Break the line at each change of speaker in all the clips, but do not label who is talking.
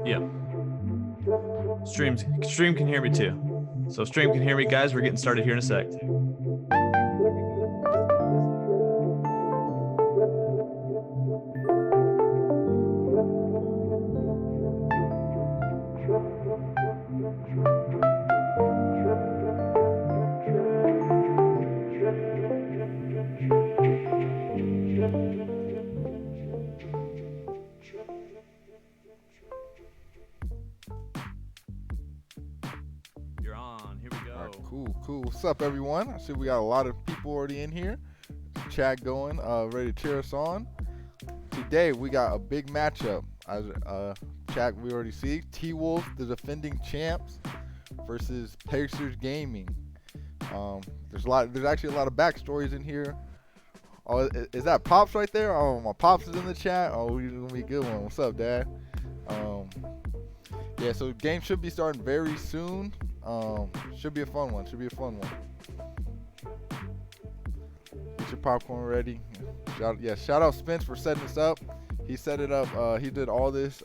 Yeah. Stream can hear me too. So stream can hear me, guys. We're getting started here in a sec. You're on. Here we go.
All right, cool. What's up, everyone? I see we got a lot of people already in here. Chat going, ready to cheer us on. Today we got a big matchup. Chat, we already see T-Wolves, the defending champs, versus PACERS Gaming. There's actually a lot of backstories in here. Oh, is that Pops right there? Oh, my Pops is in the chat. Oh, we're gonna be a good one. What's up, Dad? Yeah, so the game should be starting very soon. Should be a fun one. Get your popcorn ready. Shout out Spence for setting this up. He set it up. He did all this.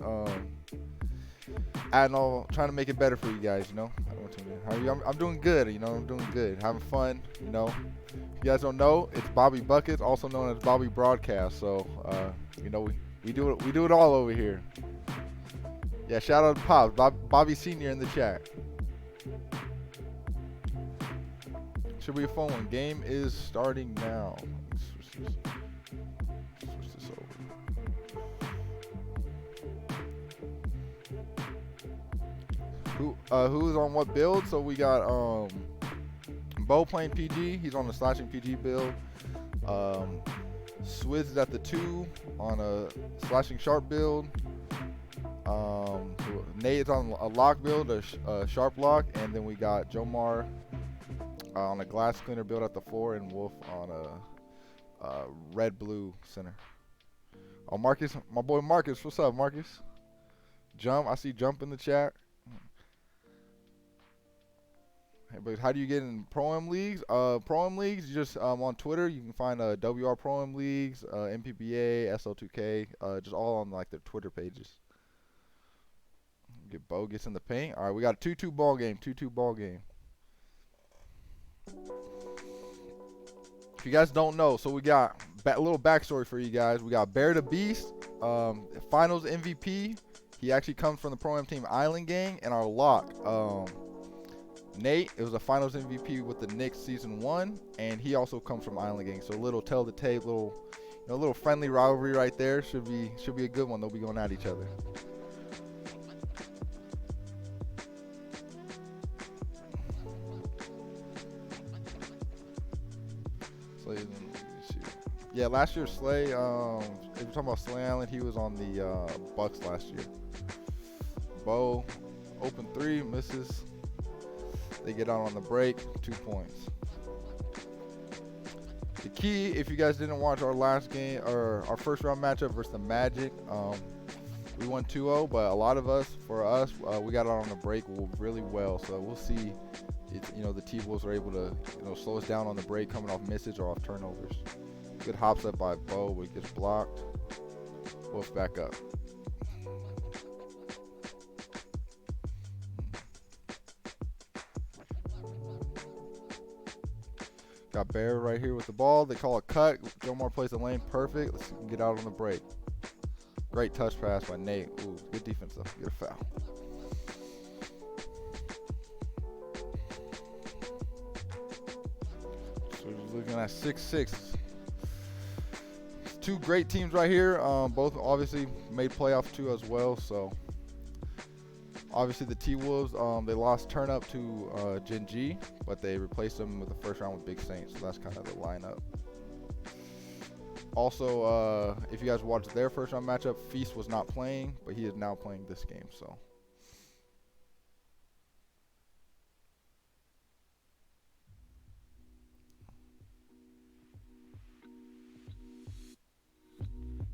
Trying to make it better for you guys. You know, I'm doing good. You know, I'm doing good. Having fun. You know, if you guys don't know, it's Bobby Buckets, also known as Bobby Broadcast. So, you know, we do it all over here. Yeah, shout out to Pops, Bobby Senior in the chat. Should be a fun one. Game is starting now. Switch this over. Who's on what build? So we got Bo playing PG. He's on the slashing PG build. Swizz is at the 2 on a slashing sharp build. Nate is on a lock build, a sharp lock, and then we got Jomar on a glass cleaner build at the 4, and Wolf on a red-blue center. Oh, Marcus, my boy Marcus, what's up, Marcus? I see Jump in the chat. Hey, but how do you get in Pro-Am leagues? Pro-Am leagues, you just on Twitter, you can find WR Pro-Am leagues, MPBA, SL2K, just all on like their Twitter pages. Bo gets in the paint. All right, we got a 2-2 ball game. If you guys don't know, so we got a little backstory for you guys. We got Bear the Beast, Finals MVP. He actually comes from the Pro-Am team Island Gang, and our lock, Nate. It was a Finals MVP with the Knicks season 1, and he also comes from Island Gang. So a little tell the tape, little friendly rivalry right there. Should be a good one. They'll be going at each other. Yeah, last year Slay, if you're talking about Slay Allen, he was on the Bucks last year. Bo, open 3, misses. They get out on the break, 2 points. The key, if you guys didn't watch our last game, or our first round matchup versus the Magic, we won 2-0, but a lot of us, we got out on the break really well. So we'll see if, the T-Wolves are able to, slow us down on the break, coming off misses or off turnovers. Good hops up by Bo, but he gets blocked. Wolf back up. Got Bear right here with the ball. They call a cut. Jomar plays the lane perfect. Let's get out on the break. Great touch pass by Nate. Ooh, good defense though. Get a foul. So we're looking at 6-6. Two great teams right here. Both obviously made playoffs too as well. So obviously the T-Wolves, they lost Turn Up to Gen G, but they replaced them with the first round with Big Saints. So that's kind of the lineup. Also, if you guys watched their first round matchup, Feast was not playing, but he is now playing this game. So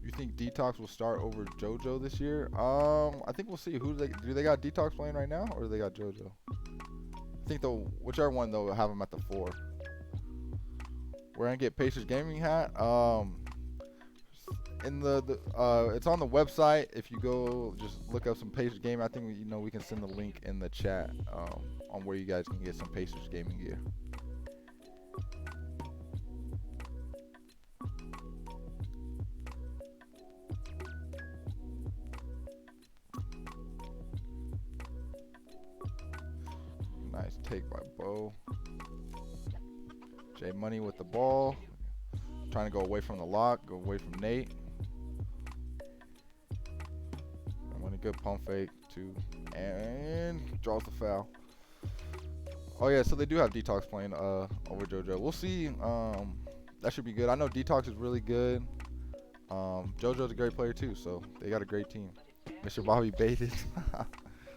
you think Detox will start over JoJo this year? I think we'll see. Do they got Detox playing right now, or do they got JoJo? I think whichever one though will have him at the 4. We're gonna get Pacers gaming hat. It's on the website. If you go just look up some Pacers game, I think we can send the link in the chat on where you guys can get some Pacers gaming gear. Nice take by Bo. J Money with the ball. Trying to go away from the lock, go away from Nate. Good pump fake too, and draws the foul. Oh yeah, so they do have Detox playing over JoJo. We'll see. That should be good. I know Detox is really good. JoJo's a great player too, so they got a great team. Mr. Bobby baited.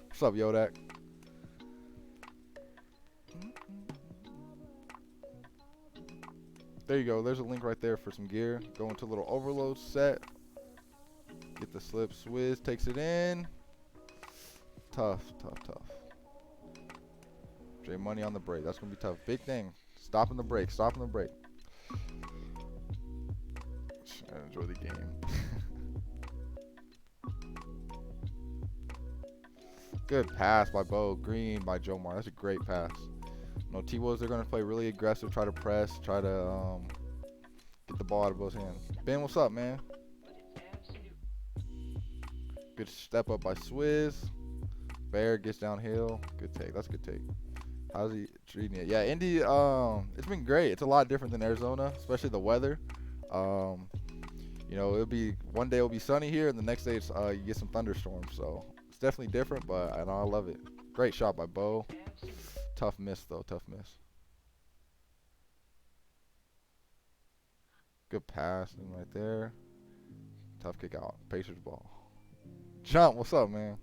What's up, Yodak? There you go. There's a link right there for some gear. Go into a little overload set. Get the slip. Swizz takes it in. Tough. J Money on the break. That's going to be tough. Big thing. Stopping the break. Enjoy the game. Good pass by Bo. Green by Jomar. That's a great pass. No, T-Wolves are going to play really aggressive. Try to press. Try to get the ball out of Bo's hands. Ben, what's up, man? Good step up by Swizz. Bear gets downhill. Good take. That's a good take. How's he treating it? Yeah, Indy, it's been great. It's a lot different than Arizona, especially the weather. It'll be one day it'll be sunny here, and the next day it's you get some thunderstorms. So it's definitely different, but I love it. Great shot by Bo. Tough miss though. Tough miss. Good pass right there. Tough kick out. Pacers ball. Jump, what's up, man?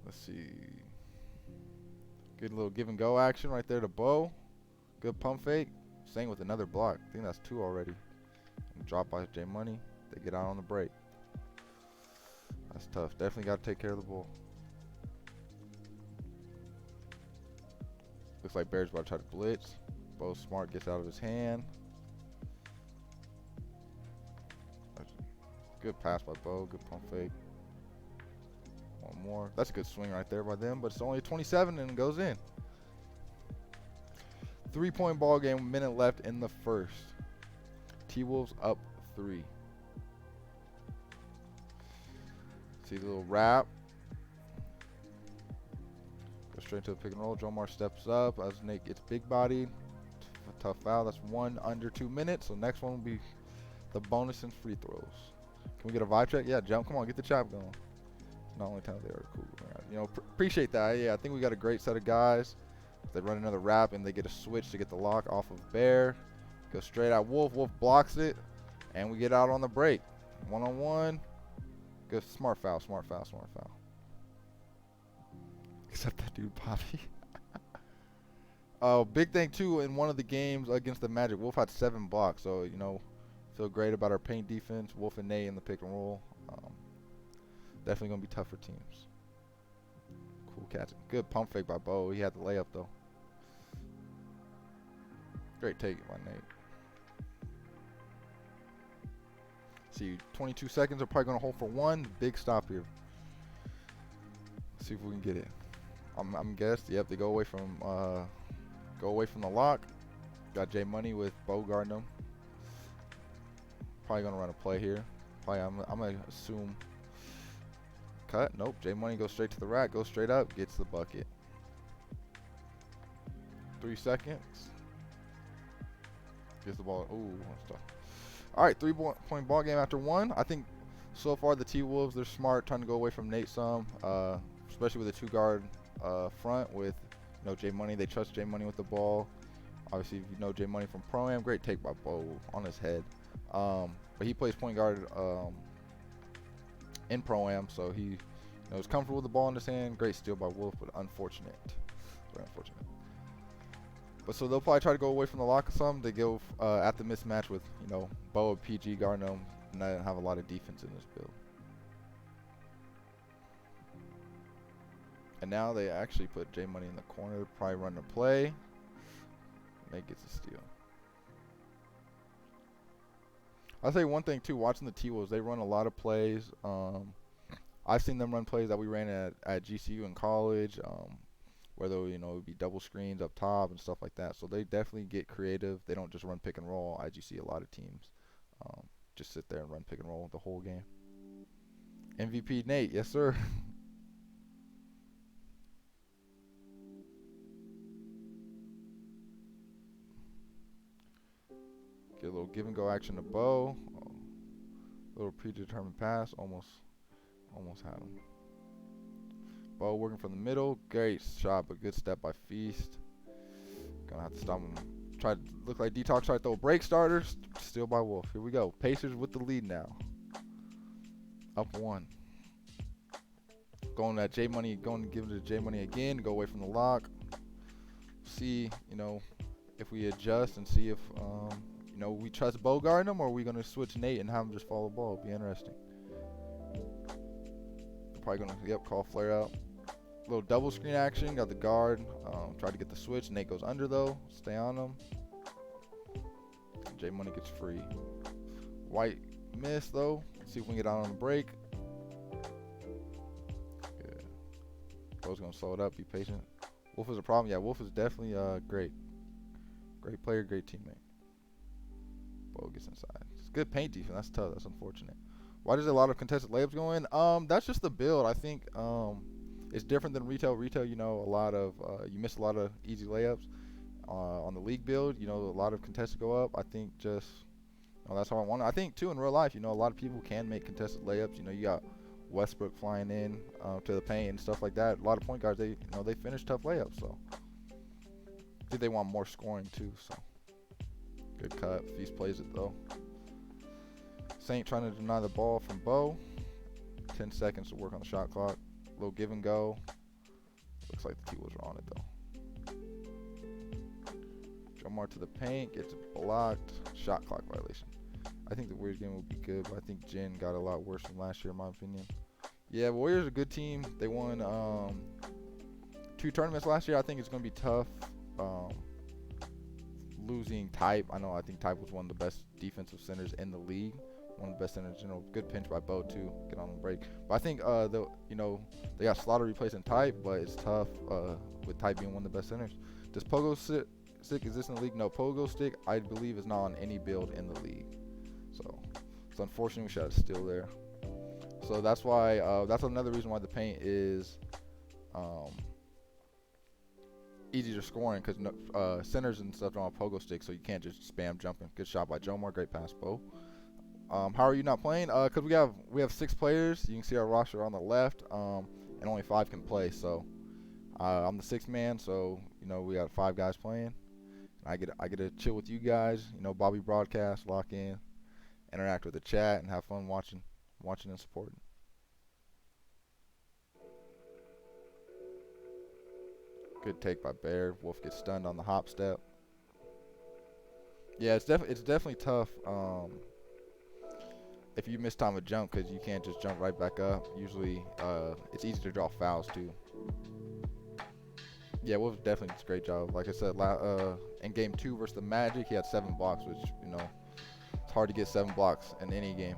Let's see. Good little give and go action right there to Bo. Good pump fake. Same with another block. I think that's 2 already. And drop by J Money. They get out on the break. That's tough. Definitely got to take care of the ball. Looks like Bear's about to try to blitz. Bo Smart gets out of his hand. Good pass by Bo. Good pump fake. One more. That's a good swing right there by them, but it's only a 27 and it goes in. 3-point ball game. Minute left in the first. T-Wolves up 3. See the little wrap. Straight to the pick and roll. Jomar steps up as Nate gets big bodied. Tough foul. That's 1 under 2 minutes. So next one will be the bonus and free throws. Can we get a vibe check? Yeah, jump. Come on, get the chop going. Not only time they are cool. Appreciate that. Yeah, I think we got a great set of guys. They run another wrap and they get a switch to get the lock off of Bear. Go straight out Wolf. Wolf blocks it, and we get out on the break. 1-on-1. Good smart foul. Except that dude, Poppy. Big thing too in one of the games against the Magic, Wolf had 7 blocks. So feel great about our paint defense. Wolf and Nate in the pick and roll. Definitely gonna be tough for teams. Cool catch. Good pump fake by Bo. He had the layup though. Great take by Nate. See, 22 seconds. They're probably gonna hold for one. Big stop here. See if we can get it. I'm guessed. Yep, they go away from the lock. Got J Money with Bo guarding them. Probably gonna run a play here. Probably I'm gonna assume cut. Nope. J Money goes straight to the rack. Goes straight up. Gets the bucket. 3 seconds. Gets the ball. Ooh, stuff. All right, 3-point ball game after one. I think so far the T-Wolves, they're smart, trying to go away from Nate some, especially with a 2-guard front with J Money. They trust J Money with the ball. Obviously, if you know J Money from Pro-Am, great take by Bo on his head. But he plays point guard in Pro-Am, so he is comfortable with the ball in his hand. Great steal by Wolf, but unfortunate. Very unfortunate. But so they'll probably try to go away from the lock or something. They go at the mismatch with, Bo and PG guarding them, and I don't have a lot of defense in this build. And now they actually put J Money in the corner, probably run the play. Nate gets a steal. I'll say one thing too, watching the T-Wolves, they run a lot of plays. I've seen them run plays that we ran at GCU in college, where they'll, it would be double screens up top and stuff like that. So they definitely get creative. They don't just run pick and roll. As you see a lot of teams just sit there and run pick and roll the whole game. MVP Nate, yes sir. Get a little give and go action to Bo. Little predetermined pass, almost had him. Bo working from the middle, great shot, but good step by Feast. Gonna have to stop him. Try to look like Detox, try to throw a break starter, steal by Wolf. Here we go. Pacers with the lead now. Up one. Going at J Money, going to give it to J Money again, go away from the lock. See, if we adjust and see if we trust Bo guarding him, or are we gonna switch Nate and have him just follow the ball? It'll be interesting. Probably gonna call flare out. Little double screen action. Got the guard. Tried to get the switch. Nate goes under though. Stay on him. J Money gets free. White miss though. Let's see if we can get out on the break. Good. Bo's gonna slow it up. Be patient. Wolf is a problem. Yeah, Wolf is definitely great. Great player. Great teammate. Bo gets inside. It's good paint defense. That's tough. That's unfortunate. Why does a lot of contested layups go in? That's just the build. I think it's different than retail. Retail, a lot of you miss a lot of easy layups. On the league build, a lot of contested go up. I think just that's how I want it. I think too in real life, a lot of people can make contested layups. You got Westbrook flying in to the paint and stuff like that. A lot of point guards, they finish tough layups. So I think they want more scoring too. So good cut. Feast plays it though. Saint trying to deny the ball from Bo. 10 seconds to work on the shot clock. Little give and go. Looks like the T-Wolves are on it though. Jomar to the paint, gets blocked. Shot clock violation. I think the Warriors game will be good, but I think Jin got a lot worse from last year in my opinion. Yeah, Warriors are a good team. They won 2 tournaments last year. I think it's going to be tough. Losing Type. I think Type was one of the best defensive centers in the league. One of the best centers in general. Good pinch by Bo too. Get on the break. But I think they got Slaughter replacing Type, but it's tough with Type being one of the best centers. Does Pogo Stick exist in the league? No, Pogo Stick I believe is not on any build in the league. So it's unfortunate we should have a steal there. So that's why that's another reason why the paint is easier scoring, because centers and stuff don't have Pogo Stick, so you can't just spam jumping. Good shot by Jomar. Great pass, Bo. How are you not playing? Because we have 6 players. You can see our roster on the left, and only 5 can play. So I'm the 6th man, so we got 5 guys playing. I get to chill with you guys. Bobby broadcast, lock in, interact with the chat, and have fun watching and supporting. Good take by Bear. Wolf gets stunned on the hop step. Yeah, it's definitely tough. If you miss time of jump, because you can't just jump right back up. Usually, it's easy to draw fouls too. Yeah, Wolf definitely does a great job. Like I said, in game 2 versus the Magic, he had 7 blocks, which it's hard to get 7 blocks in any game.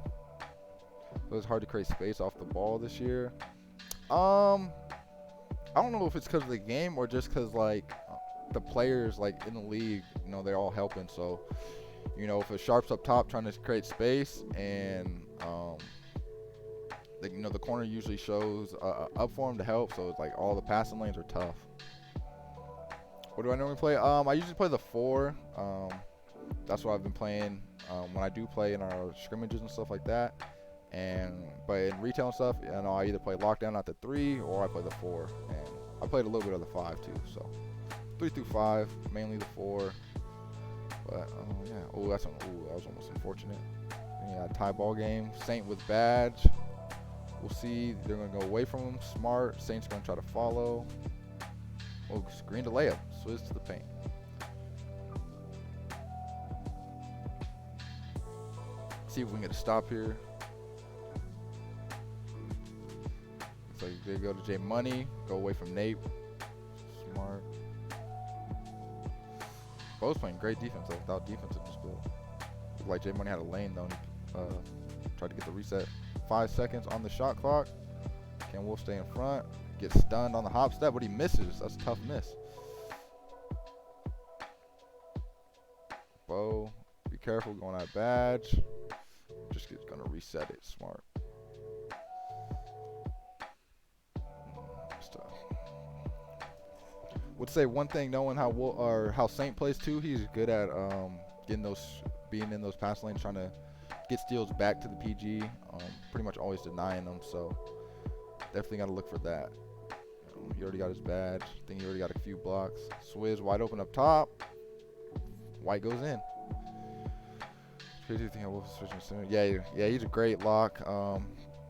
So it's hard to create space off the ball this year. I don't know if it's because of the game or just because like the players like in the league, you know, they're all helping. So, you know, if a Sharp's up top trying to create space and you know, the corner usually shows up for him to help. So it's like all the passing lanes are tough. What do I normally play? I usually play the 4. That's what I've been playing when I do play in our scrimmages and stuff like that. But in retail and stuff, you know, I either play lockdown at the 3 or I play the 4. And I played a little bit of the 5 too. So 3 through 5, mainly the 4. But yeah, that was almost unfortunate. Yeah, tie ball game. Saint with badge. We'll see. They're gonna go away from him. Smart. Saint's gonna try to follow. Oh, screen to layup. Swizz to the paint. See if we can get a stop here. So they go to J Money. Go away from Nate. Smart. Both playing great defense though, without defensive skill. Looked like J Money had a lane though. Tried to get the reset. 5 seconds on the shot clock. Can Wolf stay in front? Gets stunned on the hop step, but he misses. That's a tough miss. Bo, be careful going at badge. Just gonna reset it. Smart. Would say one thing, knowing how Saint plays too, he's good at being in those pass lanes, trying to get steals back to the PG. Pretty much always denying them, so definitely got to look for that. He already got his badge. I think he already got a few blocks. Swizz wide open up top. White goes in. Yeah, he's a great lock.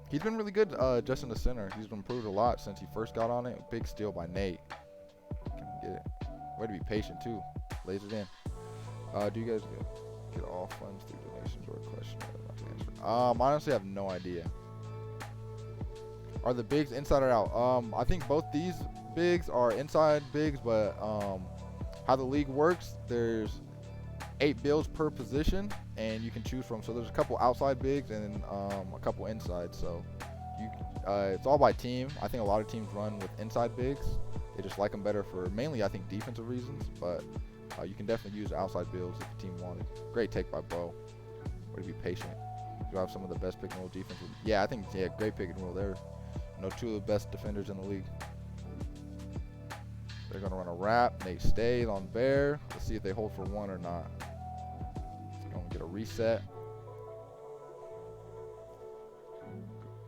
He's been really good just in the center. He's improved a lot since he first got on it. Big steal by Nate. Can get it. Way to be patient too. Lays it in. Do you guys get all funds through donations or a question? I honestly have no idea. Are the bigs inside or out? I think both these bigs are inside bigs, but how the league works, there's 8 builds per position, and you can choose from. So there's a couple outside bigs and a couple inside. So it's all by team. I think a lot of teams run with inside bigs. They just like them better for mainly, I think, defensive reasons. But you can definitely use outside builds if the team wanted. Great take by Bo. Way to be patient. You have some of the best pick and roll defense. Yeah, I think great pick and roll there. You know, 2 of the best defenders in the league. They're gonna run a wrap. Nate stays on Bear. Let's see if they hold for 1 or not. Gonna get a reset.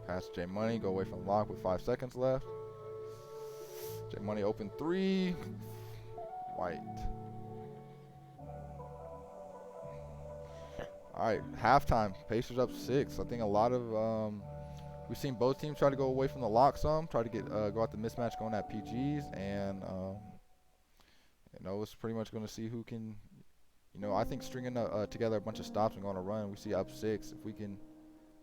Pass J Money. Go away from lock with 5 seconds left. J Money open 3. White. All right, halftime. Pacers up 6. I think a lot of we've seen both teams try to go away from the lock some, try to get go out the mismatch going at PGs, and you know, it's pretty much going to see who can. You know, I think stringing together a bunch of stops and going on a run, we see up 6. If we can,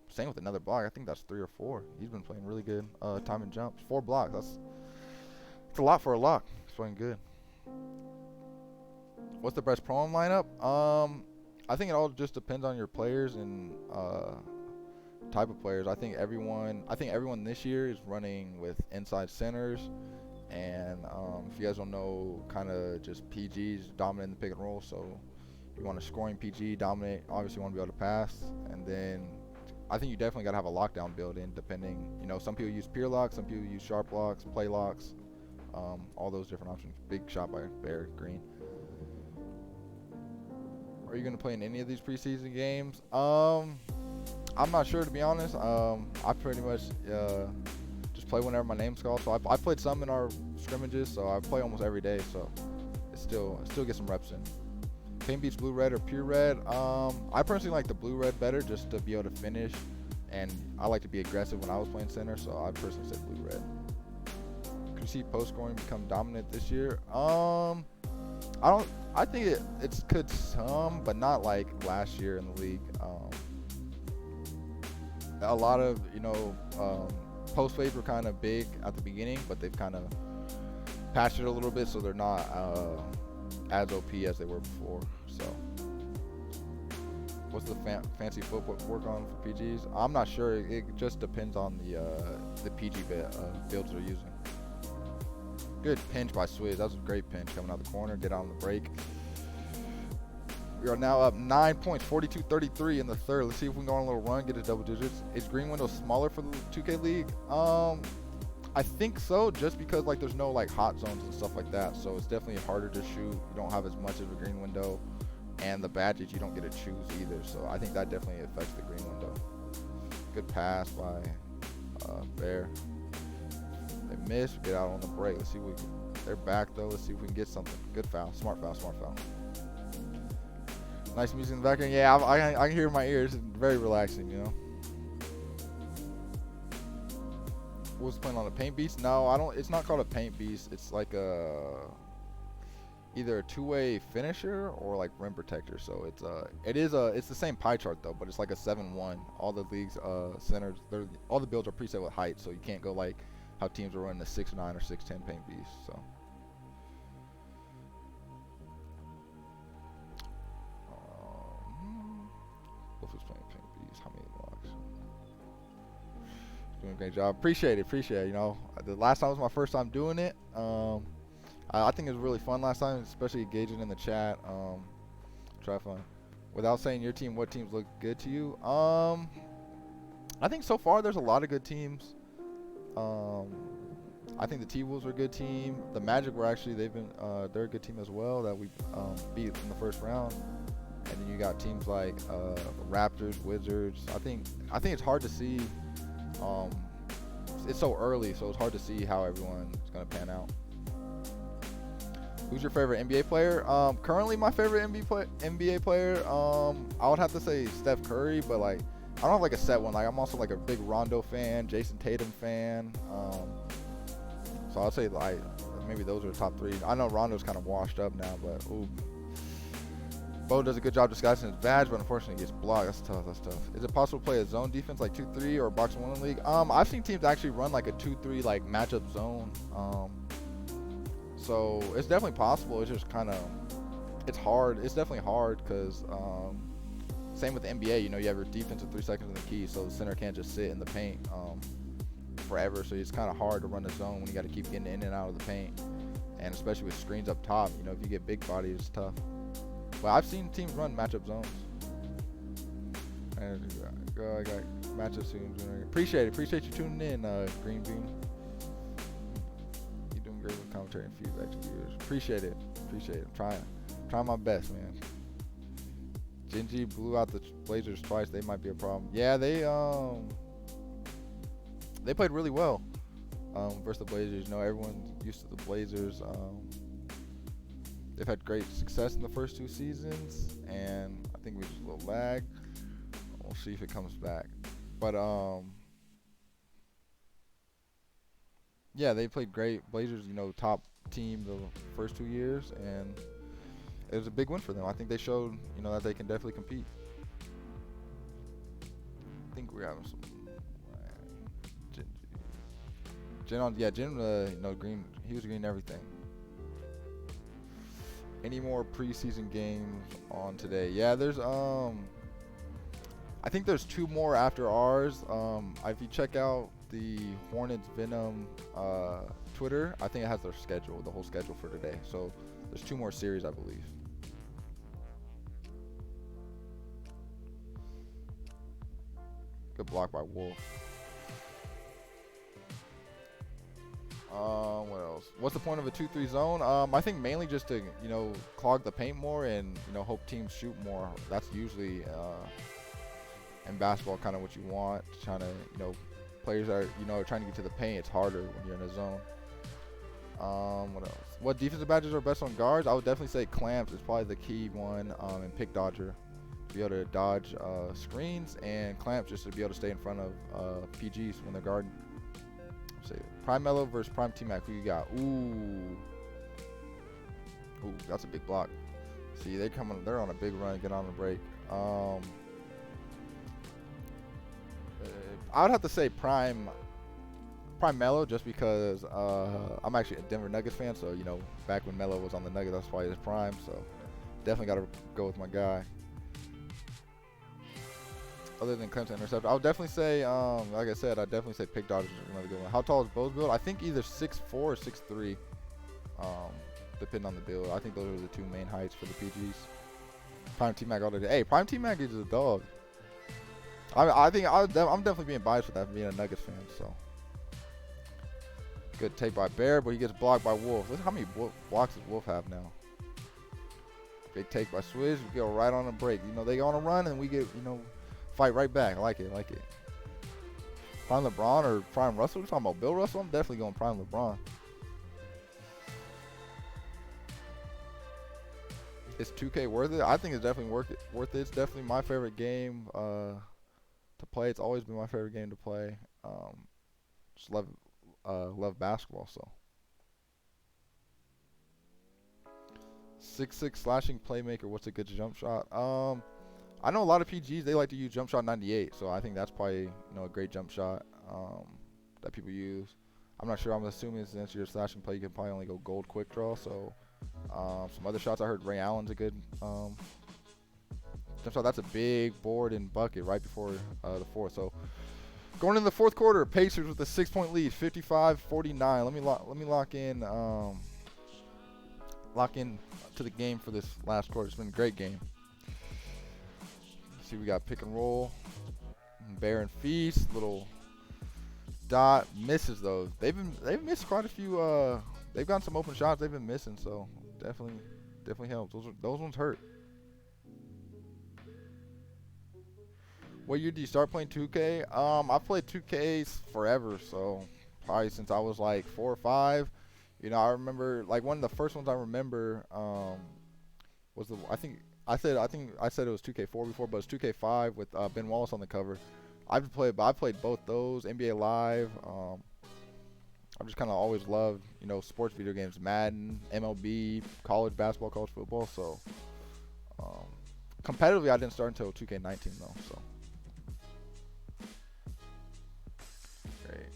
same with another block. I think that's 3 or 4. He's been playing really good time and jumps. 4 blocks. That's a lot for a lock. He's playing good. What's the best pro lineup? I think it all just depends on your players and type of players. I think everyone this year is running with inside centers, and if you guys don't know, kind of just PGs dominating the pick and roll. So you want a scoring PG dominate. Obviously, you want to be able to pass, and then I think you definitely got to have a lockdown build in. Depending, you know, some people use peer locks, some people use sharp locks, play locks, all those different options. Big shot by Bear Green. Are you going to play in any of these preseason games? I'm not sure, to be honest. I pretty much just play whenever my name's called. So I played some in our scrimmages, so I play almost every day. So I still get some reps in. Paint beats blue red or pure red. I personally like the blue red better, just to be able to finish, and I like to be aggressive when I was playing center. So I personally said blue red. Could you see post scoring become dominant this year? I think it could some, but not like last year in the league. A lot of, you know, post plays were kind of big at the beginning, but they've kind of patched it a little bit, so they're not as OP as they were before. So what's the fancy footwork on for PGs? I'm not sure. It just depends on the PG builds they're using. Good pinch by Swizz. That was a great pinch coming out the corner. Get on the break. We are now up 9 points, 42-33 in the third. Let's see if we can go on a little run, get to double digits. Is green window smaller for the 2K League? I think so, just because like there's no like hot zones and stuff like that. So it's definitely harder to shoot. You don't have as much of a green window, and the badges you don't get to choose either. So I think that definitely affects the green window. Good pass by Bear. They miss. Get out on the break. Let's see if we can. They're back though. Let's see if we can get something. Good foul. Smart foul. Smart foul. Nice music in the background. Yeah, I can hear it in my ears. It's very relaxing, you know. Was playing on a paint beast? No, I don't. It's not called a paint beast. It's like either a two-way finisher or like rim protector. So it's the same pie chart though, but it's like a 7-1. All the leagues centers, all the builds are preset with height, so you can't go like how teams are running a 6'9" or 6'10" paint beast. So. Wolf is playing paint beast. How many blocks? Doing a great job. Appreciate it. You know, the last time was my first time doing it. I think it was really fun last time, especially engaging in the chat. Try fun. Without saying your team, what teams look good to you? I think so far there's a lot of good teams. I think the T-Wolves are a good team. The Magic were actually they're a good team as well that we beat in the first round. And then you got teams like Raptors, Wizards. I think it's hard to see. It's so early, so it's hard to see how everyone's gonna pan out. Who's your favorite NBA player? Currently, my favorite NBA player, I would have to say Steph Curry, but like I don't have like a set one. Like I'm also like a big Rondo fan, Jason Tatum fan. So I'll say like maybe those are the top three. I know Rondo's kind of washed up now, but ooh. Bo does a good job disguising his badge, but unfortunately gets blocked. That's tough. Is it possible to play a zone defense like 2-3 or box 1 league? I've seen teams actually run like a 2-3 like matchup zone. So it's definitely possible. It's just kind of, it's hard. It's definitely hard because same with the NBA. You know, you have your defense at 3 seconds in the key, so the center can't just sit in the paint forever. So it's kind of hard to run the zone when you got to keep getting in and out of the paint, and especially with screens up top. You know, if you get big bodies, it's tough. But I've seen teams run matchup zones. And I got matchup soon. Appreciate you tuning in, Green Bean. You're doing great with commentary and feedback to viewers. Appreciate it. I'm trying my best, man. Gingy blew out the Blazers twice. They might be a problem. Yeah, they played really well versus the Blazers. You know, everyone's used to the Blazers. They've had great success in the first 2 seasons, and I think we just a little lag. We'll see if it comes back. But yeah, they played great. Blazers, you know, top team the first 2 years, and it was a big win for them. I think they showed, you know, that they can definitely compete. I think we're having some Jin, you know, green. He was green everything. Any more preseason games on today? Yeah, there's I think there's 2 more after ours. If you check out the Hornets Venom Twitter, I think it has their schedule, the whole schedule for today. So there's 2 more series, I believe. Good block by Wolf. What else? What's the point of a 2-3 zone? I think mainly just to, you know, clog the paint more and, you know, hope teams shoot more. That's usually in basketball kind of what you want. Trying to, you know, players are, you know, trying to get to the paint. It's harder when you're in a zone. What else? What defensive badges are best on guards? I would definitely say clamps is probably the key one, and pick dodger to be able to dodge screens, and clamps just to be able to stay in front of PGs when they're guarding. Say Prime Mello versus Prime T-Mac. Who you got? Ooh, that's a big block. See, they're on a big run. Get on the break. I would have to say Prime Mello, just because I'm actually a Denver Nuggets fan. So, you know, back when Mello was on the Nuggets, that's why it's Prime. So definitely got to go with my guy. other than Clemson intercept, I would definitely say, like I said, I'd definitely say pick dodgers is another good one. How tall is Bo's build? I think either 6'4 or 6'3, depending on the build. I think those are the two main heights for the PGs. Prime T-Mac all the day. Hey, Prime T-Mac is a dog. I think I'm definitely being biased with that, being a Nuggets fan. So good take by Bear, but he gets blocked by Wolf. Look how many blocks does Wolf have now. Big take by Swizz. We go right on a break. You know, they go on a run and we get, you know, fight right back. I like it. I like it. Prime LeBron or Prime Russell? We're talking about Bill Russell? I'm definitely going Prime LeBron. Is 2K worth it? I think it's definitely worth it. It's definitely my favorite game to play. It's always been my favorite game to play. Just love basketball. So 6'6" slashing playmaker. What's a good jump shot? I know a lot of PGs, they like to use jump shot 98, so I think that's probably, you know, a great jump shot that people use. I'm not sure. I'm assuming since you're slashing play, you can probably only go gold quick draw. So some other shots, I heard Ray Allen's a good jump shot. That's a big board and bucket right before the fourth. So going into the fourth quarter, Pacers with a 6-point lead, 55-49. Let me lock in to the game for this last quarter. It's been a great game. See, we got pick and roll, Bear and Feast, little dot misses though. They've missed quite a few. They've gotten some open shots they've been missing, so definitely helps. Those ones hurt. What year did you start playing 2K? I've played 2Ks forever, so probably since I was like 4 or 5. You know, I remember like one of the first ones I remember was I think I said it was 2K4 before, but it's 2K5 with Ben Wallace on the cover. I've played both those, NBA Live. I've just kind of always loved, you know, sports video games, Madden, MLB, college basketball, college football. So competitively, I didn't start until 2K19 though. So great.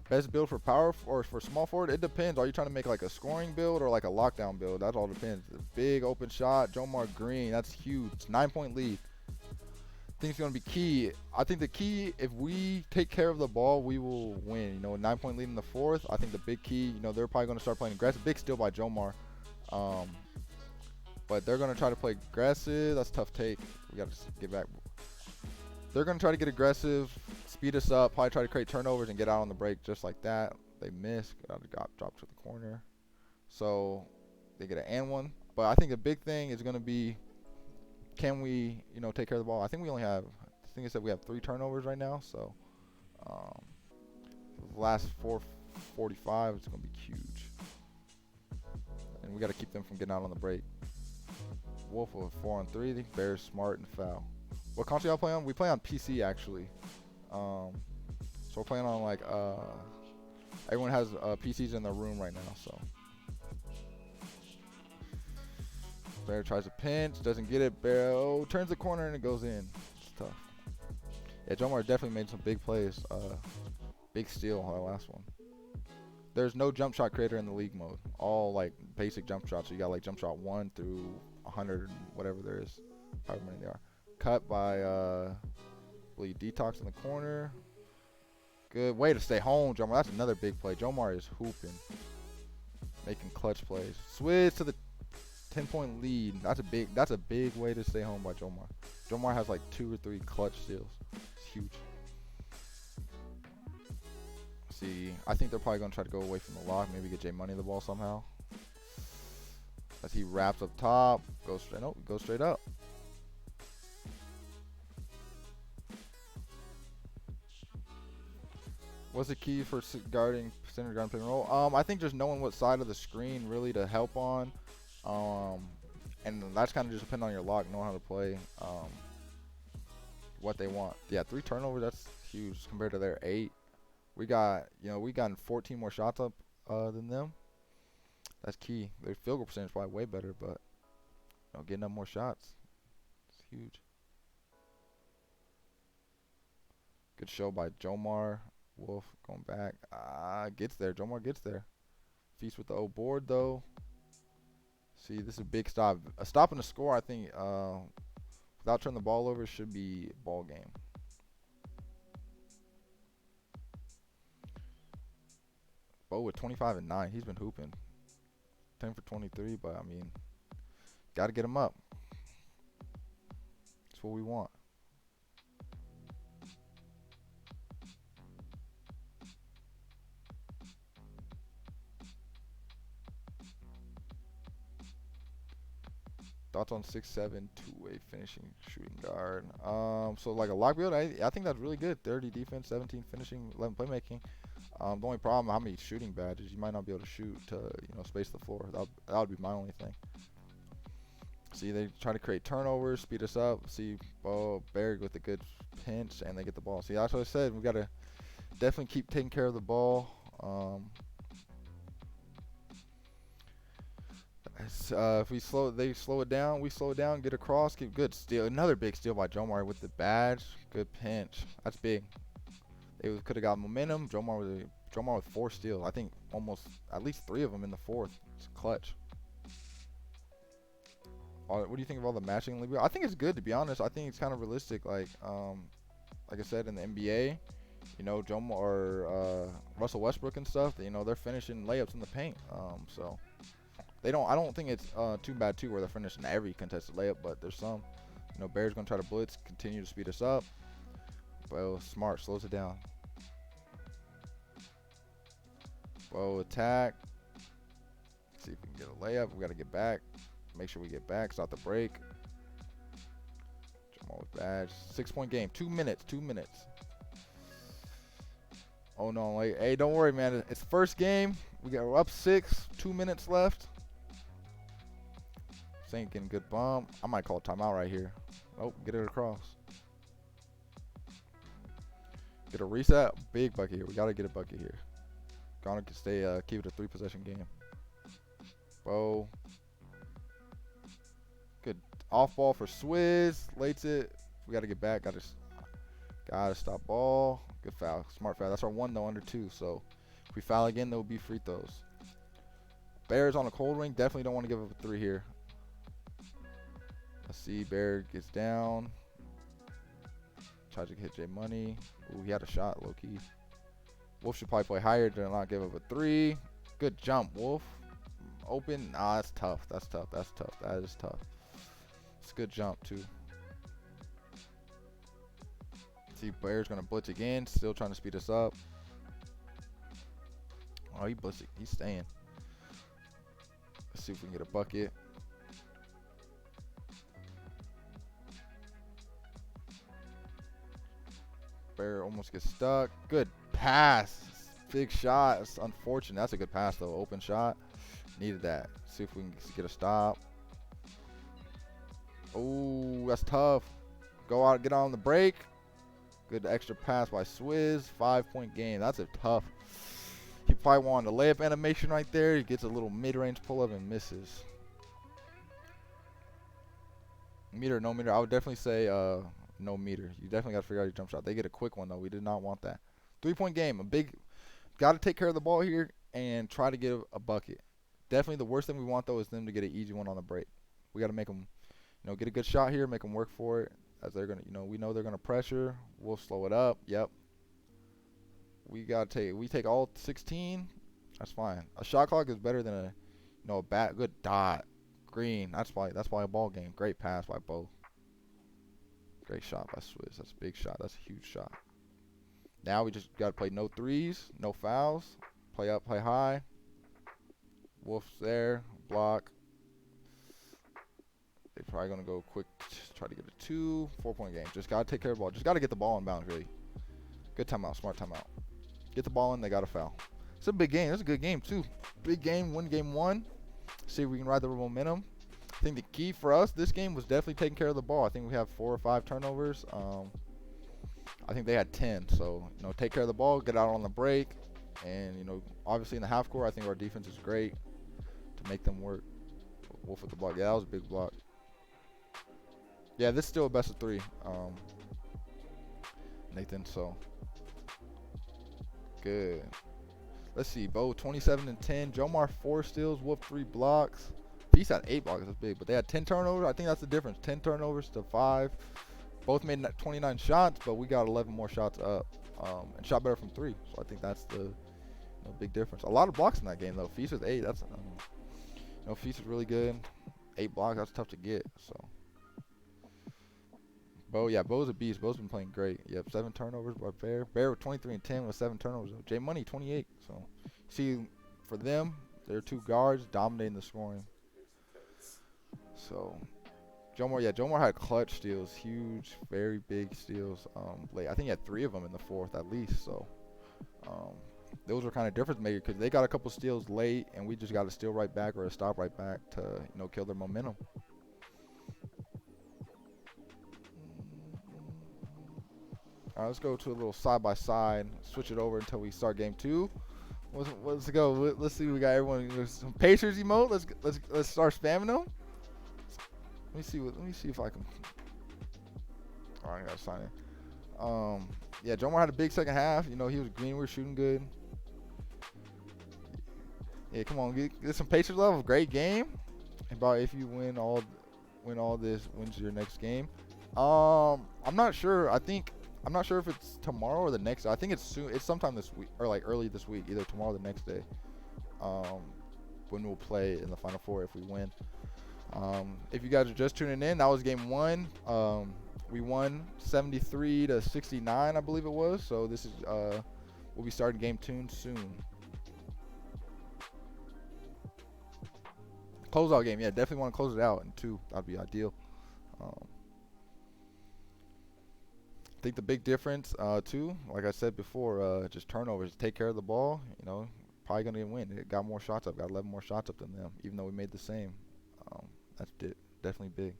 Best build for power or for small forward? It depends. Are you trying to make like a scoring build or like a lockdown build? That all depends. The big open shot, Jomar Green, that's huge. 9-point lead. I think it's going to be key. I think the key, if we take care of the ball, we will win. You know, a 9-point lead in the fourth. I think the big key, you know, they're probably going to start playing aggressive. Big steal by Jomar. But they're going to try to play aggressive. That's a tough take. We got to get back. They're going to try to get aggressive, speed us up, probably try to create turnovers and get out on the break just like that. They miss, got dropped to the corner. So they get an and one. But I think the big thing is going to be, can we, you know, take care of the ball? I think we only have, I think it said we have 3 turnovers right now. So the last 4:45, it's going to be huge. And we got to keep them from getting out on the break. Wolf with 4-on-3. The Bears smart and foul. What console y'all play on? We play on PC actually. So we're playing on like everyone has PCs in their room right now. So Bear tries to pinch, doesn't get it. Bear turns the corner and it goes in. It's tough. Yeah, Jomar definitely made some big plays. Big steal on that last one. There's no jump shot creator in the league mode. All like basic jump shots. So you got like jump shot 1 through 100, whatever there is, however many they are. Cut by Detox in the corner. Good way to stay home, Jomar. That's another big play. Jomar is hooping, making clutch plays. Switch to the 10-point lead. That's a big way to stay home by Jomar. Jomar has like 2 or 3 clutch steals. It's huge. See, I think they're probably gonna try to go away from the lock. Maybe get J Money the ball somehow. As he wraps up top, goes straight up. What's the key for guarding center guard pick and roll? I think just knowing what side of the screen really to help on, and that's kind of just depending on your lock, knowing how to play, what they want. Yeah, 3 turnovers, that's huge compared to their 8. We gotten 14 more shots up than them. That's key. Their field goal percentage is probably way better, but you know, getting up more shots, it's huge. Good show by Jomar. Wolf going back. Gets there. Jomar gets there. Feast with the old board though. See, this is a big stop. A stop in the score, I think, without turning the ball over, should be ball game. Bo with 25 and 9. He's been hooping. 10 for 23, but I mean, got to get him up. That's what we want. Thoughts on 6'7", two-way finishing shooting guard. So like a lock build, I think that's really good. 30 defense, 17 finishing, 11 playmaking. The only problem, how many shooting badges? You might not be able to shoot to space the floor. That would be my only thing. See, they try to create turnovers, speed us up. See, Berg with a good pinch, and they get the ball. See, that's what I said. We gotta definitely keep taking care of the ball. If they slow it down, we slow it down, get across, get good steal. Another big steal by Jomar with the badge. Good pinch. That's big. They could have got momentum. Jomar with 4 steals. I think almost at least 3 of them in the fourth. It's clutch. What do you think of all the matching? I think it's good, to be honest. I think it's kind of realistic. Like I said, in the NBA, Jomar or Russell Westbrook and stuff. They're finishing layups in the paint. So I don't think it's too bad too, where they're finishing every contested layup. But there's some. Bear's gonna try to blitz, continue to speed us up. Bo smart, slows it down. Bo attack. See if we can get a layup. We gotta get back. Make sure we get back. Stop the break. Jamal with badge. 6-point game. 2 minutes. 2 minutes. Oh no! Hey, don't worry, man. It's first game. We're up 6. 2 minutes left. Saint getting good bump. I might call a timeout right here. Oh, get it across. Get a reset. Big bucket here. We gotta get a bucket here. Gonna stay. Keep it a 3-possession game. Bo. Good off ball for Swizz. Lates it. We gotta get back. Gotta stop ball. Good foul. Smart foul. That's our 1 though, under 2. So if we foul again, there will be free throws. Bears on a cold ring. Definitely don't want to give up a 3 here. Let's see. Bear gets down. Tries to hit J Money. Ooh, he had a shot, low key. Wolf should probably play higher to not give up a 3. Good jump, Wolf. Open. Nah, that's tough. That's tough. That's tough. That is tough. It's a good jump too. See, Bear's gonna blitz again. Still trying to speed us up. Oh, he blitzed. He's staying. Let's see if we can get a bucket. Bear almost gets stuck. Good pass. Big shot. It's unfortunate. That's a good pass though. Open shot. Needed that. See if we can get a stop. Oh, that's tough. Go out, get on the break. Good extra pass by Swizz. 5-point game. That's a tough. He probably wanted a layup animation right there. He gets a little mid-range pull-up and misses. Meter, no meter. I would definitely say no meter. You definitely got to figure out your jump shot. They get a quick one, though. We did not want that. 3-point game. Got to take care of the ball here and try to get a bucket. Definitely the worst thing we want, though, is them to get an easy one on the break. We got to make them, get a good shot here, make them work for it. As they're going to, we know they're going to pressure. We'll slow it up. Yep. We take all 16. That's fine. A shot clock is better than a good dot. Green. That's why a ball game. Great pass by Bo. Great shot by Swizz. That's a big shot. That's a huge shot. Now we just got to play no threes, no fouls. Play up, play high. Wolf's there. Block. They're probably going to go quick, try to get a 2. 4-point game. Just got to take care of the ball. Just got to get the ball in bounds, really. Good timeout. Smart timeout. Get the ball in. They got to foul. It's a big game. It's a good game, too. Big game. Win game 1. See if we can ride the momentum. I think the key for us this game was definitely taking care of the ball. I think we have 4 or 5 turnovers. I think they had 10. So, take care of the ball, get out on the break. And, obviously in the half court, I think our defense is great to make them work. Wolf with the block. Yeah, that was a big block. Yeah, this is still a best of 3, Nathan. So good. Let's see. Bo 27 and 10. Jomar 4 steals. Wolf 3 blocks. Peace had 8 blocks. That's big. But they had 10 turnovers. I think that's the difference. 10 turnovers to 5. Both made 29 shots, but we got 11 more shots up and shot better from 3. So I think that's the big difference. A lot of blocks in that game, though. Feast with 8. That's, Feast is really good. 8 blocks, that's tough to get. So, Bo's a beast. Bo's been playing great. Yep, 7 turnovers by Bear. Bear with 23 and 10 with 7 turnovers. J Money 28. So, see, for them, they're 2 guards dominating the scoring. So, Joe Moore had clutch steals, huge, very big steals. Late. I think he had 3 of them in the 4th at least. So, those were kind of difference makers because they got a couple steals late, and we just got to steal right back or a stop right back to kill their momentum. All right, let's go to a little side by side. Switch it over until we start game 2. Let's go. Let's see. We got everyone. There's some Pacers emote. Let's start spamming them. Let me see if I can. Oh, I gotta sign in. Yeah, Joe Moore had a big second half. He was green. We were shooting good. Yeah, come on, get some Pacers love. Great game. About if you win all this, wins your next game. I'm not sure. I'm not sure if it's tomorrow or the next. I think it's soon. It's sometime this week or like early this week, either tomorrow or the next day. When we'll play in the Final Four if we win. If you guys are just tuning in, that was game 1. We won 73-69, I believe it was. So this is we'll be starting game 2 soon. Closeout game, yeah, definitely want to close it out in 2. That'd be ideal. I think the big difference too, like I said before, just turnovers. Take care of the ball. Probably gonna win. It got more shots up. Got 11 more shots up than them, even though we made the same. That's definitely big.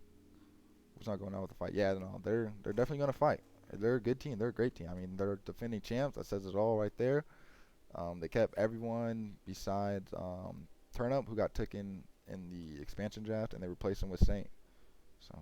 Who's not going out with a fight? Yeah, no, they're definitely gonna fight. They're a good team. They're a great team. I mean, they're defending champs. That says it all right there. They kept everyone besides Turn Up, who got taken in the expansion draft, and they replaced him with Saint. So.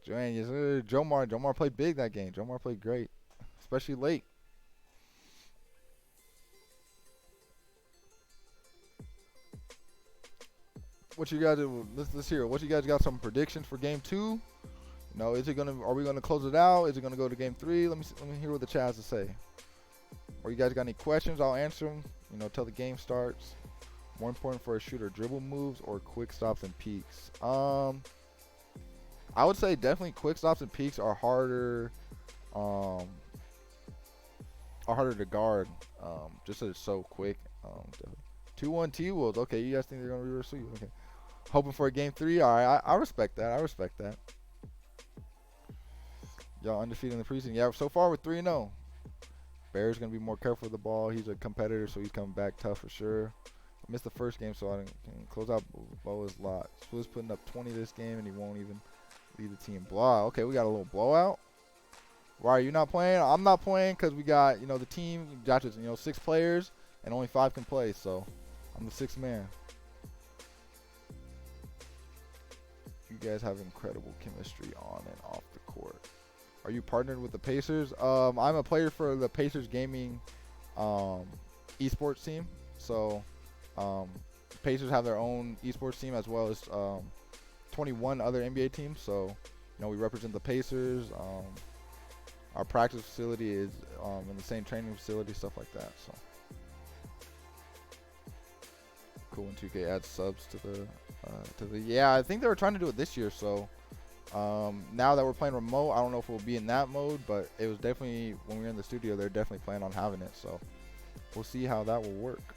Joanne, yes, sir. Joe Moore played big that game. Joe Moore played great, especially late. What you guys do? Let's hear. What you guys got? Some predictions for game 2? Are we gonna close it out? Is it gonna go to game 3? Let me hear what the chat has to say. Or you guys got any questions? I'll answer them. Till the game starts. More important for a shooter, dribble moves or quick stops and peaks? I would say definitely quick stops and peaks are harder to guard, just so it's so quick. 2-1 T-Wolves. Okay, you guys think they're gonna reverse sweep? Okay, hoping for a game 3. All right, I respect that. Y'all undefeated in the preseason. Yeah, so far we're 3-0. Bear's gonna be more careful with the ball. He's a competitor, so he's coming back tough for sure. I missed the first game, so I didn't close out Boa's lot. Swiss putting up 20 this game, and he won't even lead the team. Blowout. Okay, we got a little blowout. Why are you not playing? I'm not playing because we got, the team, Josh's, 6 players, and only 5 can play, so I'm the 6th man. You guys have incredible chemistry on and off the court. Are you partnered with the Pacers? I'm a player for the Pacers gaming esports team. So Pacers have their own esports team as well as 21 other NBA teams. So we represent the Pacers. Our practice facility is in the same training facility, stuff like that. So cool when 2K adds subs to the yeah, I think they were trying to do it this year. So now that we're playing remote, I don't know if we'll be in that mode, but it was definitely when we were in the studio, they're definitely planning on having it. So we'll see how that will work.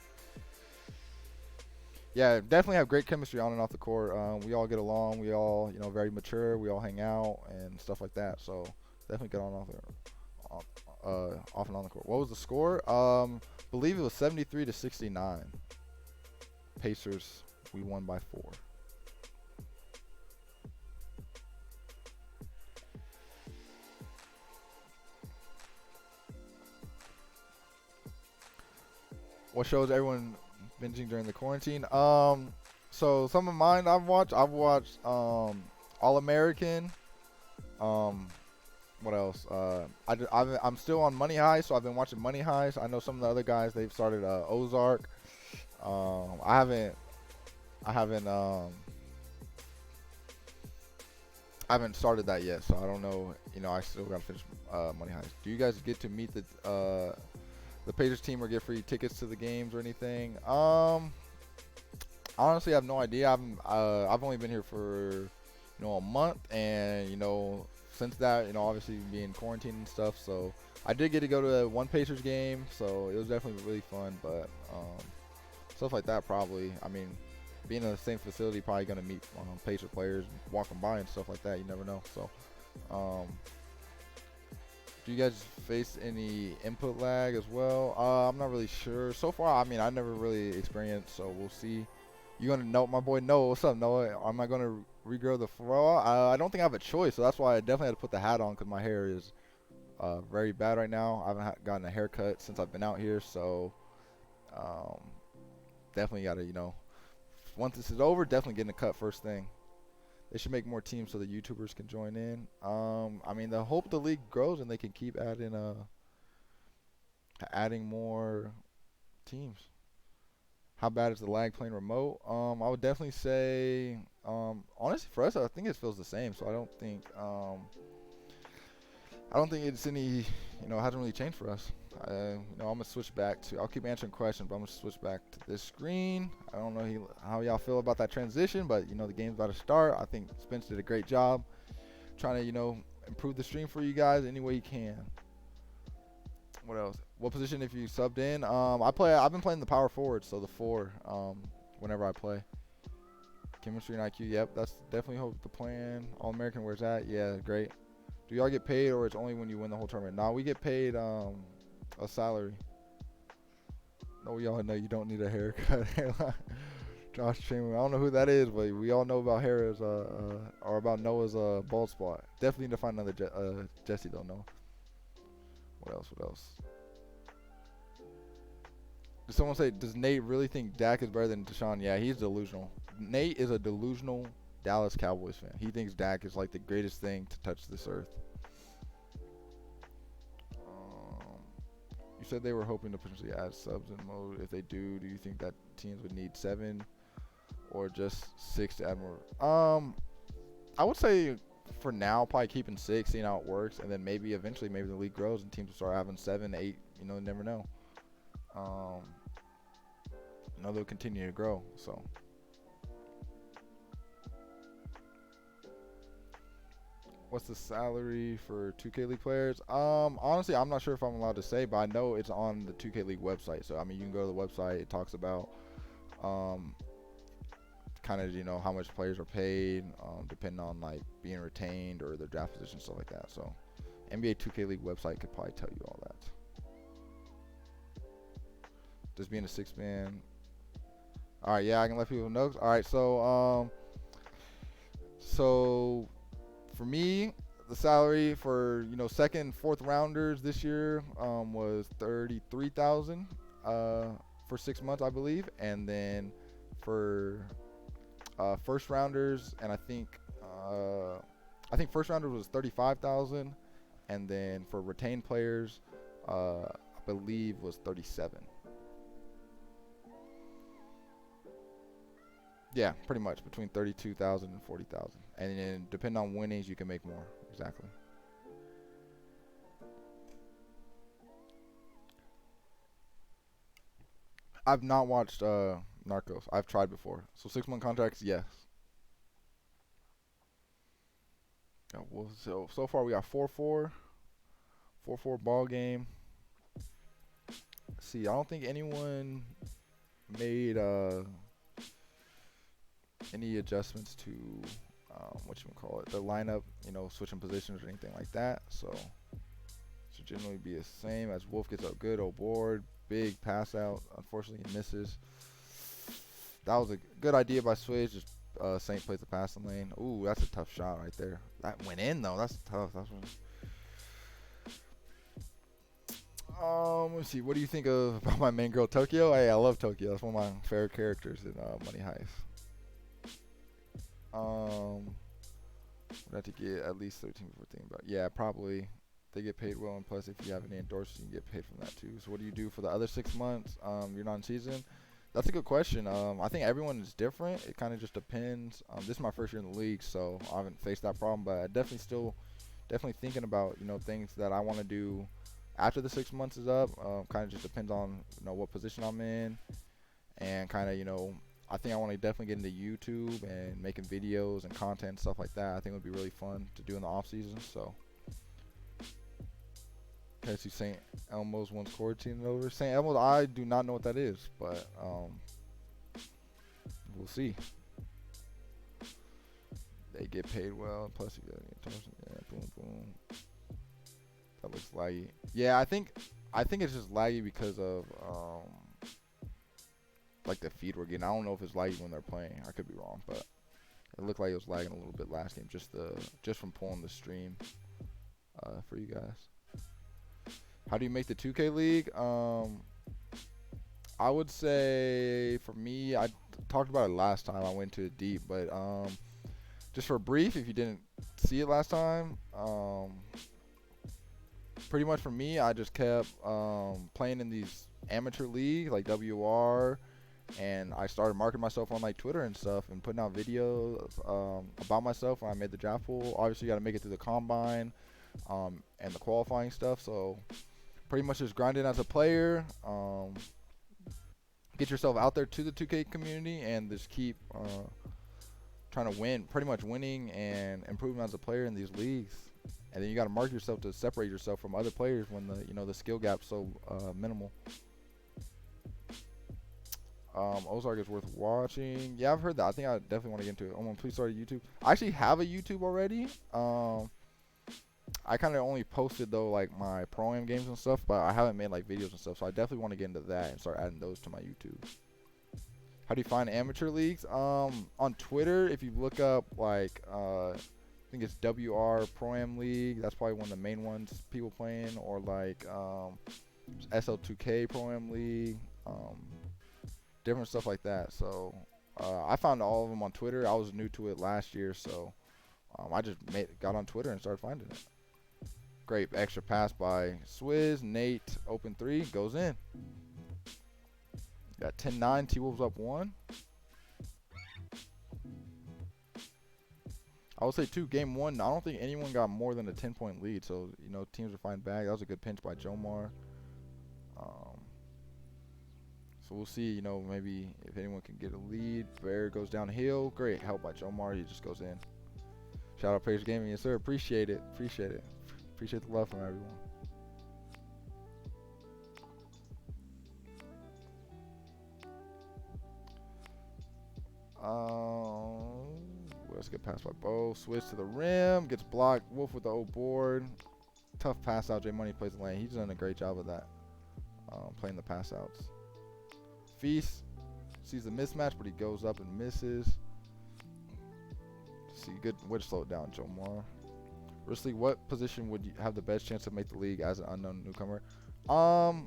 Yeah, definitely have great chemistry on and off the court. We all get along. We all, very mature. We all hang out and stuff like that. So definitely get on off and on the court. What was the score? Believe it was 73-69. Pacers, we won by 4. What shows everyone binging during the quarantine? So some of mine I've watched All American. What else? I'm still on Money Heist, so I've been watching Money Heist. I know some of the other guys, they've started Ozark. I haven't started that yet, so I don't know. You know, I still gotta finish Money Heist. Do you guys get to meet the Pacers team or get free tickets to the games or anything? Honestly, I have no idea. I've only been here for a month, and since that, obviously being quarantined and stuff. So I did get to go to one Pacers game, so it was definitely really fun. But stuff like that, probably. I mean, being in the same facility, probably gonna meet Pacer players, walking by and stuff like that. You never know. So, do you guys face any input lag as well? I'm not really sure. So far, I mean, I never really experienced, so we'll see. You gonna know my boy Noah? What's up, Noah? Am I gonna regrow the fro? I don't think I have a choice, so that's why I definitely had to put the hat on because my hair is very bad right now. I haven't gotten a haircut since I've been out here, so definitely gotta once this is over, definitely getting a cut first thing. They should make more teams so the YouTubers can join in. I mean, the hope the league grows and they can keep adding more teams. How bad is the lag playing remote? I would definitely say, honestly, for us, I think it feels the same. So I don't think it's any, hasn't really changed for us. I'm gonna switch back to. I'll keep answering questions, but I'm gonna switch back to this screen. I don't know how y'all feel about that transition, but the game's about to start. I think Spence did a great job trying to improve the stream for you guys any way he can. What else? What position if you subbed in? I've been playing the power forward, so the 4. Whenever I play. Chemistry and IQ. Yep, that's definitely hope the plan. All American, where's that? Yeah, great. Do y'all get paid, or it's only when you win the whole tournament? Nah, we get paid a salary. No, we all know you don't need a haircut. Josh Chamberlain. I don't know who that is, but we all know about Harris or about Noah's bald spot. Definitely need to find another Jesse though. No. What else? Did someone say, does Nate really think Dak is better than Deshaun? Yeah, he's delusional. Nate is a delusional Dallas Cowboys fan. He thinks Dak is like the greatest thing to touch this earth. You said they were hoping to potentially add subs in mode. If they do you think that teams would need 7 or just 6 to add more? I would say for now, probably keeping 6, seeing how it works, and then maybe eventually the league grows and teams will start having 7, 8. Never know. They'll continue to grow. So. What's the salary for 2K League players? Honestly, I'm not sure if I'm allowed to say, but I know it's on the 2K League website. So, I mean, you can go to the website. It talks about kind of, how much players are paid, depending on, like, being retained or their draft position, stuff like that. So, NBA 2K League website could probably tell you all that. Just being a 6-man. All right, yeah, I can let people know. All right, so for me, the salary for second and fourth rounders this year was $33,000 for 6 months, I believe, and then for first rounders, and I think first rounders was $35,000, and then for retained players, I believe was $37,000. Yeah, pretty much between $32,000 and $40,000, and then depending on winnings, you can make more. Exactly. I've not watched Narcos. I've tried before. So 6-month contracts, yes. Well, so far we got 4-4 ball game. Let's see, I don't think anyone made any adjustments to the lineup, switching positions or anything like that. So should generally be the same. As Wolf gets a good old board, big pass out. Unfortunately, he misses. That was a good idea by Switch. Just Saint plays the passing lane. Ooh, that's a tough shot right there. That went in though. That's tough. Let's see. What do you think about my main girl Tokyo? Hey, I love Tokyo. That's one of my favorite characters in Money Heist. Would have to get at least 13 before thinking about. Yeah, probably. They get paid well, and plus, if you have any endorsements, you can get paid from that too. So, what do you do for the other 6 months? You're not in season. That's a good question. I think everyone is different. It kind of just depends. This is my first year in the league, so I haven't faced that problem. But I definitely thinking about things that I want to do after the 6 months is up. Kind of just depends on what position I'm in, and kind of I think I want to definitely get into YouTube and making videos and content and stuff like that. I think it would be really fun to do in the off season. So. Okay, see St. Elmo's once quarantined over. St. Elmo's, I do not know what that is, but we'll see. They get paid well, plus you got boom boom. That looks laggy. Yeah, I think it's just laggy because of like the feed we're getting. I don't know if it's laggy when they're playing. I could be wrong, but it looked like it was lagging a little bit last game, just from pulling the stream for you guys. How do you make the 2K League? I would say for me, I talked about it last time. I went to it deep, but just for a brief, if you didn't see it last time, pretty much for me, I just kept playing in these amateur leagues like WR, and I started marketing myself on like Twitter and stuff and putting out videos about myself when I made the draft pool. Obviously, you got to make it through the combine and the qualifying stuff, so pretty much just grinding as a player, get yourself out there to the 2K community, and just keep trying to win, pretty much winning and improving as a player in these leagues. And then you got to market yourself to separate yourself from other players when the skill gap's so minimal. Ozark is worth watching. Yeah, I've heard that. I think I definitely want to get into it. I'm gonna please start a YouTube. I actually have a YouTube already. I kind of only posted though like my pro-am games and stuff, but I haven't made like videos and stuff, so I definitely want to get into that and start adding those to my YouTube. How do you find amateur leagues? On Twitter, if you look up like I think it's WR Pro-Am League, that's probably one of the main ones people playing, or like SL2K Pro-Am League, different stuff like that. So I found all of them on Twitter. I was new to it last year, so I just got on Twitter and started finding it. Great extra pass by Swizz. Nate, open three, goes in. Got 10-9, T-Wolves up 1. I would say, too, game 1, I don't think anyone got more than a 10-point lead. So, teams are finding back. That was a good pinch by Jomar. So we'll see, maybe if anyone can get a lead. Bear goes downhill. Great help by Jomar. He just goes in. Shout out PACERS Gaming. Yes, sir. Appreciate it. Appreciate it. Appreciate the love from everyone. Let's get passed by Bo. Switch to the rim. Gets blocked. Wolf with the old board. Tough pass out. J Money plays the lane. He's done a great job of that. Playing the pass outs. Feast sees the mismatch, but he goes up and misses. See, good way to slow it down, Jomar. Risley, what position would you have the best chance to make the league as an unknown newcomer? To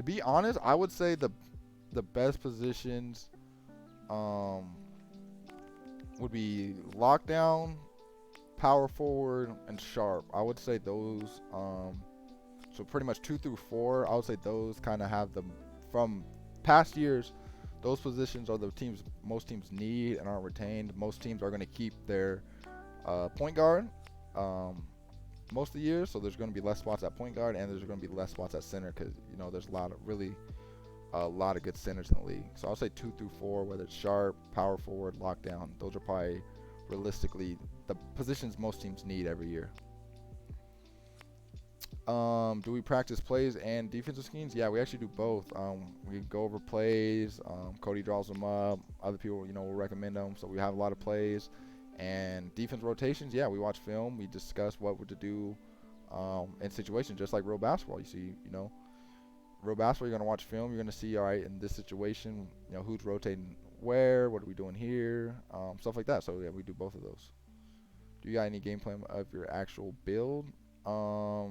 be honest, I would say the best positions would be lockdown, power forward, and sharp. I would say those. So pretty much 2 through 4. I would say those kind of have them from past years. Those positions are the teams most teams need and aren't retained. Most teams are going to keep their point guard most of the year, so there's going to be less spots at point guard, and there's going to be less spots at center because there's a lot of good centers in the league. So I'll say 2 through 4, whether it's sharp, power forward, lockdown. Those are probably realistically the positions most teams need every year. Do we practice plays and defensive schemes? Yeah, we actually do both. We go over plays. Cody draws them up. Other people, will recommend them. So we have a lot of plays. And defense rotations, yeah, we watch film. We discuss what to do in situations, just like real basketball. You see, real basketball, you're going to watch film. You're going to see, all right, in this situation, who's rotating where, what are we doing here, stuff like that. So, yeah, we do both of those. Do you got any game plan of your actual build? Are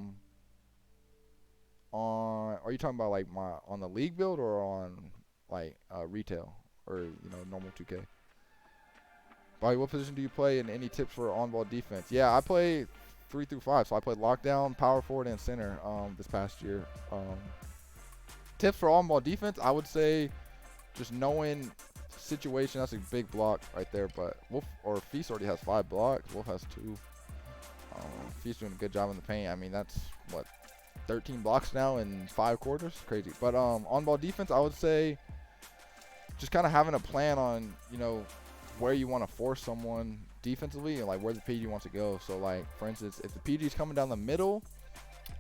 you talking about like on the league build or on like retail or normal 2K? Bobby, what position do you play, and any tips for on-ball defense? Yeah, I play 3 through 5, so I played lockdown, power forward, and center this past year. Tips for on-ball defense, I would say just knowing situation. That's a big block right there, but Wolf or Feast already has 5 blocks. Wolf has 2. Feast doing a good job in the paint. I mean, that's what, 13 blocks now in 5 quarters. Crazy. But on-ball defense, I would say just kind of having a plan on, you know, where you want to force someone defensively and like where the PG wants to go. So like, for instance, if the PG is coming down the middle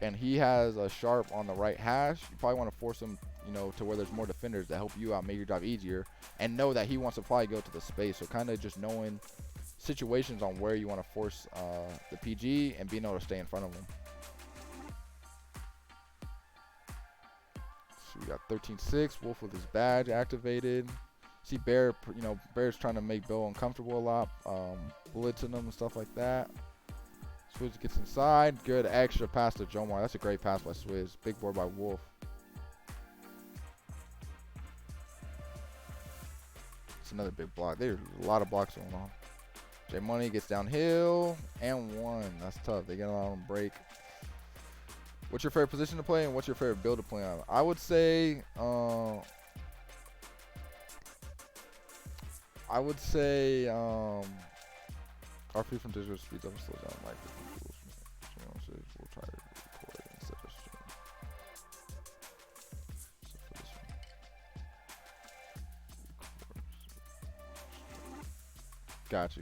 and he has a sharp on the right hash, you probably want to force him, you know, to where there's more defenders to help you out, make your job easier, and know that he wants to probably go to the space. So kind of just knowing situations on where you want to force the PG and being able to stay in front of him. So we got 13-6, Wolf with his badge activated. See Bear, you know, Bear's trying to make Bill uncomfortable a lot, blitzing him and stuff like that. Swizz gets inside. Good extra pass to Jomar. That's a great pass by Swizz. Big board by Wolf. It's another big block. There's a lot of blocks going on. J Money gets downhill and 1. That's tough. They get on break. What's your favorite position to play and what's your favorite build to play on? I would say our free from digital speeds up and slows down microphone tools. We'll try to record it instead of stream. So for this one. Gotcha.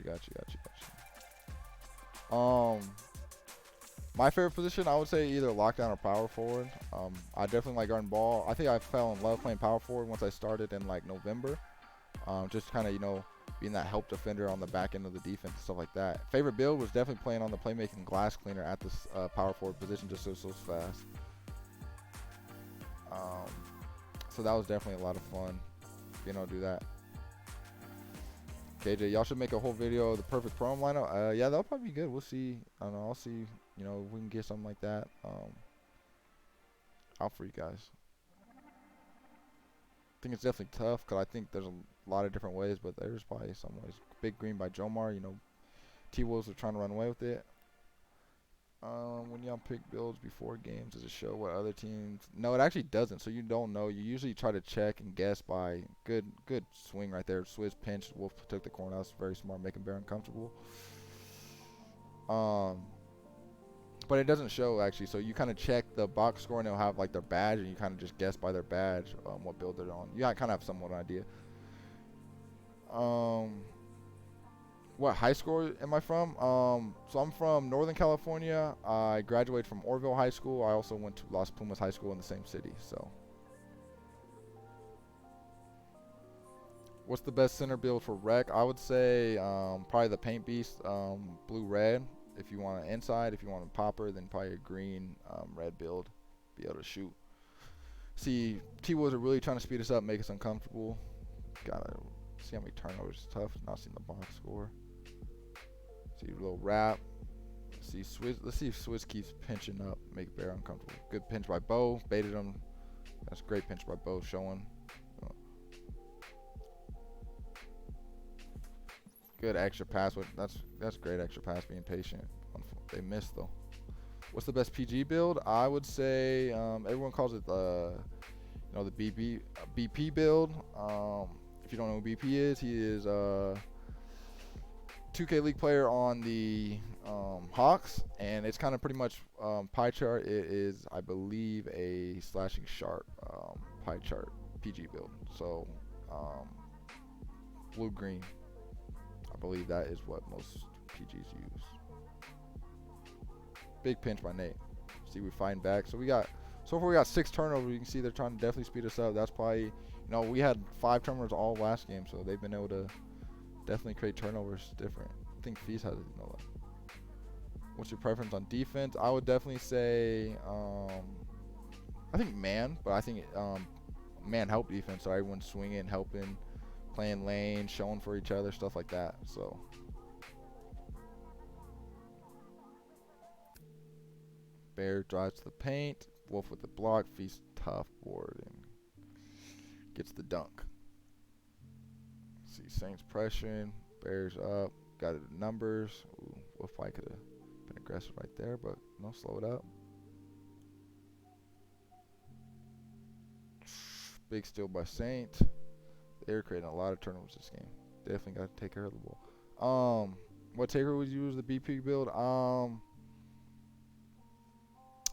My favorite position, I would say either lockdown or power forward. I definitely like guarding ball. I think I fell in love playing power forward once I started in like November. Just kind of, you know, being that help defender on the back end of the defense and stuff like that. Favorite build was definitely playing on the playmaking glass cleaner at this power forward position, just so it's so fast. So that was definitely a lot of fun, being able to do that. KJ, y'all should make a whole video of the perfect prom lineup. Yeah, that'll probably be good. We'll see. I don't know. I'll see. You know, if we can get something like that out for you guys. I think it's definitely tough because I think there's a lot of different ways, but there's probably some ways. Big green by Jomar. You know, T-Wolves are trying to run away with it. When y'all pick builds before games, does it show what other teams? No, it actually doesn't. So you don't know. You usually try to check and guess by good swing right there. Swizz pinched. Wolf took the corner. That was very smart, making Bear uncomfortable. But it doesn't show actually. So you kind of check the box score and they'll have like their badge, and you kind of just guess by their badge what build they're on. You kind of have somewhat an idea. What high school am I from? So I'm from Northern California. I graduated from Orville High School. I also went to Las Plumas High School in the same city. So, what's the best center build for rec? I would say probably the Paint Beast, blue-red. If you want an inside, if you want a popper, then probably a green, red build. Be able to shoot. See, T-Wolves are really trying to speed us up, make us uncomfortable. Gotta see how many turnovers. It's tough. Not seeing the box score. See a little wrap. See Swizz. Let's see if Swizz keeps pinching up, make Bear uncomfortable. Good pinch by Bo. Baited him. That's a great pinch by Bo. Showing. Good extra pass. That's great extra pass. Being patient. They missed though. What's the best PG build? I would say everyone calls it the BP build. If you don't know who BP is, he is a 2K League player on the Hawks, and it's kind of pretty much pie chart. It is, I believe, a slashing sharp pie chart PG build. So blue green, I believe that is what most PGs use. Big pinch by Nate. See, we're fighting back. So far we got 6 turnovers. You can see they're trying to definitely speed us up. That's probably, we had 5 turnovers all last game, so they've been able to definitely create turnovers different. I think Feast has it, that. What's your preference on defense? I would definitely say, I think man, but I think man help defense. So everyone's swinging, helping, playing lane, showing for each other, stuff like that. So. Bear drives to the paint. Wolf with the block. Feast tough board and gets the dunk. See Saints pressuring. Bears up. Got the numbers. Ooh, Wolf Fight could have been aggressive right there, but no, slow it up. Big steal by Saint. They're creating a lot of turnovers this game. Definitely got to take care of the ball. What taker would you use the BP build?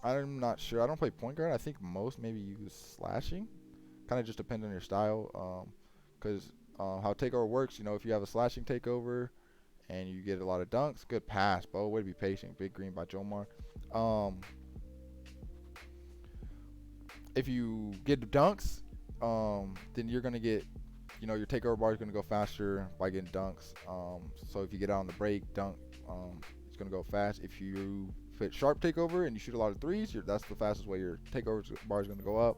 I'm not sure. I don't play point guard. I think most maybe use slashing. Kind of just depends on your style. Because how takeover works, you know, if you have a slashing takeover and you get a lot of dunks, good pass, Bo. Way to be patient. Big green by Jomar. If you get the dunks, then you're going to get, you know, your takeover bar is going to go faster by getting dunks. So if you get out on the break, dunk, it's going to go fast. If you fit sharp takeover and you shoot a lot of threes, that's the fastest way your takeover bar is going to go up.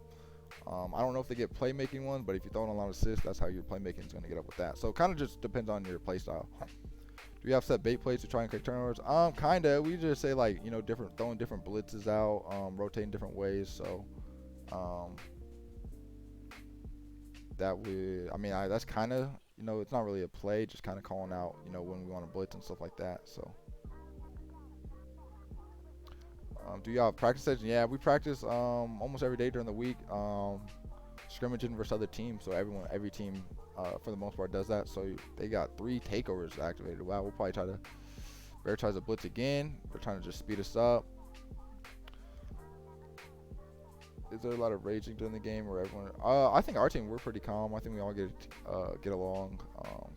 I don't know if they get playmaking ones, but if you throw in a lot of assists, that's how your playmaking is going to get up with that. So it kind of just depends on your play style. Do you have set bait plays to try and create turnovers? Kinda. We just say, like, you know, throwing different blitzes out, rotating different ways. So that would, I mean, that's kind of, you know, it's not really a play, just kind of calling out, you know, when we want to blitz and stuff like that. So do y'all have practice sessions? Yeah, we practice almost every day during the week, scrimmaging versus other teams. So every team for the most part does that. So they got 3 takeovers activated. Wow, we'll probably try to, Bear tries to blitz again. They're trying to just speed us up. Is there a lot of raging during the game or everyone? I think our team, we're pretty calm. I think we all get along.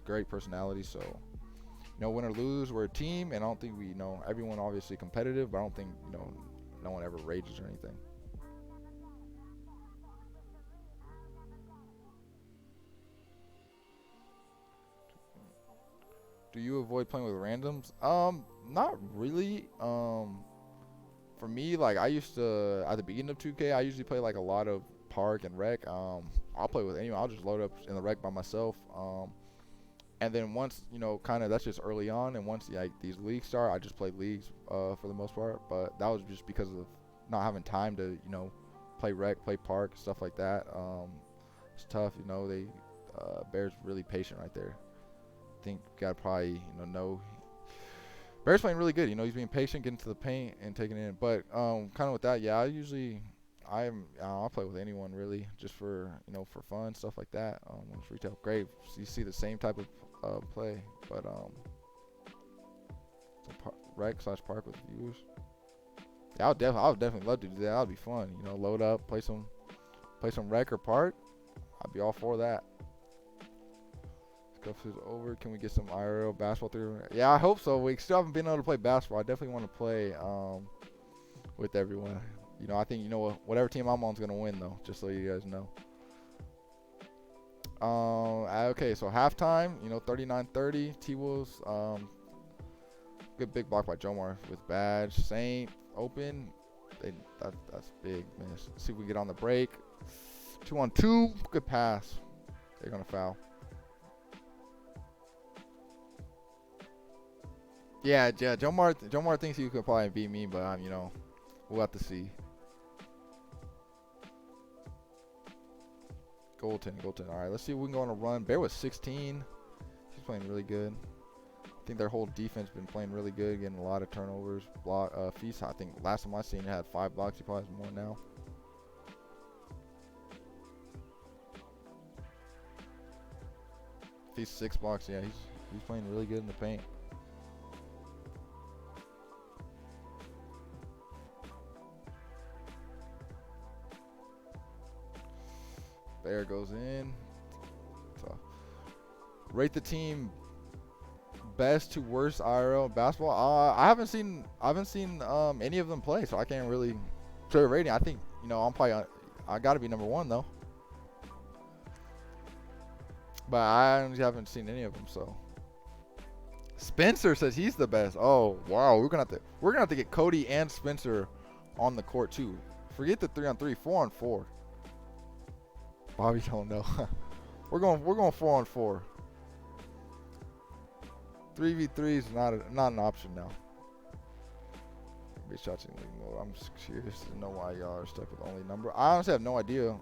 Great personality. So, you know, win or lose, we're a team, and I don't think we, you know, everyone obviously competitive, but I don't think, you know, no one ever rages or anything. Do you avoid playing with randoms? Not really. For me, like, I used to, at the beginning of 2K, I usually play like a lot of park and rec. I'll play with anyone. I'll just load up in the rec by myself. And then once, you know, kind of, that's just early on. And once like these leagues start, I just play leagues for the most part. But that was just because of not having time to, you know, play rec, play park, stuff like that. It's tough, you know. Bear's really patient right there. I think got probably, you know Bear's playing really good. You know, he's being patient, getting to the paint and taking it in. But kind of with that, yeah, I'll play with anyone really, just for, you know, for fun, stuff like that. When it's retail, great. So you see the same type of play, but rec/park with viewers. Yeah, I would definitely love to do that. That'd be fun. You know, load up, play some rec or park. I'd be all for that. Stuff is over. Can we get some IRL basketball through? Yeah, I hope so. We still haven't been able to play basketball. I definitely want to play with everyone. You know, I think, you know, whatever team I'm on is gonna win though. Just so you guys know. Okay, so halftime. You know, 39-30. T-Wolves. Good big block by Jomar with badge. Saint open. That's big miss. Let's see if we can get on the break. 2-on-2. Good pass. They're gonna foul. Yeah. Jomar thinks he could probably beat me, but you know, we'll have to see. Goaltending. All right, let's see if we can go on a run. Bear was 16. He's playing really good. I think their whole defense been playing really good, getting a lot of turnovers. Feast, I think last time I seen it had 5 blocks. He probably has more now. Feast 6 blocks. Yeah, he's playing really good in the paint. Bear goes in. So, rate the team best to worst IRL basketball. I haven't seen any of them play, so I can't really show a rating. I think, you know, I got to be number 1 though. But I haven't seen any of them. So Spencer says he's the best. Oh wow, we're gonna have to get Cody and Spencer on the court too. Forget the 3-on-3, 4-on-4. Bobby don't know. we're going 4-on-4. 3v3 is not an option now. Big shots in league mode. I'm just curious to know why y'all are stuck with only number. I honestly have no idea.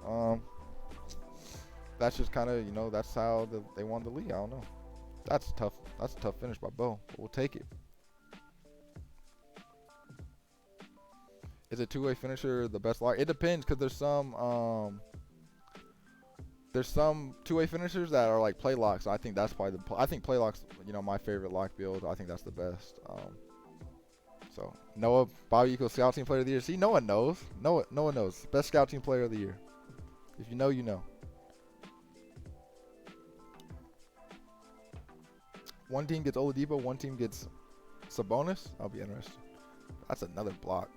That's just kind of, you know, that's how they won the league. I don't know. That's tough. That's a tough finish by Bo, but we'll take it. Is a two-way finisher the best lock? It depends, because there's some two-way finishers that are like play locks. I think that's probably I think play locks, you know, my favorite lock build. I think that's the best. So Noah, Bobby equals scout team player of the year. See, no one knows. Noah knows. Best scout team player of the year. If you know, you know. One team gets Oladipo, one team gets Sabonis. I'll be interested. That's another block.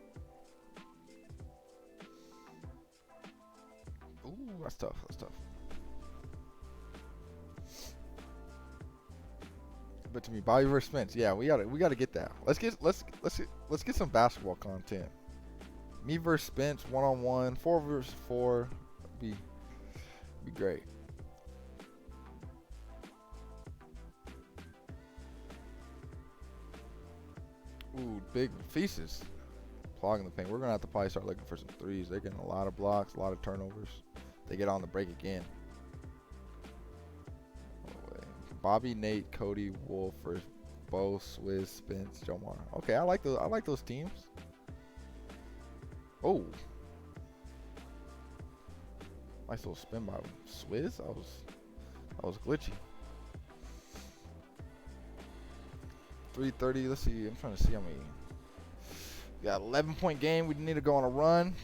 Ooh, that's tough. That's tough. But to me, Bobby versus Spence. Yeah, we gotta get that. Let's get some basketball content. Me versus Spence, 1-on-1, 4 versus 4, be great. Ooh, big Feces. Clogging the paint. We're gonna have to probably start looking for some threes. They're getting a lot of blocks, a lot of turnovers. They get on the break again. Bobby, Nate, Cody, Wolf versus Bo, Swizz, Spence, Jomar. Okay, I like those teams. Oh, nice little spin by Swizz. That was glitchy. 3:30. Let's see. I'm trying to see how many. We got 11-point game. We need to go on a run.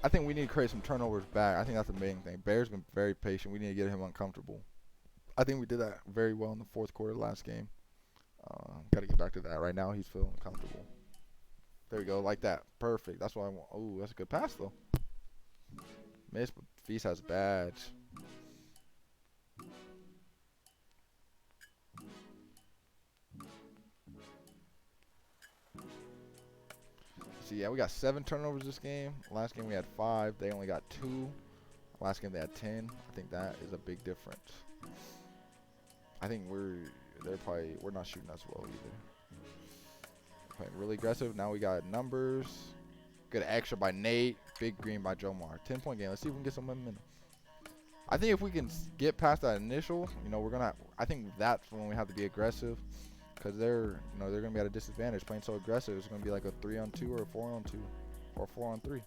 I think we need to create some turnovers back. I think that's the main thing. Bear's been very patient. We need to get him uncomfortable. I think we did that very well in the fourth quarter last game. Got to get back to that. Right now, he's feeling comfortable. There we go, like that. Perfect. That's what I want. Oh, that's a good pass, though. Miss, but Feast has badge. See, yeah, we got 7 turnovers this game. Last game we had 5. They only got 2. Last game they had 10. I think that is a big difference. I think we're not shooting as well either. Playing really aggressive. Now we got numbers. Good extra by Nate. Big green by Jomar. 10-point game. Let's see if we can get some momentum. I think if we can get past that initial, you know, I think that's when we have to be aggressive, because they're gonna be at a disadvantage playing so aggressive. It's gonna be like a 3-on-2 or a 4-on-2 or 4-on-3.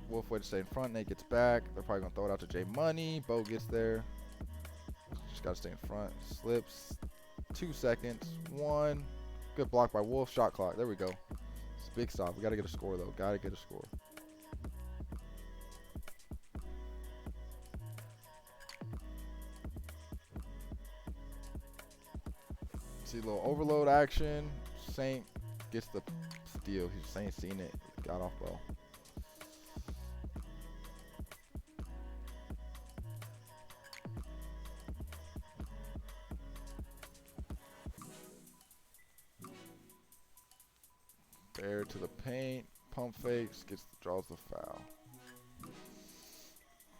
Wolf way to stay in front. Nate gets back. They're probably gonna throw it out to J Money. Bo gets there. Just gotta stay in front. Slips. 2 seconds. 1. Good block by Wolf. Shot clock. There we go. It's a big stop. We gotta get a score though. Gotta get a score. See a little overload action. Saint gets the steal. Saint seen it. Got off well. Bear to the paint, pump fakes, draws the foul.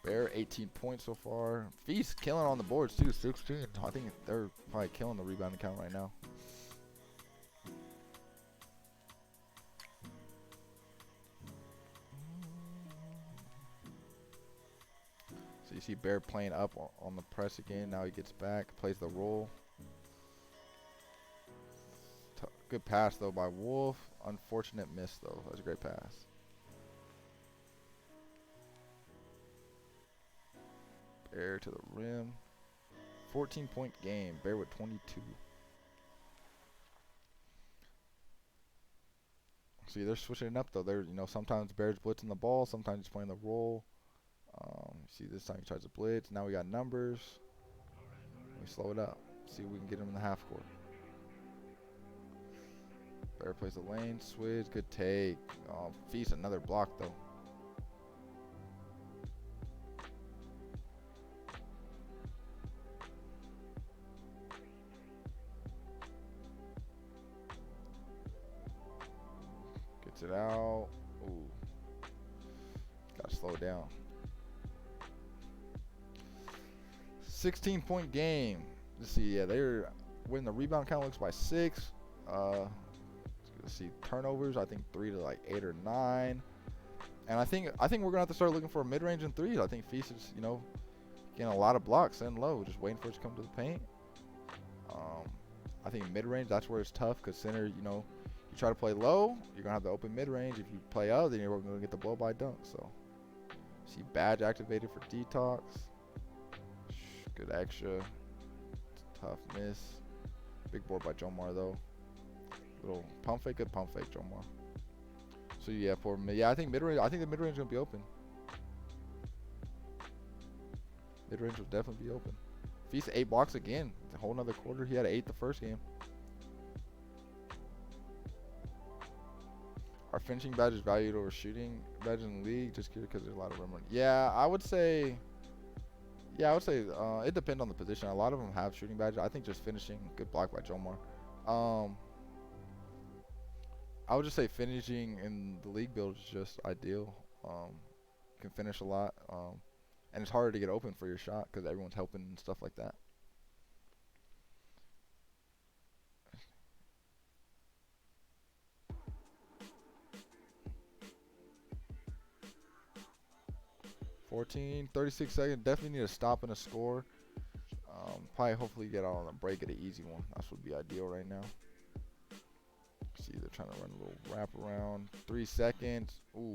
Bear 18 points so far. Feast killing on the boards too, 16. I think they're probably killing the rebounding count right now. So you see Bear playing up on the press again. Now he gets back, plays the roll. Good pass though by Wolf. Unfortunate miss though. That was a great pass. Bear to the rim. 14-point game. Bear with 22. See, they're switching it up though. They're, sometimes Bear's blitzing the ball, sometimes he's playing the roll. See, this time he tries to blitz. Now we got numbers. We slow it up. See if we can get him in the half court. Bear plays the lane. Swizz, good take. Feast another block though. Gets it out. Ooh. Gotta slow it down. 16-point game. Let's see, yeah, they're winning the rebound count looks by 6. Let's see, turnovers, I think 3 to like 8 or 9. And I think we're gonna have to start looking for a mid-range and threes. I think Feast is, Getting a lot of blocks and low, just waiting for it to come to the paint. I think mid-range, that's where it's tough because center, you know, you try to play low, you're going to have the open mid-range. If you play up, then you're going to get the blow-by dunk. So, see badge activated for detox. Good extra. Tough miss. Big board by Jomar, though. Little pump fake, good pump fake, Jomar. So, yeah, for me, yeah, I think mid-range, I think the mid-range is going to be open. Mid-range will definitely be open. Feast 8 blocks again. It's a whole nother quarter. He had 8 the first game. Are finishing badges valued over shooting badges in the league? Just because there's a lot of rim running. Yeah, I would say. Yeah, I would say it depends on the position. A lot of them have shooting badges. I think just finishing. Good block by Jomar. I would just say finishing in the league build is just ideal. Can finish a lot. And it's harder to get open for your shot because everyone's helping and stuff like that. $14, 36 seconds. Definitely need a stop and a score. Probably hopefully get out on a break at an easy one. That would be ideal right now. See, they're trying to run a little wrap around. 3 seconds. Ooh.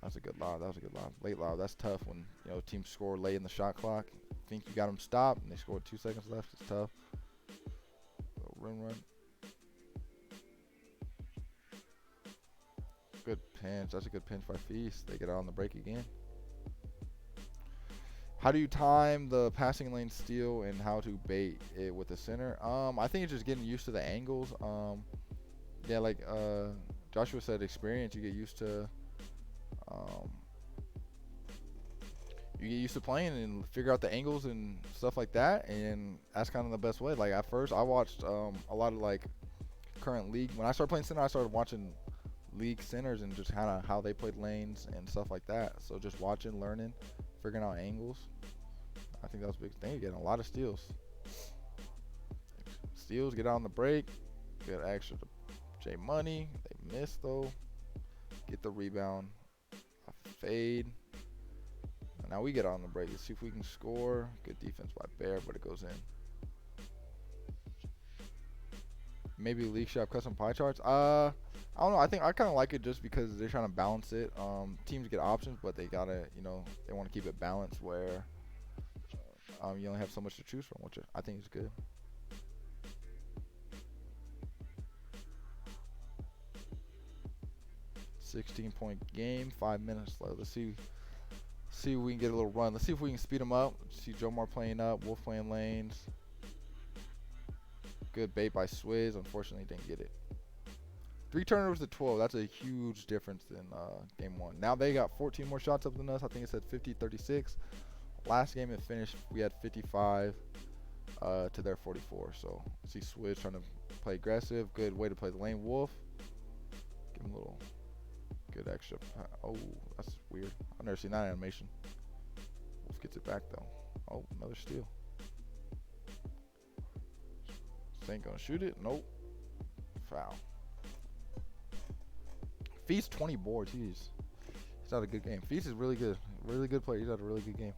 That's a good lob. That was a good lob. Late lob. That's tough when, you know, teams score late in the shot clock. Think you got them stopped and they scored 2 seconds left. It's tough. Little rim run. Good pinch. That's a good pinch by Feast. They get out on the break again. How do you time the passing lane steal and how to bait it with the center? I think it's just getting used to the angles. Yeah, like Joshua said, experience. You get used to. You get used to playing and figure out the angles and stuff like that, and that's kind of the best way. Like at first, I watched a lot of like current league. When I started playing center, I started watching league centers and just kind of how they played lanes and stuff like that. So just watching, learning, figuring out angles. I think that was a big thing. Getting a lot of steals. Steals, get out on the break. Get extra to J Money. They missed though. Get the rebound. A fade. And now we get on the break. Let's see if we can score. Good defense by Bear, but it goes in. Maybe League Shop custom pie charts. I don't know. I think I kind of like it just because they're trying to balance it. Teams get options, but they gotta, you know, they want to keep it balanced where you only have so much to choose from, which I think is good. $16-point game, 5 minutes left. Let's see if we can get a little run. Let's see if we can speed them up. See Jomar playing up, Wolf playing lanes. Good bait by Swizz. Unfortunately, didn't get it. 3 turnovers to 12. That's a huge difference in game 1. Now they got 14 more shots up than us. I think it said 50-36. Last game it finished, we had 55 to their 44. So see Swizz trying to play aggressive. Good way to play the lane. Wolf. Give him a little good extra. Oh, that's weird. I've never seen that animation. Wolf gets it back though. Oh, another steal. Ain't gonna shoot it. Nope. Foul. Feast 20 boards. He's had a good game. Feast is really good. Really good player. He's had a really good game.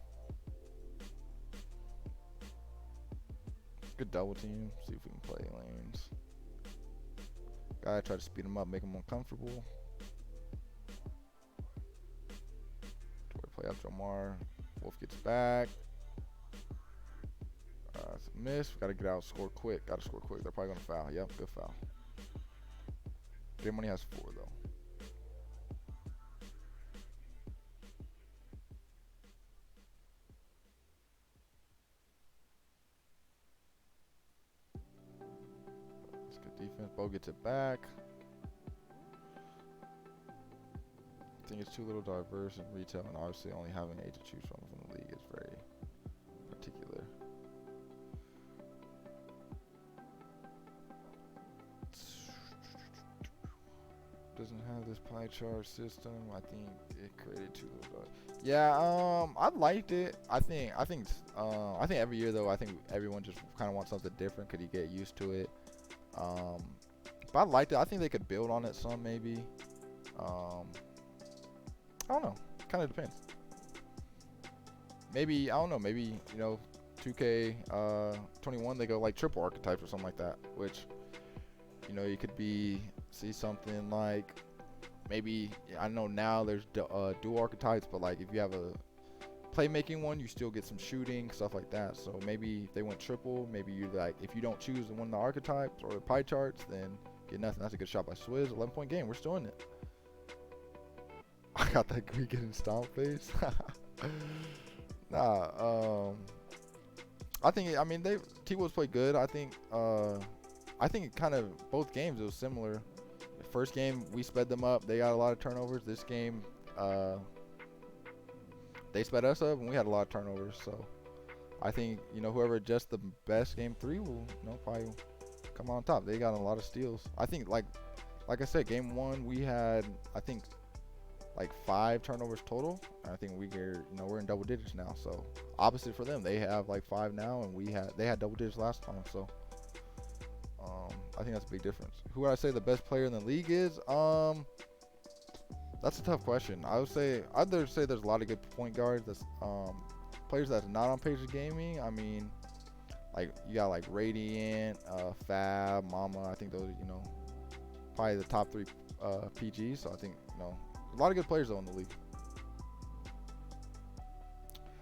Good double team. See if we can play lanes. Gotta try to speed him up, make him uncomfortable. Play up Jomar. Wolf gets back. It's a miss. We gotta get out, score quick. Gotta score quick. They're probably gonna foul. Yep, good foul. J Money has 4 though. That's good defense. Bo gets it back. I think it's too little diverse in retail, and obviously only having 8 to choose from the league is very particular. Doesn't have this pie chart system. I think it created too little. Yeah, I liked it. I think every year though, I think everyone just kind of wants something different. Could you get used to it? But I liked it. I think they could build on it some maybe. I don't know. Kind of depends. maybe I don't know. Maybe 2K 21 they go like triple archetypes or something like that. Which you could see something like maybe I know now there's dual archetypes, but like if you have a playmaking one, you still get some shooting stuff like that. So maybe if they went triple, maybe you like if you don't choose one of the archetypes or the pie charts, then get nothing. That's a good shot by Swizz. 11-point game. We're still in it. I got that Greek getting stomp face. Nah. I think T-Wolves played good. I think kind of both games it was similar. The first game we sped them up. They got a lot of turnovers. This game they sped us up and we had a lot of turnovers. So I think whoever adjusts the best game 3 will probably come on top. They got a lot of steals. I think like I said, game 1 we had I think like 5 turnovers total. I think we're in double digits now. So opposite for them, they have like 5 now, and they had double digits last time. So I think that's a big difference. Who would I say the best player in the league is? That's a tough question. I'd say there's a lot of good point guards. That's players that's not on PACERS Gaming. I mean, like you got like Radiant, Fab, Mama. I think those probably the top 3 PGs. So I think a lot of good players though in the league.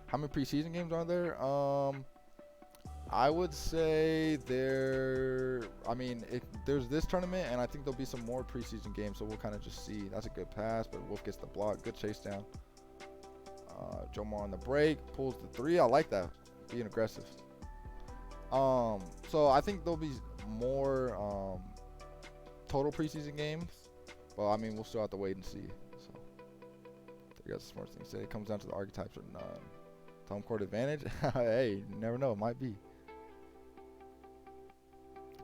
How many preseason games are there? I would say there's this tournament, and I think there'll be some more preseason games, so we'll kind of just see. That's a good pass, but Wolf gets the block. Good chase down. Jomar on the break, pulls the 3. I like that, being aggressive. So I think there'll be more total preseason games, but I mean we'll still have to wait and see. So there goes the smart thing. Say it comes down to the archetypes or none. Home court advantage. Hey, you never know. It might be.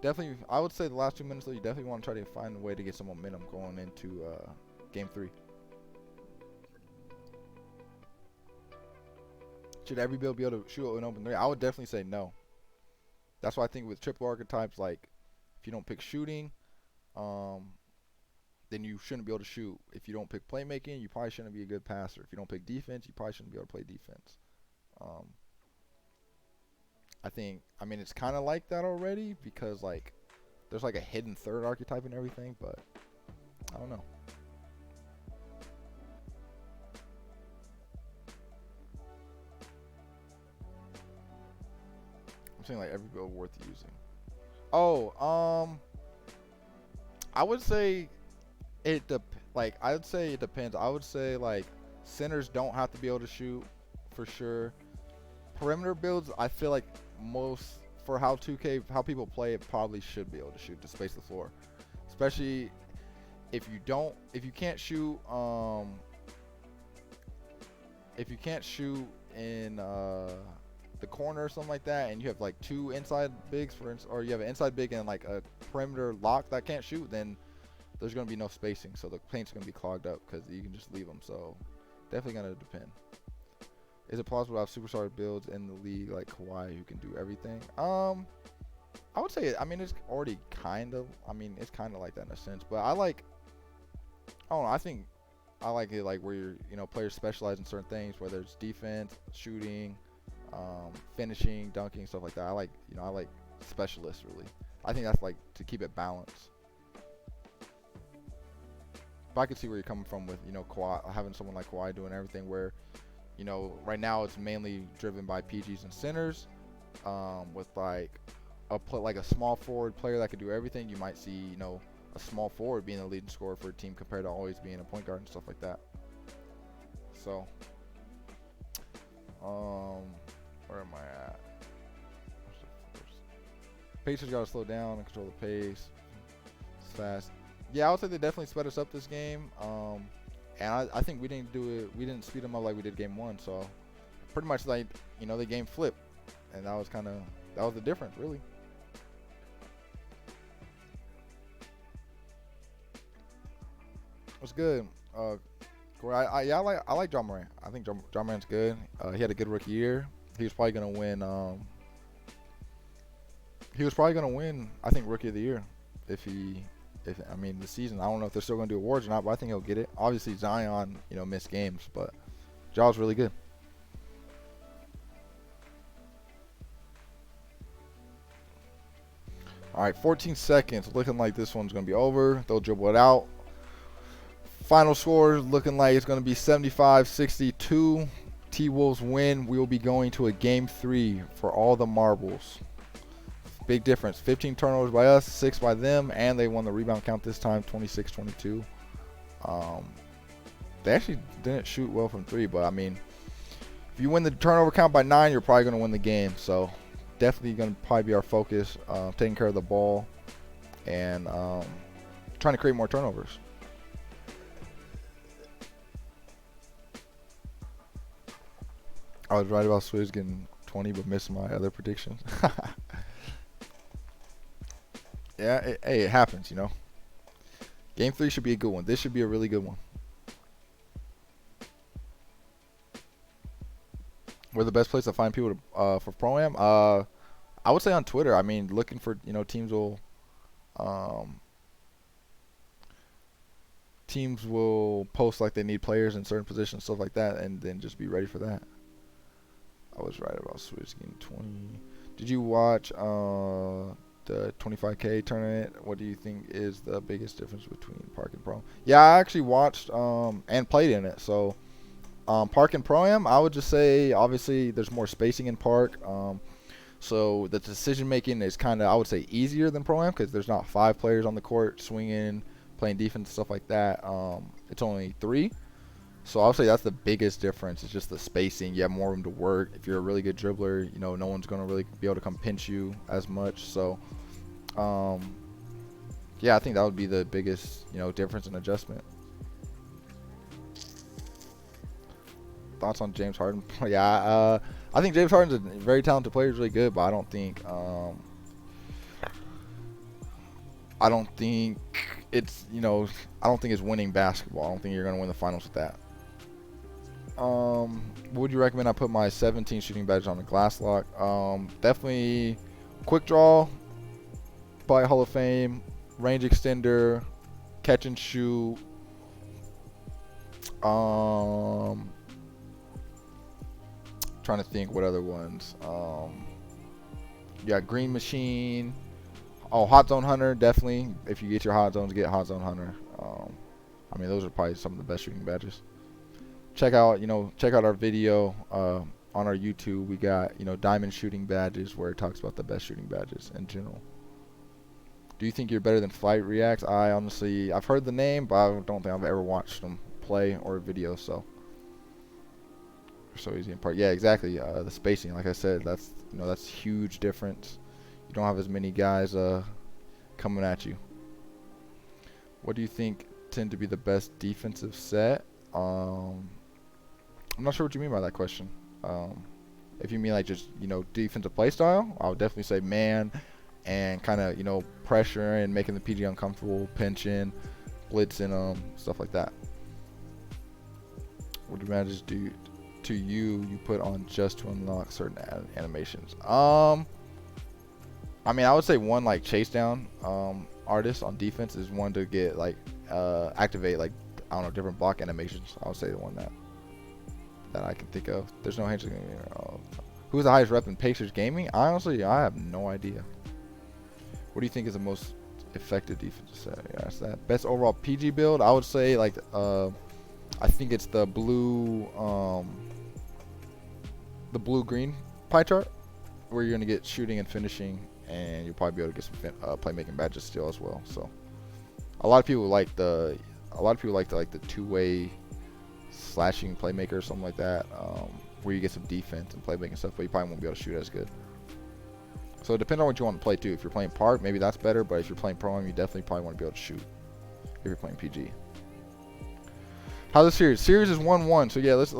Definitely, I would say the last 2 minutes though, you definitely want to try to find a way to get some momentum going into game 3. Should every build be able to shoot an open 3? I would definitely say no. That's why I think with triple archetypes, like if you don't pick shooting, then you shouldn't be able to shoot. If you don't pick playmaking, you probably shouldn't be a good passer. If you don't pick defense, you probably shouldn't be able to play defense. I mean, it's kind of like that already because like there's like a hidden third archetype and everything, but I don't know. I'm saying like every build worth using. I would say I'd say it depends. I would say like centers don't have to be able to shoot for sure. Perimeter builds, I feel like most for how people play it probably should be able to shoot to space the floor, especially if you can't shoot in the corner or something like that, and you have like 2 inside bigs or you have an inside big and like a perimeter lock that can't shoot, then there's going to be no spacing, so the paint's going to be clogged up because you can just leave them. So definitely going to depend. Is it plausible to have superstar builds in the league like Kawhi who can do everything? I would say, I mean, it's already it's kind of like that in a sense, but I think I like it like where players specialize in certain things, whether it's defense, shooting, finishing, dunking, stuff like that. I like specialists really. I think that's like to keep it balanced. But I can see where you're coming from with Kawhi, having someone like Kawhi doing everything, where right now it's mainly driven by PGs and centers, with like a small forward player that could do everything. You might see a small forward being the leading scorer for a team compared to always being a point guard and stuff like that. So where am I at? Pacers gotta slow down and control the pace. It's fast. Yeah, I would say they definitely sped us up this game. And I think we didn't speed them up like we did game 1. So pretty much like, the game flipped. And that was the difference really. What's good? I like John Moran. I think John Moran's good. He had a good rookie year. He was probably gonna win. I think rookie of the year the season. I don't know if they're still gonna do awards or not, but I think he'll get it. Obviously Zion, missed games, but Jaw's really good. All right, 14 seconds. Looking like this one's going to be over. They'll dribble it out. Final score looking like it's going to be 75-62. T-Wolves win. We will be going to a game 3 for all the marbles. Big difference. 15 turnovers by us, 6 by them, and they won the rebound count this time, 26-22. They actually didn't shoot well from 3, but I mean, if you win the turnover count by 9, you're probably going to win the game. So definitely going to probably be our focus, taking care of the ball and trying to create more turnovers. I was right about Swizz getting 20, but missed my other predictions. Yeah, hey, it happens, you know. Game 3 should be a good one. This should be a really good one. Where the best place to find people to, for Pro-Am? I would say on Twitter. I mean, looking for, you know, teams will post like they need players in certain positions, stuff like that, and then just be ready for that. I was right about Swizz getting 20. Did you watch the 25K tournament? What do you think is the biggest difference between Park and Pro? Yeah, I actually watched and played in it. So Park and Pro-Am, I would just say obviously there's more spacing in Park. So the decision making is kind of, I would say, easier than Pro-Am because there's not 5 players on the court swinging, playing defense, stuff like that. It's only 3. So I would say that's the biggest difference. It's just the spacing. You have more room to work. If you're a really good dribbler, you know, no one's going to really be able to come pinch you as much. So, yeah, I think that would be the biggest, you know, difference and adjustment. Thoughts on James Harden? Yeah, I think James Harden's a very talented player. He's really good, but I don't think it's, you know, I don't think it's winning basketball. I don't think you're going to win the finals with that. Would you recommend I put my 17 shooting badges on the glass lock? Definitely quick draw, probably Hall of Fame, range extender, catch and shoot. Trying to think what other ones. Yeah, green machine. Oh, hot zone hunter, definitely. If you get your hot zones, get hot zone hunter. I mean, those are probably some of the best shooting badges. Check out our video on our YouTube. We got, you know, diamond shooting badges where it talks about the best shooting badges in general. Do you think you're better than Flight Reacts? I've heard the name, but I don't think I've ever watched them play or video. So easy in part. Yeah, exactly. The spacing, like I said, that's a huge difference. You don't have as many guys coming at you. What do you think tend to be the best defensive set? I'm not sure what you mean by that question. If you mean like just, you know, defensive play style, I would definitely say man and kind of, you know, pressure and making the PG uncomfortable, pinching, blitzing them, stuff like that. What advantages do you put on just to unlock certain animations? I mean, I would say one like chase down artist on defense is one to get like activate like, I don't know, different block animations. I would say the one that I can think of. There's no handshake. Who's the highest rep in Pacers gaming? Honestly, I have no idea. What do you think is the most effective defensive set? Yeah, that's that. Best overall PG build? I would say like I think it's the blue green pie chart where you're gonna get shooting and finishing, and you'll probably be able to get some playmaking badges still as well. So a lot of people like the two-way slashing playmaker or something like that, where you get some defense and playmaking stuff, but you probably won't be able to shoot as good. So it depends on what you want to play too. If you're playing Park, maybe that's better, but if you're playing Pro-Am, you definitely probably want to be able to shoot if you're playing PG. How's the series? Series is 1-1. So yeah, let's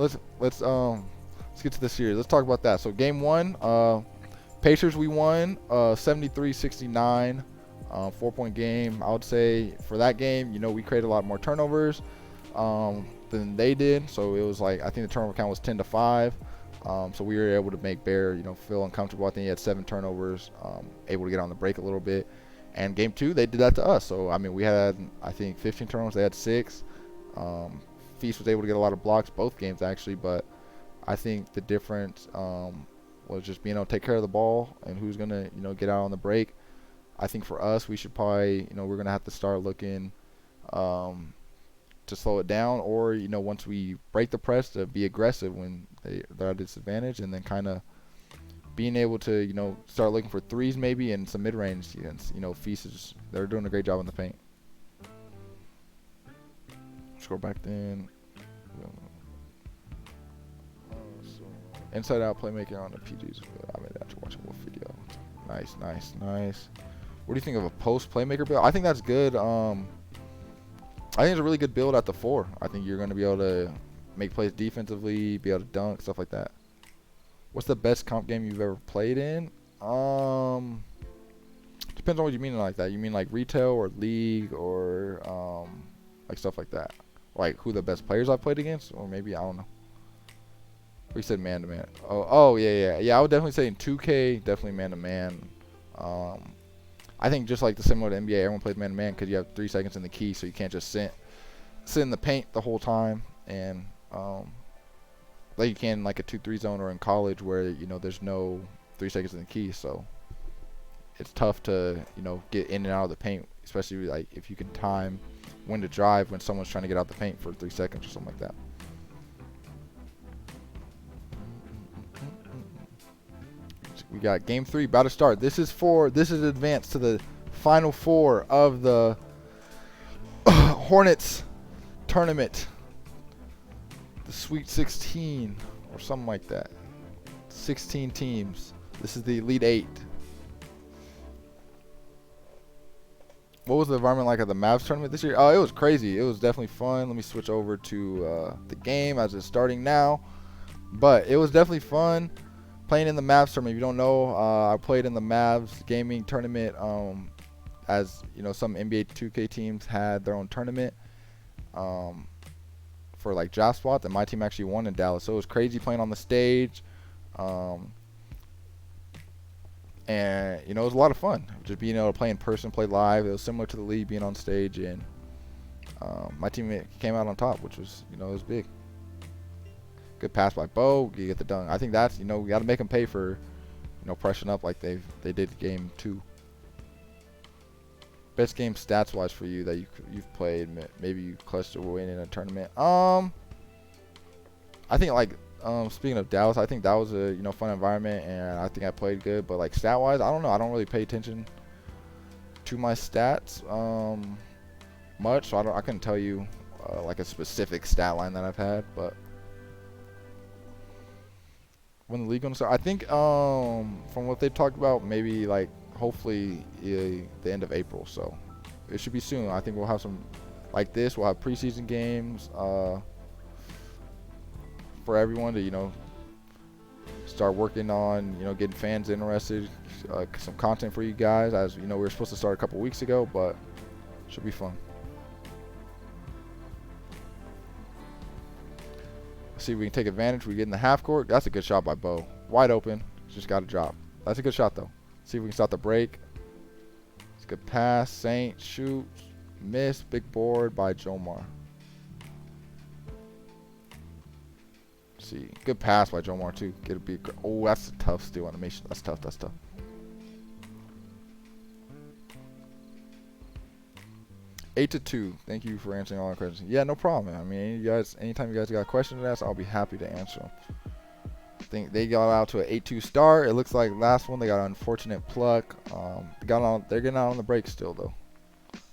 get to the series. Let's talk about that. So game 1, Pacers we won 73-69. 4-point game. I would say for that game, you know, we created a lot more turnovers than they did. So it was like, I think the turnover count was 10-5. So we were able to make Bear, you know, feel uncomfortable. I think he had 7 turnovers, able to get on the break a little bit. And game 2, they did that to us. So I mean, we had, I think, 15 turnovers. They had 6. Feast was able to get a lot of blocks both games actually, but I think the difference was just being able to take care of the ball and who's gonna, you know, get out on the break. I think for us, we should probably, we're going to have to start looking to slow it down, or, once we break the press, to be aggressive when they're at a disadvantage, and then kind of being able to, start looking for threes maybe and some mid-range. Feast they're doing a great job in the paint. Scroll back then. Inside out playmaker on the PGs. I mean, after watching a little video. Nice, nice, nice. What do you think of a post playmaker build? I think that's good. I think it's a really good build at the 4. I think you're going to be able to make plays defensively, be able to dunk, stuff like that. What's the best comp game you've ever played in? Depends on what you mean like that. You mean like retail or league or like stuff like that? Like who the best players I've played against? Or maybe, I don't know. We said man-to-man. Oh, yeah. I would definitely say in 2K, definitely man-to-man. I think just like the similar to NBA, everyone plays man-to-man because you have 3 seconds in the key, so you can't just sit in the paint the whole time. And like you can in like a 2-3 zone or in college where, there's no 3 seconds in the key. So it's tough to, get in and out of the paint, especially like if you can time when to drive when someone's trying to get out the paint for 3 seconds or something like that. We got game 3 about to start. This is advanced to the final 4 of the Hornets tournament. The Sweet 16 or something like that. 16 teams. This is the Elite 8. What was the environment like at the Mavs tournament this year? Oh, it was crazy. It was definitely fun. Let me switch over to the game as it's starting now. But it was definitely fun. Playing in the Mavs tournament, if you don't know, I played in the Mavs gaming tournament. As some NBA 2K teams had their own tournament for like draft spots, and my team actually won in Dallas. So it was crazy playing on the stage, and it was a lot of fun. Just being able to play in person, play live. It was similar to the league, being on stage, and my team came out on top, which was it was big. Good pass by Bo. You get the dunk. I think that's we got to make them pay for pressing up like they did game 2. Best game stats wise for you that you've played. Maybe you cluster win in a tournament. I think like speaking of Dallas, I think that was a fun environment, and I think I played good. But like stat wise, I don't know. I don't really pay attention to my stats much, so I couldn't tell you like a specific stat line that I've had, but. When the league gonna start? I think from what they've talked about, maybe like hopefully the end of April. So it should be soon. I think we'll have some like this. We'll have preseason games for everyone to start working on getting fans interested. Some content for you guys, as we were supposed to start a couple weeks ago, but it should be fun. See if we can take advantage. We get in the half court. That's a good shot by Bo. Wide open. Just got to drop. That's a good shot, though. See if we can start the break. It's a good pass. Saint shoots. Miss. Big board by Jomar. See. Good pass by Jomar, too. Get a big. Oh, that's a tough steal animation. That's tough. That's tough. Eight to 2. Thank you for answering all our questions. Yeah, no problem. I mean, you guys, anytime you guys got questions to ask, I'll be happy to answer them. I think they got out to an 8-2 start. It looks like last one they got an unfortunate pluck. They're getting out on the break still though.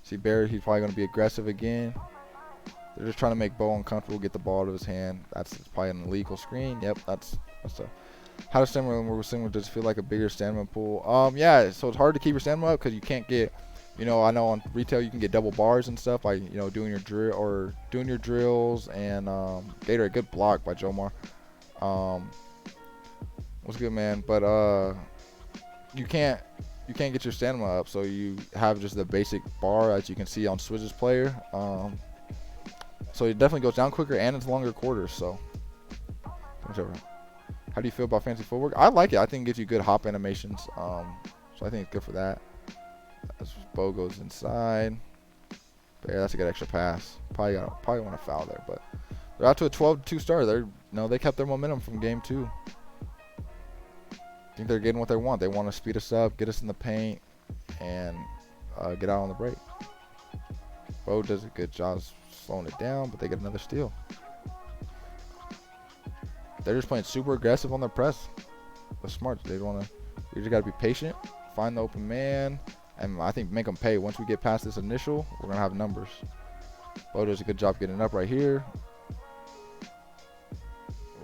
See Barrett, he's probably going to be aggressive again. They're just trying to make Bo uncomfortable, get the ball to his hand. That's probably an illegal screen. Yep, that's tough. How does stamina when we're similar? Does it feel like a bigger stamina pool? Yeah. So it's hard to keep your stamina up because you can't get. I know on retail you can get double bars and stuff by doing your drill or doing your drills, and Gator, a good block by Jomar. What's good, man? But you can't get your stamina up, so you have just the basic bar as you can see on Swizz's player. So it definitely goes down quicker and it's longer quarters. So whichever. How do you feel about fancy footwork? I like it. I think it gives you good hop animations. So I think it's good for that. As Bo goes inside. But yeah, that's a good extra pass. Probably want to foul there, but they're out to a 12-2 start. They kept their momentum from game 2. I think they're getting what they want. They want to speed us up, get us in the paint, and get out on the break. Bo does a good job slowing it down, but they get another steal. They're just playing super aggressive on their press. That's smart. They want to. We just got to be patient, find the open man, and I think make them pay. Once we get past this initial, we're gonna have numbers. Bo does a good job getting up right here.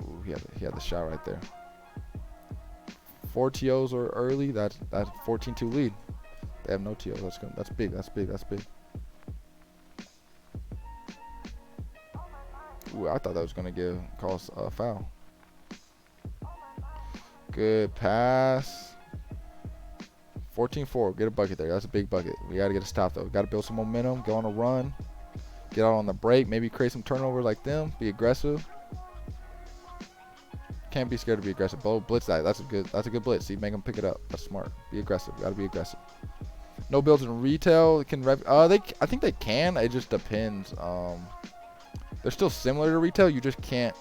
Ooh, he had the shot right there. 4 TOs are early. That's 14-2 lead. They have no TOs. That's good. That's big. That's big. That's big. Ooh, I thought that was gonna cause a foul. Good pass. 14-4. Get a bucket there. That's a big bucket. We got to get a stop, though. Got to build some momentum. Go on a run. Get out on the break. Maybe create some turnovers like them. Be aggressive. Can't be scared to be aggressive. Blitz that. That's a good blitz. See, make them pick it up. That's smart. Be aggressive. Got to be aggressive. No builds in retail. I think they can. It just depends. They're still similar to retail. You just can't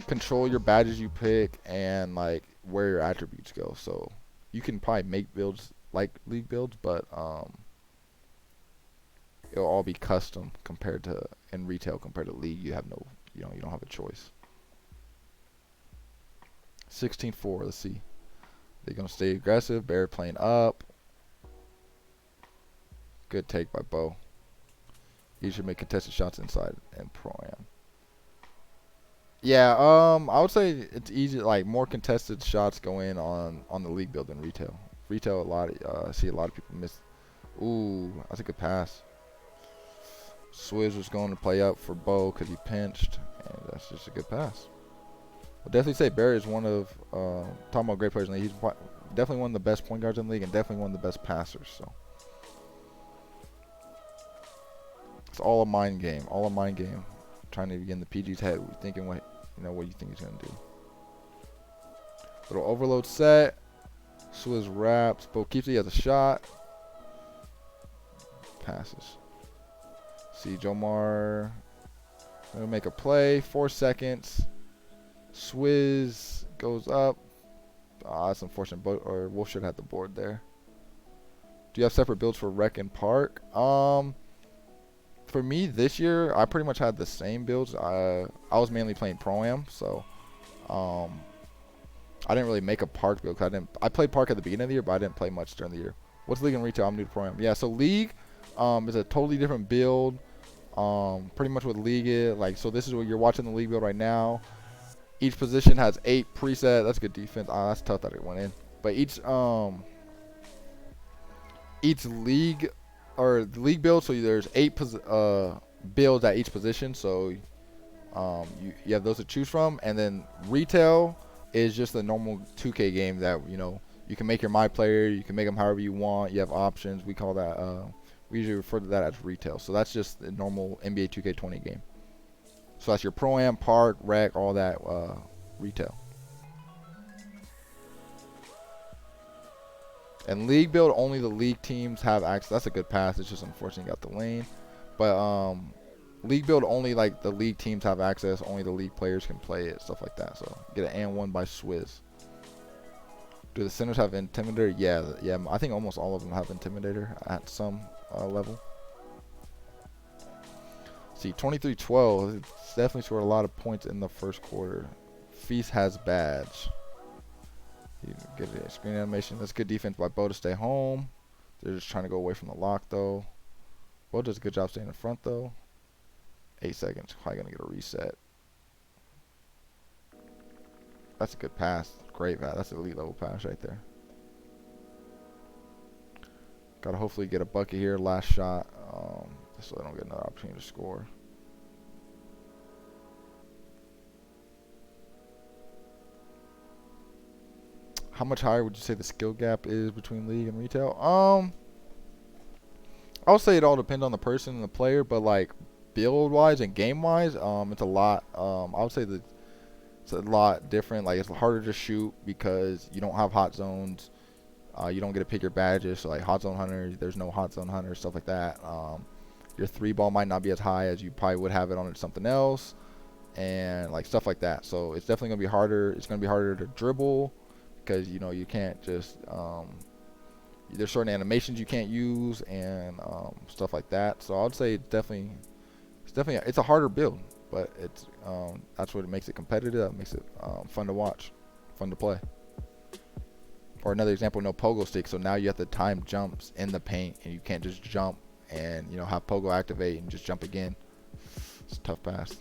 control your badges you pick and like where your attributes go. So you can probably make builds like league builds, but it'll all be custom compared to in retail compared to league. You have no, you don't have a choice. 16-4. Let's see. They're gonna stay aggressive. Bear playing up. Good take by Bo. He should make contested shots inside and pro-am. Yeah, I would say it's easy. Like more contested shots go in on the league build than retail. Retail, see a lot of people miss. Ooh, that's a good pass. Swizz was going to play up for Bo because he pinched, and that's just a good pass. I'll definitely say Barry is one of talking about great players in the league. He's definitely one of the best point guards in the league and definitely one of the best passers. So it's all a mind game. All a mind game. Trying to get in the PG's head, thinking what you think he's gonna do. Little overload set. Swizz wraps. Bo keeps it. He has a shot. Passes. See Jomar. Gonna make a play. 4 seconds. Swizz goes up. That's unfortunate. Or Wolf should have the board there. Do you have separate builds for Rec and Park? For me this year, I pretty much had the same builds. I was mainly playing Pro-Am, so I didn't really make a Park build. I played Park at the beginning of the year, but I didn't play much during the year. What's League and Retail? I'm new to Pro-Am. Yeah, so League is a totally different build. Pretty much what League is like. So this is what you're watching the League build right now. Each position has 8 preset. That's good defense. That's tough that it went in. But each league. Or the league build, so there's 8 builds at each position, so you have those to choose from. And then retail is just a normal 2K game that you can make your my player, you can make them however you want. You have options. We call that we usually refer to that as retail. So that's just a normal NBA 2K20 game. So that's your Pro-Am, Park, Rec, all that retail. And league build, only the league teams have access. That's a good pass. It's just unfortunate you got the lane. But league build, only like the league teams have access. Only the league players can play it. Stuff like that. So get an and 1 by Swizz. Do the centers have Intimidator? Yeah. I think almost all of them have Intimidator at some level. See, 23-12. It's definitely scored a lot of points in the first quarter. Feast has badge. You get a screen animation. That's good defense by Bo to stay home. They're just trying to go away from the lock, though. Bo does a good job staying in front, though. 8 seconds. Probably going to get a reset. That's a good pass. Great pass. That's an elite level pass right there. Got to hopefully get a bucket here. Last shot. So they don't get another opportunity to score. How much higher would you say the skill gap is between league and retail? I would say it all depends on the person and the player, but like build wise and game wise, it's a lot. I would say that it's a lot different. Like it's harder to shoot because you don't have hot zones. You don't get to pick your badges. So like hot zone hunter, there's no hot zone hunter, stuff like that. Your 3-ball might not be as high as you probably would have it on something else, and like stuff like that. So it's definitely gonna be harder. It's gonna be harder to dribble. Because you can't just there's certain animations you can't use and stuff like that. So I would say it's a harder build, but it's that's what makes it competitive. That makes it fun to watch, fun to play. Or another example, no pogo stick, so now you have to time jumps in the paint, and you can't just jump and have pogo activate and just jump again. It's a tough pass.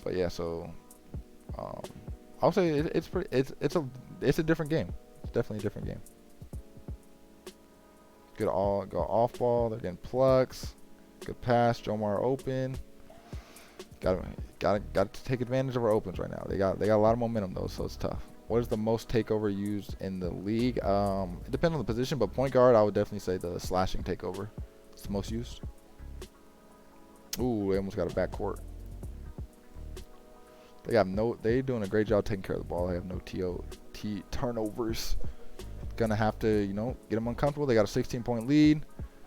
But yeah, so I'll say it's a different game. It's definitely a different game. Good go off ball. They're getting plucks. Good pass. Jomar open. Got to take advantage of our opens right now. They got a lot of momentum though, so it's tough. What is the most takeover used in the league? It depends on the position, but point guard, I would definitely say the slashing takeover. It's the most used. Ooh, they almost got a backcourt. They're doing a great job taking care of the ball. They have no turnovers. Gonna have to, get them uncomfortable. They got a 16-point lead.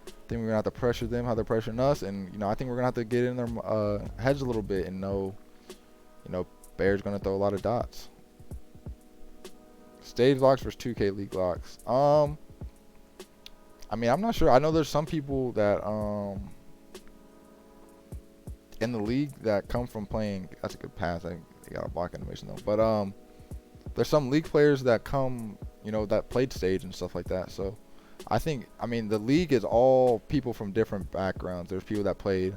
I think we're gonna have to pressure them how they're pressuring us, and I think we're gonna have to get in their heads a little bit and know, Bear's gonna throw a lot of dots. Stage locks versus 2K league locks. I mean, I'm not sure. I know there's some people that in the league that come from playing. That's a good pass. I think they got a block animation though. But there's some league players that come, that played stage and stuff like that. So I mean, the league is all people from different backgrounds. There's people that played,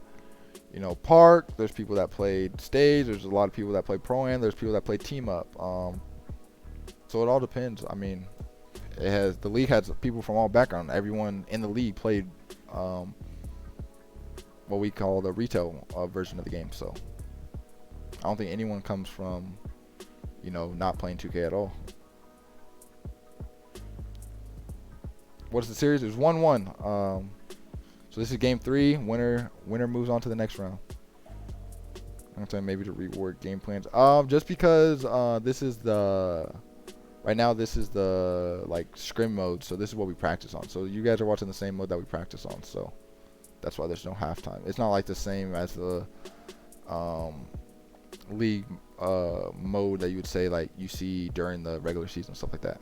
park. There's people that played stage. There's a lot of people that play pro-am. There's people that play team up. So it all depends. I mean, the league has people from all backgrounds. Everyone in the league played what we call the retail version of the game. So I don't think anyone comes from, not playing 2K at all. What's the series? It's 1-1. So this is game 3. Winner moves on to the next round. I'm saying maybe to reward game plans. Just because this is the scrim mode, so this is what we practice on. So you guys are watching the same mode that we practice on. So that's why there's no halftime. It's not like the same as the league mode that you would say like you see during the regular season, stuff like that.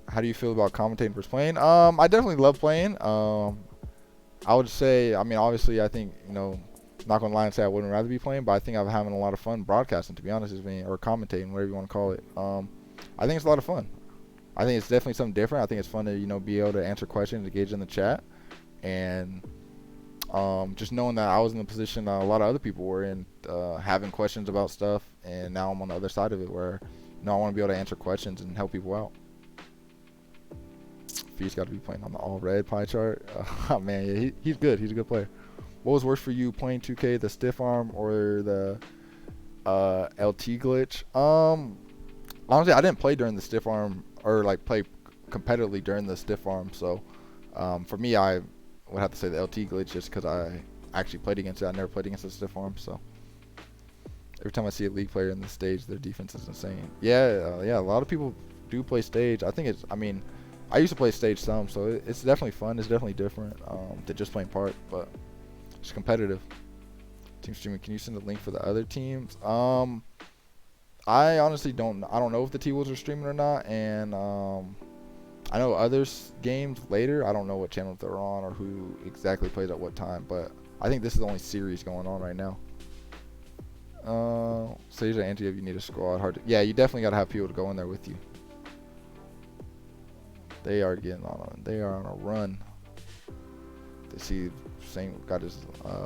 How do you feel about commentating versus playing? I definitely love playing. I would say, I mean, obviously, I think, not gonna lie and say I wouldn't rather be playing, but I think I'm having a lot of fun broadcasting, to be honest with me, or commentating, whatever you want to call it. I think it's a lot of fun. I think it's definitely something different. I think it's fun to, be able to answer questions, engage in the chat, and just knowing that I was in the position that a lot of other people were in, having questions about stuff, and now I'm on the other side of it where, I want to be able to answer questions and help people out. Fee's got to be playing on the all red pie chart. Oh man, yeah, he's good. He's a good player. What was worse for you, playing 2K, the stiff arm or the LT glitch? Honestly, I didn't play during the stiff arm or like play competitively during the stiff arm. So for me, I would have to say the LT glitch just because I actually played against it. I never played against the stiff arm. So every time I see a league player in the stage, their defense is insane. Yeah, a lot of people do play stage. I used to play stage some, so it's definitely fun. It's definitely different than just playing park, but it's competitive. Team streaming. Can you send the link for the other teams? I honestly don't. I don't know if the T-Wolves are streaming or not, and I know other games later. I don't know what channel they're on or who exactly plays at what time, but I think this is the only series going on right now. Sage and Anti, if you need a squad, yeah, you definitely got to have people to go in there with you. They are on a run. They see Saint got his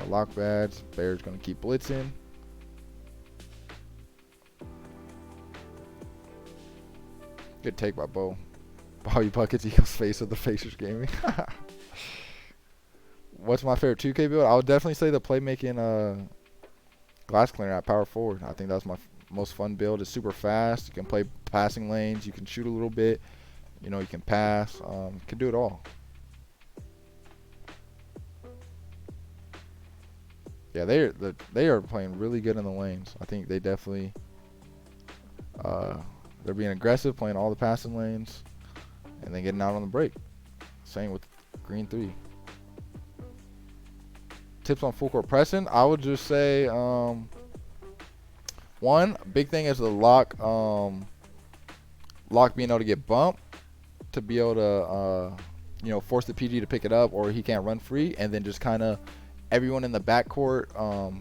lock badge. Bear's gonna keep blitzing. Good take by Bo. Bobby Buckets equals face of the Pacers gaming. What's my favorite 2K build? I would definitely say the playmaking glass cleaner at power forward. I think that's my most fun build. It's super fast. You can play passing lanes. You can shoot a little bit. You can pass. You can do it all. Yeah, they are playing really good in the lanes. I think they definitely they're being aggressive, playing all the passing lanes, and then getting out on the break. Same with green 3. Tips on full court pressing. I would just say one big thing is the lock lock being able to get bumped to be able to force the PG to pick it up, or he can't run free, and then just kind of everyone in the backcourt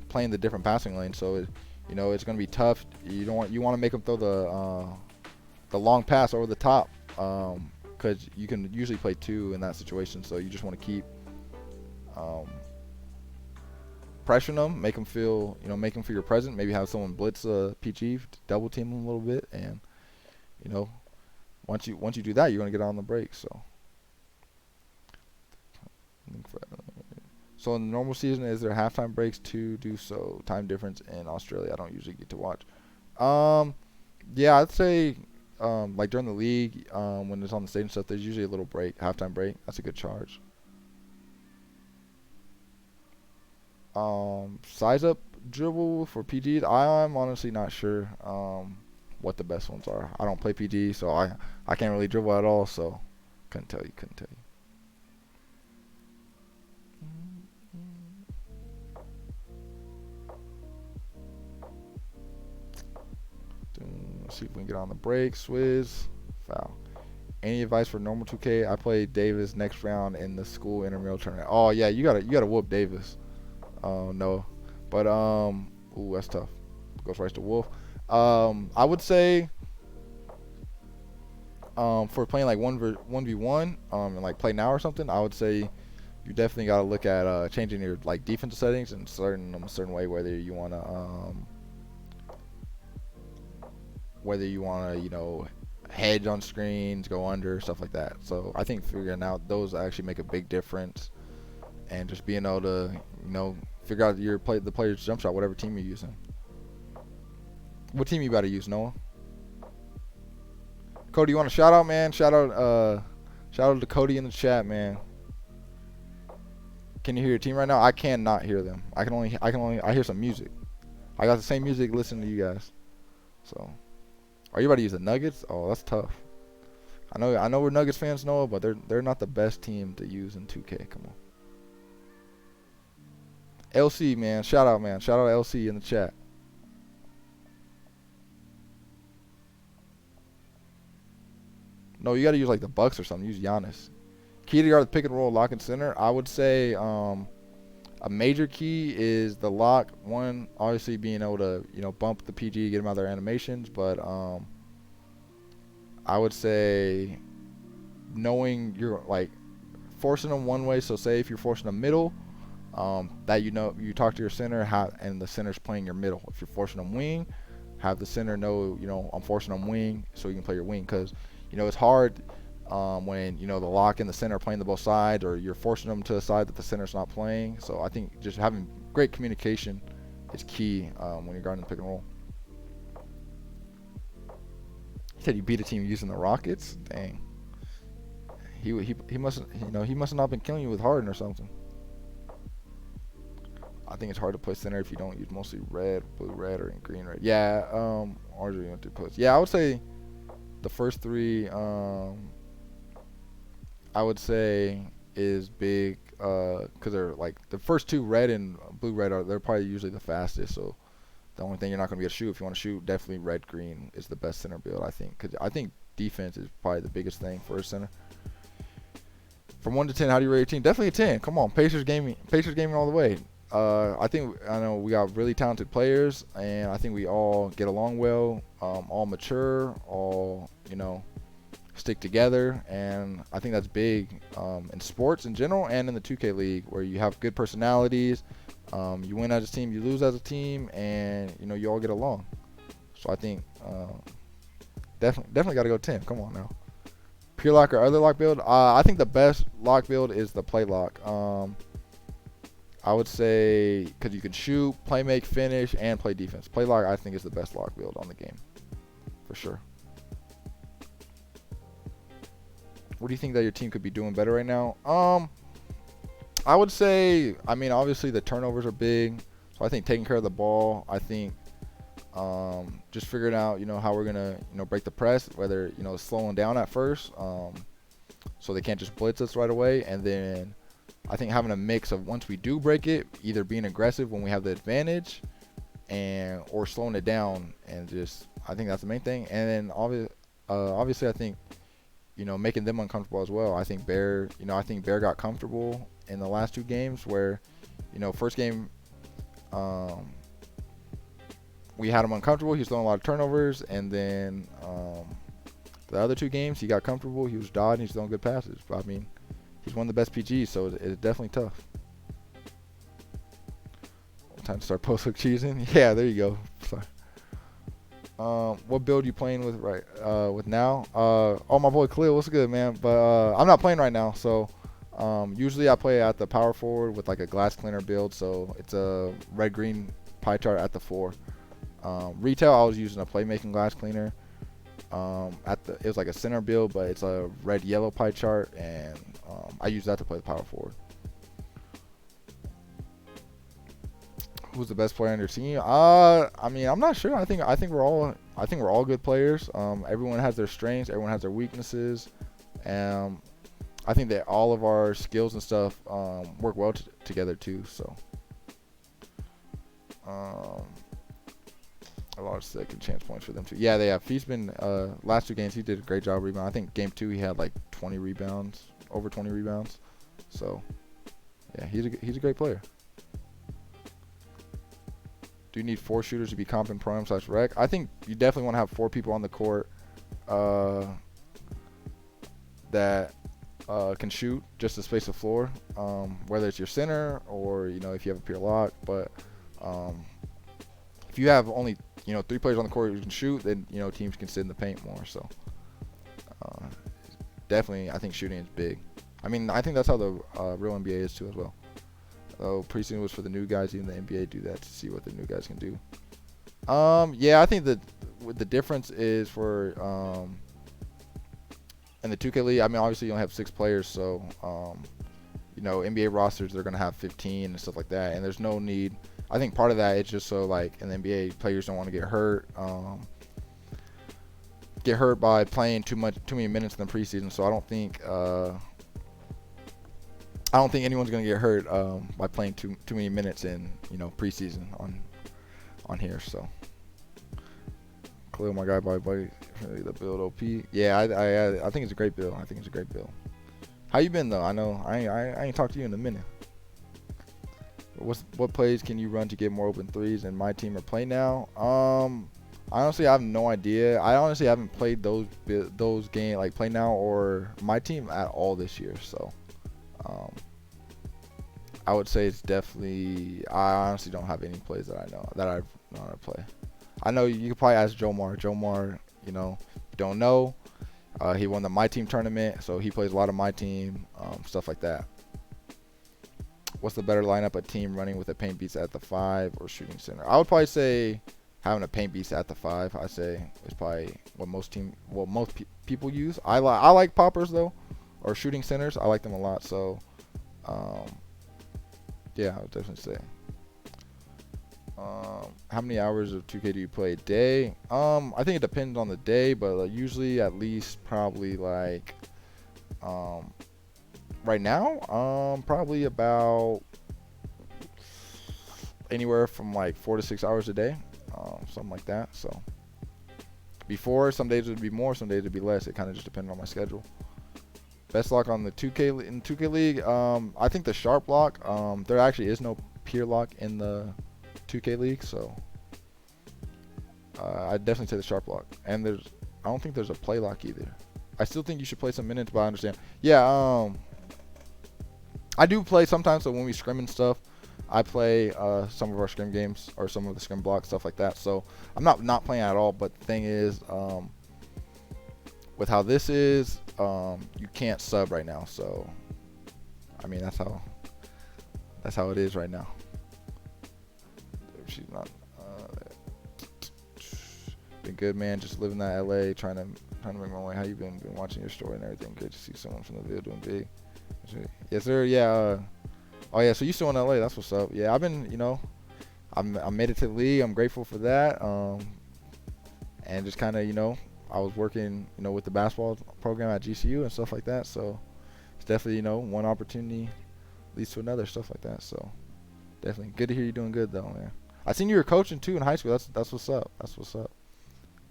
playing the different passing lanes. So it's going to be tough. You want to make them throw the long pass over the top, because you can usually play 2 in that situation. So you just want to keep pressuring them, make them feel you're present. Maybe have someone blitz a PG, double team them a little bit, and once you do that, you're going to get on the break. So in the normal season, is there halftime breaks to do so? Time difference in Australia, I don't usually get to watch. Yeah, I'd say like during the league, when it's on the stage and stuff, there's usually a little break, halftime break. That's a good charge. Size up dribble for PGs, I'm honestly not sure what the best ones are. I don't play PG, so I can't really dribble at all, so couldn't tell you. Let's see if we can get on the break. Swizz, foul. Any advice for normal 2K? I played Davis next round in the school intramural tournament. Oh yeah, you gotta whoop Davis. No, but ooh, that's tough. Goes right to Wolf. I would say for playing like 1v1 and like play now or something, I would say you definitely gotta look at changing your like defensive settings and starting them a certain way, whether you wanna hedge on screens, go under, stuff like that. So I think figuring out those actually make a big difference, and just being able to figure out the player's jump shot, whatever team you're using. What team you about to use, Noah? Cody, you want a shout out, man? Shout out to Cody in the chat, man. Can you hear your team right now? I cannot hear them. I hear some music. I got the same music listening to you guys. So, are you about to use the Nuggets? Oh, that's tough. I know we're Nuggets fans, Noah, but they're not the best team to use in 2K. Come on. LC, man, shout out LC in the chat. No, you got to use like the Bucks or something. Use Giannis. Key to guard the pick and roll, lock and center. I would say a major key is the lock. One, obviously being able to bump the PG, get them out of their animations, but I would say knowing you're like forcing them one way. So say if you're forcing them middle, that you talk to your center and the center's playing your middle. If you're forcing them wing, have the center know I'm forcing them wing, so you can play your wing, because it's hard when the lock and the center are playing the both sides, or you're forcing them to the side that the center's not playing. So I think just having great communication is key when you're guarding the pick and roll. He said you beat a team using the Rockets. Dang. He must he must have not been killing you with Harden or something. I think it's hard to play center if you don't use mostly red, blue, red, or green, red. Yeah, RJ went to push. Yeah, I would say the first 3 I would say is big, because they're like the first 2, red and blue, red, they're probably usually the fastest. So the only thing you're not going to be able to shoot, if you want to shoot, definitely red, green is the best center build, I think, because I think defense is probably the biggest thing for a center. From 1 to 10, how do you rate your team? Definitely a 10. Come on, Pacers gaming all the way. I know we got really talented players, and I think we all get along well, all mature, all stick together, and I think that's big in sports in general and in the 2K league, where you have good personalities. You win as a team, you lose as a team, and you all get along. So I think definitely got to go 10. Come on now. Pure lock or other lock build? I think the best lock build is the play lock. I would say because you can shoot, play make, finish, and play defense. Play lock, I think, is the best lock build on the game, for sure. What do you think that your team could be doing better right now? I would say, obviously the turnovers are big, so I think taking care of the ball. I think just figuring out, how we're gonna, break the press, whether slowing down at first, so they can't just blitz us right away, and then I think having a mix of, once we do break it, either being aggressive when we have the advantage, or slowing it down, and just, I think that's the main thing. And then Obviously, I think making them uncomfortable as well. I think Bear got comfortable in the last 2 games where, first game, we had him uncomfortable. He was throwing a lot of turnovers, and then the other 2 games he got comfortable. He was dodging. He's throwing good passes. But I mean, he's one of the best PGs, so it's definitely tough. Time to start post-hook cheesing. Yeah, there you go. Sorry. What build you playing with with now? Oh, my boy Khalil, what's good, man? But I'm not playing right now, so usually I play at the power forward with like a glass cleaner build, so it's a red-green pie chart at the 4. Retail, I was using a playmaking glass cleaner. It was like a center build, but it's a red-yellow pie chart, and I use that to play the power forward. Who's the best player on your team? I mean, I'm not sure. I think we're all good players. Everyone has their strengths. Everyone has their weaknesses. And I think that all of our skills and stuff work well together too. So a lot of second chance points for them too. Yeah, they have. He's been last 2 games. He did a great job rebounding. I think game 2 he had like 20 rebounds, over 20 rebounds. So yeah, he's a great player. Do you need 4 shooters to be comp and prime / rec? I think you definitely want to have 4 people on the court that can shoot just to space the floor, whether it's your center or if you have a pure lock. But if you have only 3 players on the court who can shoot, then teams can sit in the paint more. So definitely, I think shooting is big. I mean, I think that's how the real NBA is too as well. Preseason was for the new guys. Even the NBA do that to see what the new guys can do. Yeah, I think that the difference is for in the 2K League. I mean, obviously you only have 6 players, so NBA rosters they're gonna have 15 and stuff like that. And there's no need. I think part of that is just so like in the NBA players don't want to get hurt by playing too many minutes in the preseason. So I don't think anyone's gonna get hurt by playing too many minutes in preseason on here. So Khalil, my guy, by the build OP. Yeah, I think it's a great build. How you been though? I know I ain't talked to you in a minute. What plays can you run to get more open threes in my team or play now? Honestly, I have no idea. I honestly haven't played those games like play now or my team at all this year. So. I would say it's definitely. I honestly don't have any plays that I know how to play. I know you could probably ask Jomar. Jomar, don't know. He won the My Team tournament, so he plays a lot of My Team stuff like that. What's the better lineup? A team running with a paint beast at the 5 or shooting center? I would probably say having a paint beast at the 5. I say is probably what most people use. I like poppers though, or shooting centers. I like them a lot. So. Yeah, I would definitely say. How many hours of 2K do you play a day? I think it depends on the day, but usually at least probably like right now, probably about anywhere from like 4 to 6 hours a day, something like that. So before, some days it would be more, some days it would be less. It kind of just depended on my schedule. Best lock on the 2K League. I think the sharp lock. There actually is no peer lock in the 2K League, so I'd definitely say the sharp lock. And I don't think there's a play lock either. I still think you should play some minutes, but I understand. Yeah, I do play sometimes. So when we scrim and stuff, I play some of our scrim games or some of the scrim blocks, stuff like that. So I'm not playing at all. But the thing is, with how this is, you can't sub right now. So I mean, that's how it is right now. She's not been good, man. Just living that LA, trying to make my way. How you been watching your story and everything? Good to see someone from the video doing big. Yes sir. Yeah. Oh yeah, so you still in LA? That's what's up. Yeah, I've been, I made it to the league. I'm grateful for that. And just kind of, I was working, with the basketball program at GCU and stuff like that. So it's definitely, one opportunity leads to another, stuff like that. So definitely good to hear you doing good though, man. I seen you were coaching too in high school. That's what's up. That's what's up.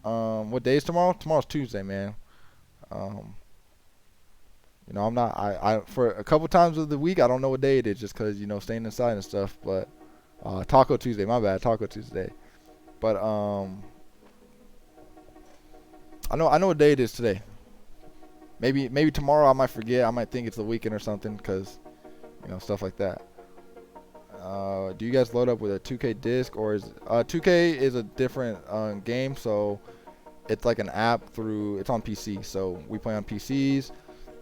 What day is tomorrow? Tomorrow's Tuesday, man. You know, I'm not. I for a couple times of the week, I don't know what day it is, just because you know staying inside and stuff. But Taco Tuesday, my bad, Taco Tuesday. But I know what day it is today. Maybe tomorrow I might forget. I might think it's the weekend or something, because you know stuff like that. Do you guys load up with a 2K disc, or is 2K is a different game? So it's like an app through. It's on PC, so we play on PCs.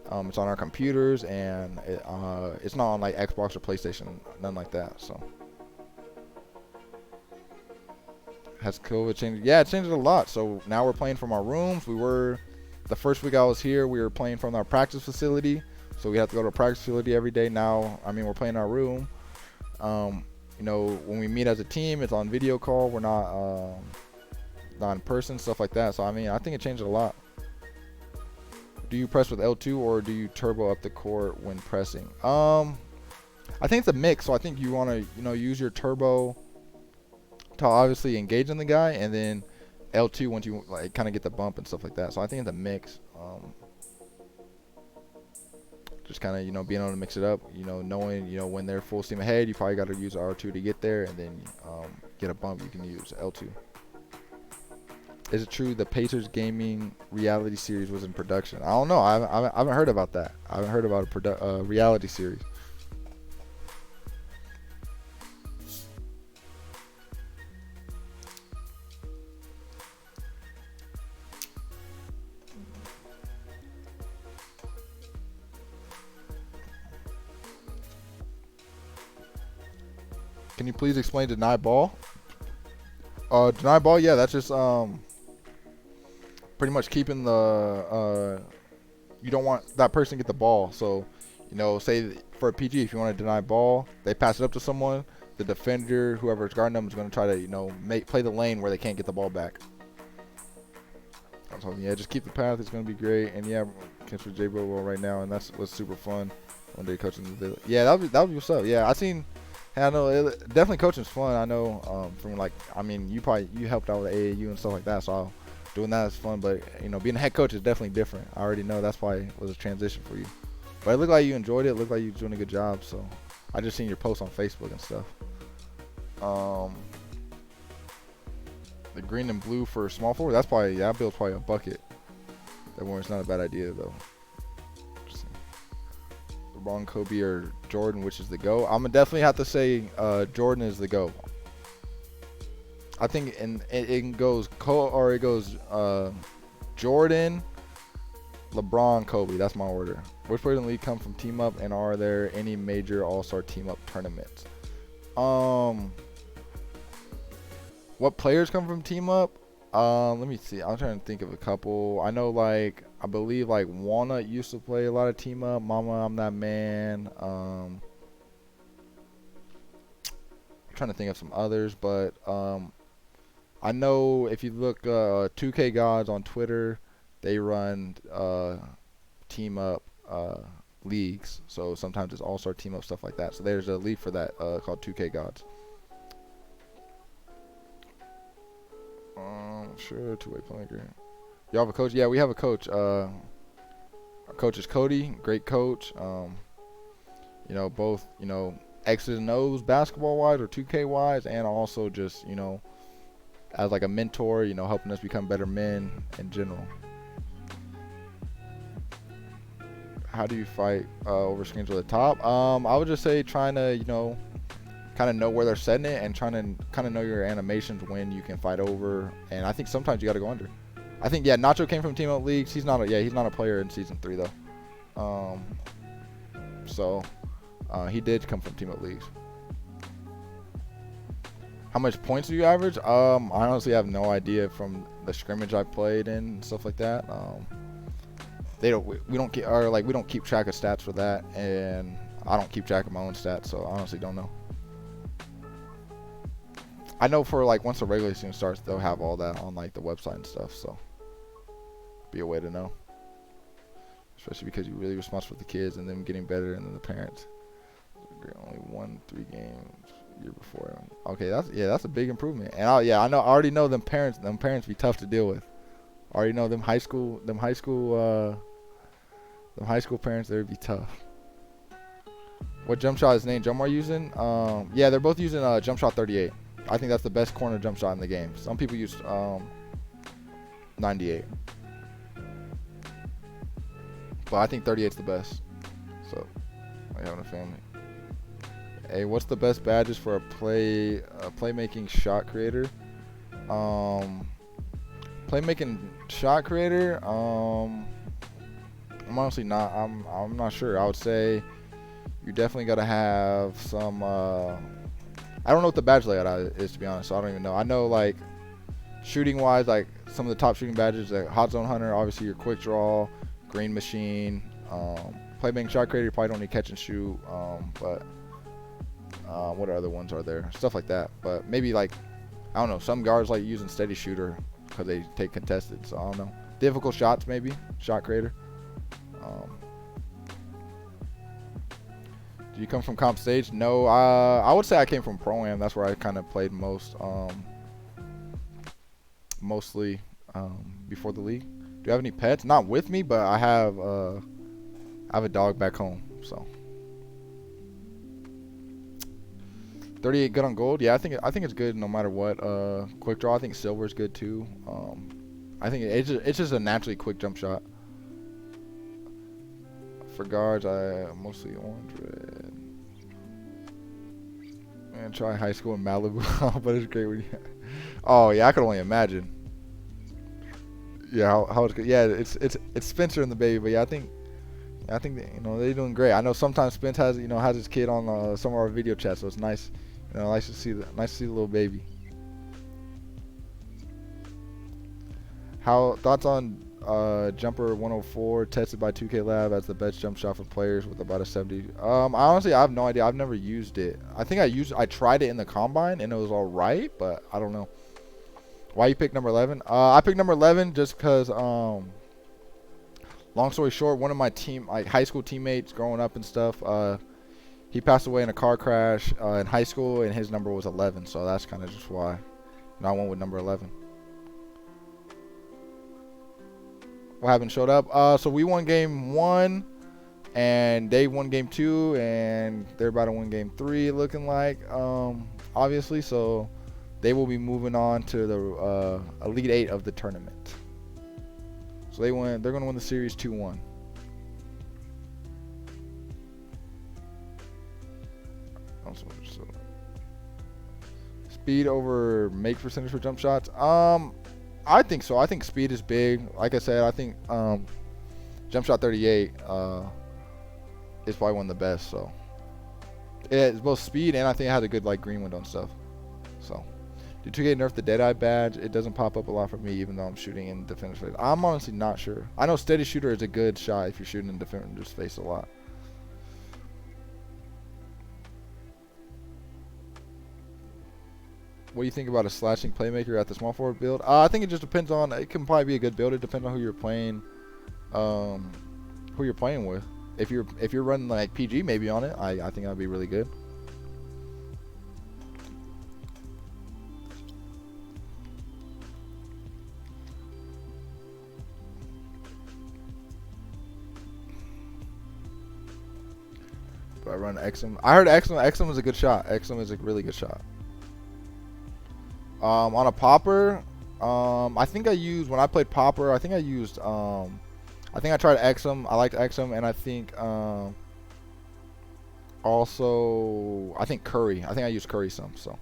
It's on our computers, and it's not on like Xbox or PlayStation, none like that. So has COVID changed? Yeah, it changed a lot. So now we're playing from our rooms. We were the first week I was here, we were playing from our practice facility, so we have to go to a practice facility every day. Now, I mean, we're playing in our room. You know, when we meet as a team, it's on video call. We're not in person, stuff like that. So I mean, I think it changed a lot. Do you press with L2 or do you turbo up the court when pressing? I think it's a mix. So I think you want to, you know, use your turbo to obviously engage in the guy, and then L2 once you like kind of get the bump and stuff like that. So I think it's a mix. Just kind of, you know, being able to mix it up, you know, knowing, you know, when they're full steam ahead, you probably got to use R2 to get there, and then get a bump, you can use L2. Is it true the Pacers gaming reality series was in production? I don't know. I haven't heard about that. I haven't heard about a reality series. Can you please explain deny ball? Deny ball, yeah, that's just pretty much keeping the you don't want that person to get the ball. So, you know, say for a PG, if you want to deny ball, they pass it up to someone, the defender, whoever's guarding them, is going to try to, you know, play the lane where they can't get the ball back. So yeah, just keep the path. It's going to be great. And yeah, catch with J Bobo right now, and that's what's super fun. One day coaching the yeah, that would be what's up. Yeah, I know definitely coaching's fun. I know from like, I mean, you helped out with AAU and stuff like that, so doing that is fun. But you know, being a head coach is definitely different. I already know that's why it was a transition for you. But it looked like you enjoyed it. It looked like you were doing a good job. So I just seen your posts on Facebook and stuff. The green and blue for small forward. That's probably, that build's probably a bucket. That one's not a bad idea though. LeBron, Kobe, or Jordan, which is the GOAT? I'm gonna definitely have to say Jordan is the GOAT. I think it goes Jordan, LeBron, Kobe. That's my order. Which players in the league come from team up, and are there any major all-star team up tournaments? What players come from team up? Let me see. I'm trying to think of a couple. I know, like, I believe like Walnut used to play a lot of team up. Mama, I'm That Man. I'm trying to think of some others, but I know if you look 2K Gods on Twitter, they run team up leagues. So sometimes it's all-star team up stuff like that. So there's a league for that called 2K Gods. Sure, two-way playing game. You have a coach? Yeah, we have a coach. Our coach is Cody, great coach. You know, both, you know, X's and O's basketball-wise or 2K-wise, and also just, you know, as like a mentor, you know, helping us become better men in general. How do you fight over screens at the top? I would just say trying to, you know, kind of know where they're setting it, and trying to kind of know your animations when you can fight over. And I think sometimes you got to go under. I think, yeah, Nacho came from team up leagues. He's not a player in season 3 though. So he did come from team up leagues. How much points do you average? I honestly have no idea from the scrimmage I played in and stuff like that. We don't keep track of stats for that, and I don't keep track of my own stats, so I honestly don't know. I know for like once the regular season starts, they'll have all that on like the website and stuff, so be a way to know. Especially because you're really responsible for the kids and them getting better, and then the parents. Only won 3 games year before. Okay, that's a big improvement. And I already know them parents be tough to deal with. Already know them high school parents, they would be tough. What jump shot is named Jomar using? Yeah, they're both using jump shot 38. I think that's the best corner jump shot in the game. Some people use 98. But I think 38's the best. So, I having a family. Hey, what's the best badges for a playmaking shot creator? Playmaking shot creator, I'm honestly not. I'm not sure. I would say you definitely gotta have some. I don't know what the badge layout is, to be honest. So I don't even know. I know like shooting wise, like some of the top shooting badges, like Hot Zone Hunter, obviously your quick draw, Green Machine, playmaking shot creator. You probably don't need catch and shoot, but what other ones are there? Stuff like that. But maybe like I don't know. Some guards like using steady shooter because they take contested. So I don't know. Difficult shots maybe. Shot creator. Do you come from comp stage? No. I would say I came from Pro-Am. That's where I kind of played most. Mostly before the league. Do you have any pets? Not with me, but I have a dog back home. So 38 good on gold. Yeah, I think it's good no matter what. Quick draw. I think silver is good too. I think it's just a naturally quick jump shot. For guards, I mostly orange red. Man, try high school in Malibu, but it's great when you. Oh yeah, I could only imagine. Yeah, how it's good. Yeah, it's Spencer and the baby, but yeah, I think that, they're doing great. I know sometimes Spence has his kid on some of our video chats, so it's nice. Nice to see the little baby. Thoughts on Jumper 104 tested by 2K Lab as the best jump shot for players with about a 70. Honestly, I have no idea. I've never used it. I think I tried it in the combine and it was all right, but I don't know. Why you pick number 11? I picked number 11 just because. Long story short, one of my high school teammates growing up and stuff. He passed away in a car crash in high school, and his number was 11. So that's kind of just why. And I went with number 11. What happened? Showed up. So we won game 1, and they won game 2, and they're about to win game 3. Looking like, obviously. So they will be moving on to the Elite 8 of the tournament. So they're going to win the series 2-1. Speed over make percentage for jump shots. I think so. I think speed is big. Like I said, I think jump shot 38 is probably one of the best. So it's both speed and I think it has a good like green window and stuff. So did 2K nerf the Deadeye badge? It doesn't pop up a lot for me, even though I'm shooting in defender's face. I'm honestly not sure. I know steady shooter is a good shot if you're shooting in defender's face a lot. What do you think about a slashing playmaker at the small forward build? I think it just depends on. It can probably be a good build. It depends on who you're playing. Who you're playing with. If you're running like PG maybe on it, I think that'd be really good. Do I run Exum? I heard Exum is a good shot. Exum is a really good shot. On a popper, I think I used when I played popper. I think I used I think I tried Exum. I liked Exum, and I think also I think Curry. I think I used Curry some. So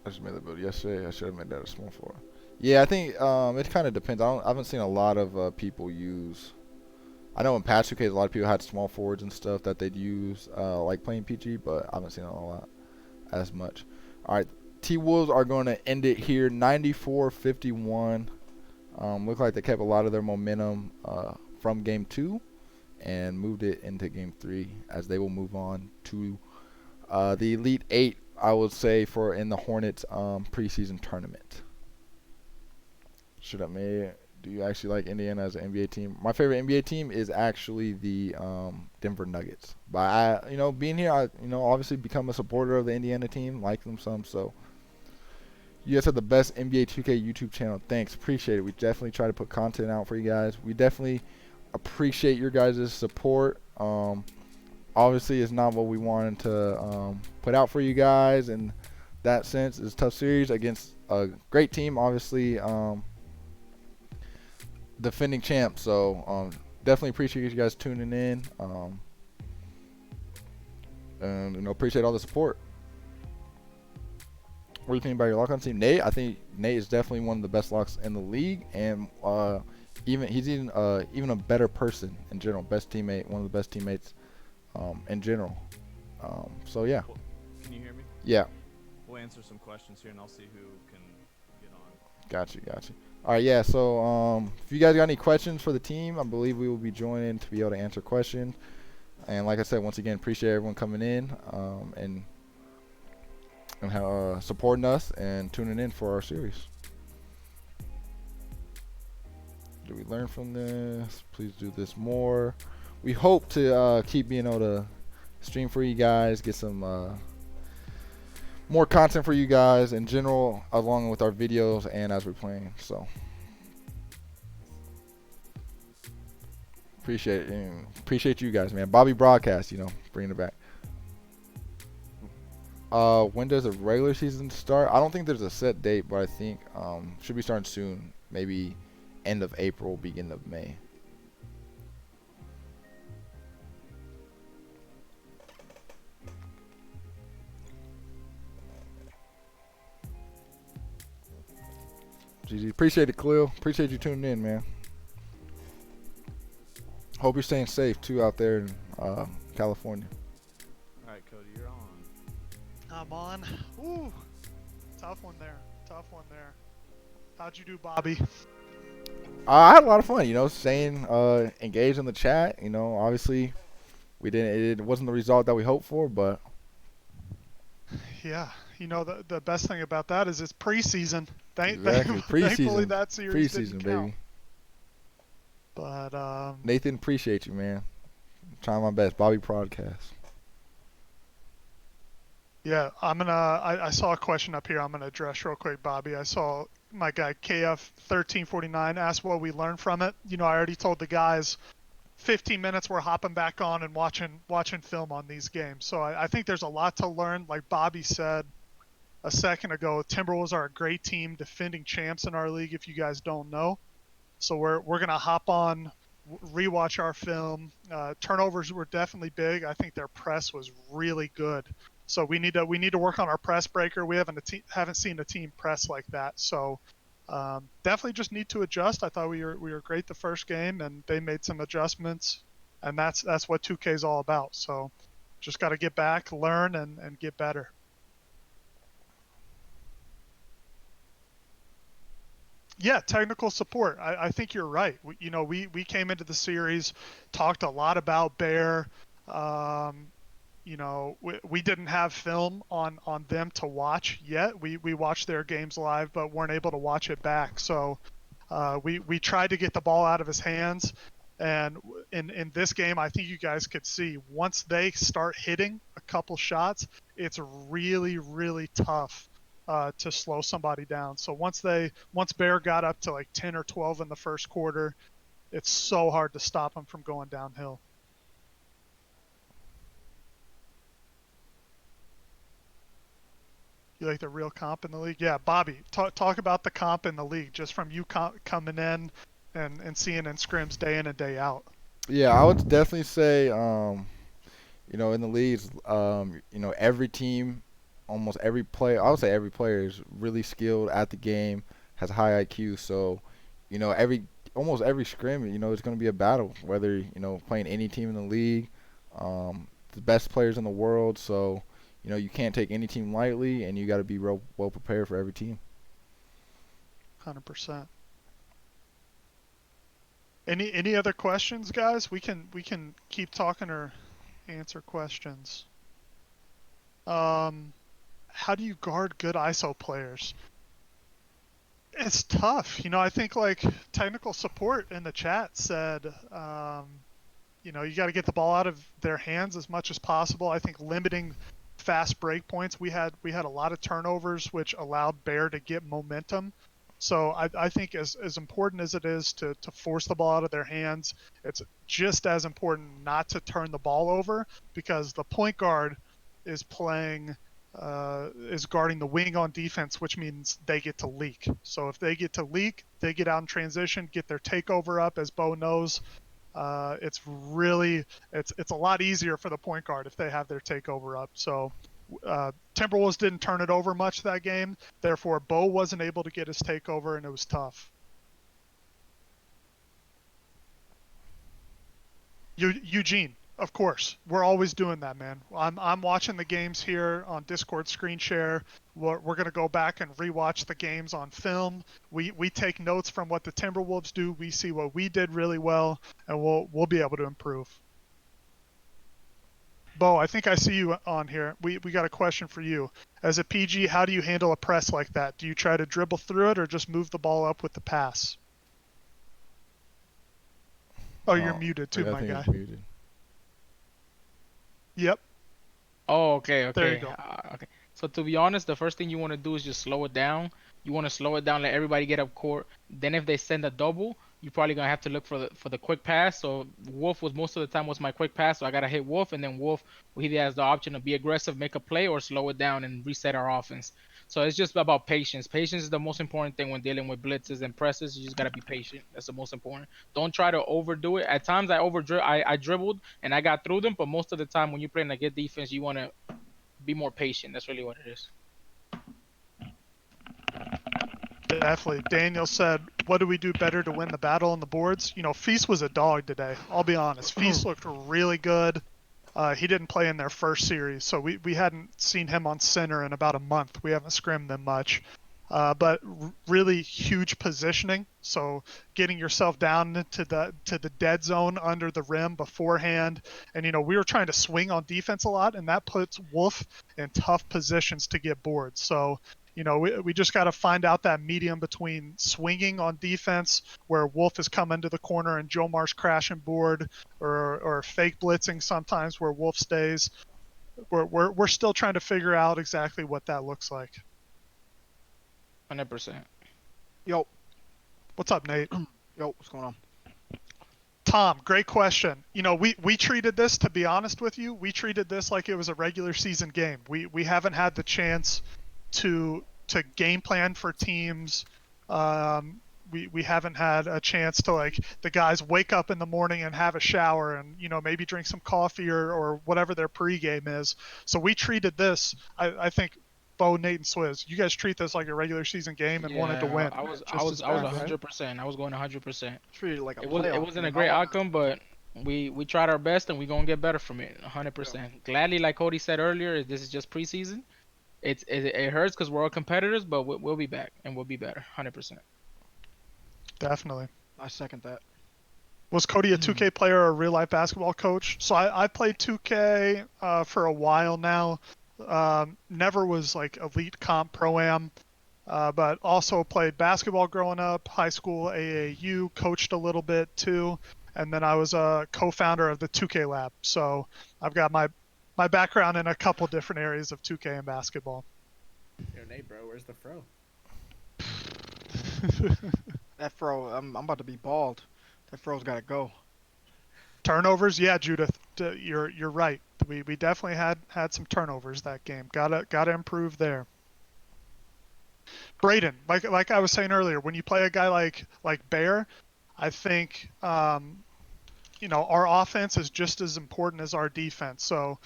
I just made the build yesterday. I should have made that a small forward. Yeah, I think it kind of depends. I haven't seen a lot of people use. I know in past 2Ks, a lot of people had small forwards and stuff that they'd use, like playing PG, but I haven't seen it a lot as much. All right, T-Wolves are going to end it here, 94-51. Look like they kept a lot of their momentum from Game 2 and moved it into Game 3 as they will move on to the Elite 8 I would say for in the Hornets preseason tournament. Do you actually like Indiana as an NBA team? My favorite NBA team is actually the Denver Nuggets. But being here, obviously become a supporter of the Indiana team, like them some. So you guys have the best NBA 2K YouTube channel. Thanks, appreciate it. We definitely try to put content out for you guys. We definitely appreciate your guys' support. Obviously, it's not what we wanted to put out for you guys in that sense. It's a tough series against a great team, obviously. Defending champ, so definitely appreciate you guys tuning in, and appreciate all the support. What do you think about your lock-on team, Nate? I think Nate is definitely one of the best locks in the league, and he's even a better person in general, best teammate, one of the best teammates in general. So yeah.
Can you hear me?
Yeah.
We'll answer some questions here, and I'll see who can get on.
Gotcha. All right, yeah. So if you guys got any questions for the team, I believe we will be joining to be able to answer questions. And like I said, once again, appreciate everyone coming in and supporting us and tuning in for our series. Did we learn from this? Please do this more. We hope to keep being able to stream for you guys, get some more content for you guys in general, along with our videos and as we're playing. So appreciate you guys, man. Bobby Broadcast, bringing it back. When does the regular season start? I don't think there's a set date, but I think should be starting soon. Maybe end of April, beginning of May. GG. Appreciate it, Khalil. Appreciate you tuning in, man. Hope you're staying safe, too, out there in California.
All right, Cody, you're on.
I'm on. Ooh, tough one there. How'd you do, Bobby?
I had a lot of fun, staying engaged in the chat. Obviously, it wasn't the result that we hoped for, but
Yeah, the best thing about that is it's preseason.
Exactly.
Thankfully, that series
Preseason,
didn't count.
baby.
But
Nathan, appreciate you, man. I'm trying my best. Bobby Broadcast.
Yeah, I saw a question up here I'm gonna address real quick, Bobby. I saw my guy KF1349 asked what we learned from it. I already told the guys 15 minutes we're hopping back on and watching film on these games. So I think there's a lot to learn. Like Bobby said a second ago, Timberwolves are a great team, defending champs in our league, if you guys don't know. So we're gonna hop on, rewatch our film. Turnovers were definitely big. I think their press was really good. So we need to work on our press breaker. We haven't seen a team press like that. So definitely just need to adjust. I thought we were great the first game, and they made some adjustments, and that's what 2K is all about. So just got to get back, learn, and get better. Yeah, technical support. I think you're right. We came into the series, talked a lot about Bear. We didn't have film on them to watch yet. We watched their games live, but weren't able to watch it back. So we tried to get the ball out of his hands. And in this game, I think you guys could see once they start hitting a couple shots, it's really, really tough to slow somebody down. So once Bear got up to like 10 or 12 in the first quarter, it's so hard to stop them from going downhill. You like the real comp in the league? Yeah, Bobby, talk about the comp in the league, just from you coming in and seeing in scrims day in and day out.
Yeah, I would definitely say, in the leagues, every team, almost every player, I would say every player is really skilled at the game, has a high IQ. So, almost every scrim, it's going to be a battle, whether, playing any team in the league, the best players in the world. So, you can't take any team lightly, and you got to be real well prepared for every team.
100%. Any other questions, guys? We can keep talking or answer questions. how do you guard good ISO players? It's tough. I think like technical support in the chat said, you got to get the ball out of their hands as much as possible. I think limiting fast break points. We had a lot of turnovers, which allowed Bear to get momentum. So I think as important as it is to force the ball out of their hands, it's just as important not to turn the ball over, because the point guard is playing is guarding the wing on defense, which means they get to leak. So if they get to leak, they get out in transition, get their takeover up, as Bo knows. It's a lot easier for the point guard if they have their takeover up. So Timberwolves didn't turn it over much that game. Therefore, Bo wasn't able to get his takeover, and it was tough. Eugene, of course, we're always doing that, man. I'm watching the games here on Discord screen share. We're gonna go back and rewatch the games on film. We take notes from what the Timberwolves do. We see what we did really well, and we'll be able to improve. Bo, I think I see you on here. We got a question for you. As a PG, how do you handle a press like that? Do you try to dribble through it or just move the ball up with the pass? Oh, you're muted too, my guy.
Muted.
Yep.
Oh, okay.
There you go.
Okay. So to be honest, the first thing you want to do is just slow it down. You want to slow it down, let everybody get up court. Then if they send a double, you're probably gonna have to look for the quick pass. So Wolf was most of the time was my quick pass, so I gotta hit Wolf, and then Wolf he has the option to be aggressive, make a play, or slow it down and reset our offense. So it's just about patience. Patience is the most important thing when dealing with blitzes and presses. You just gotta be patient. That's the most important. Don't try to overdo it. At times I dribbled and I got through them, but most of the time when you're playing a good defense, you wanna be more patient. That's really what it is.
Definitely. Daniel said, what do we do better to win the battle on the boards? Feast was a dog today. I'll be honest. Feast looked really good. He didn't play in their first series, so we hadn't seen him on center in about a month. We haven't scrimmed them much. But really huge positioning. So getting yourself down to the dead zone under the rim beforehand. And, we were trying to swing on defense a lot, and that puts Wolf in tough positions to get boards. So, we just got to find out that medium between swinging on defense, where Wolf is coming to the corner and Jomar's crashing board, or fake blitzing sometimes where Wolf stays. We're still trying to figure out exactly what that looks like.
100%.
Yo.
What's up, Nate?
Yo, what's going on?
Tom, great question. We treated this, to be honest with you, we treated this like it was a regular season game. We haven't had the chance to game plan for teams. We haven't had a chance to, the guys wake up in the morning and have a shower and, maybe drink some coffee or whatever their pregame is. So we treated this, I think, Bo, Nate, and Swizz, you guys treat this like a regular season game and wanted to win.
I was 100%. I was going 100%.
Treated like a
It
playoff.
wasn't a great outcome, but we tried our best and we're gonna get better from it. 100%. Yeah. Gladly, like Cody said earlier, this is just preseason. It hurts because we're all competitors, but we'll be back and we'll be better. 100%.
Definitely.
I second that.
Was Cody a 2K player or a real life basketball coach? So I played 2K for a while now. Never was elite comp pro-am, but also played basketball growing up, high school AAU, coached a little bit too, and then I was a co-founder of the 2K Lab. So I've got my background in a couple different areas of 2K and basketball.
Yo, Nate, bro, where's the fro?
That fro, I'm about to be bald. That fro's gotta go.
Turnovers, yeah, Judith, you're right. We definitely had some turnovers that game. Gotta improve there. Braden, like I was saying earlier, when you play a guy like Bear, I think our offense is just as important as our defense. So,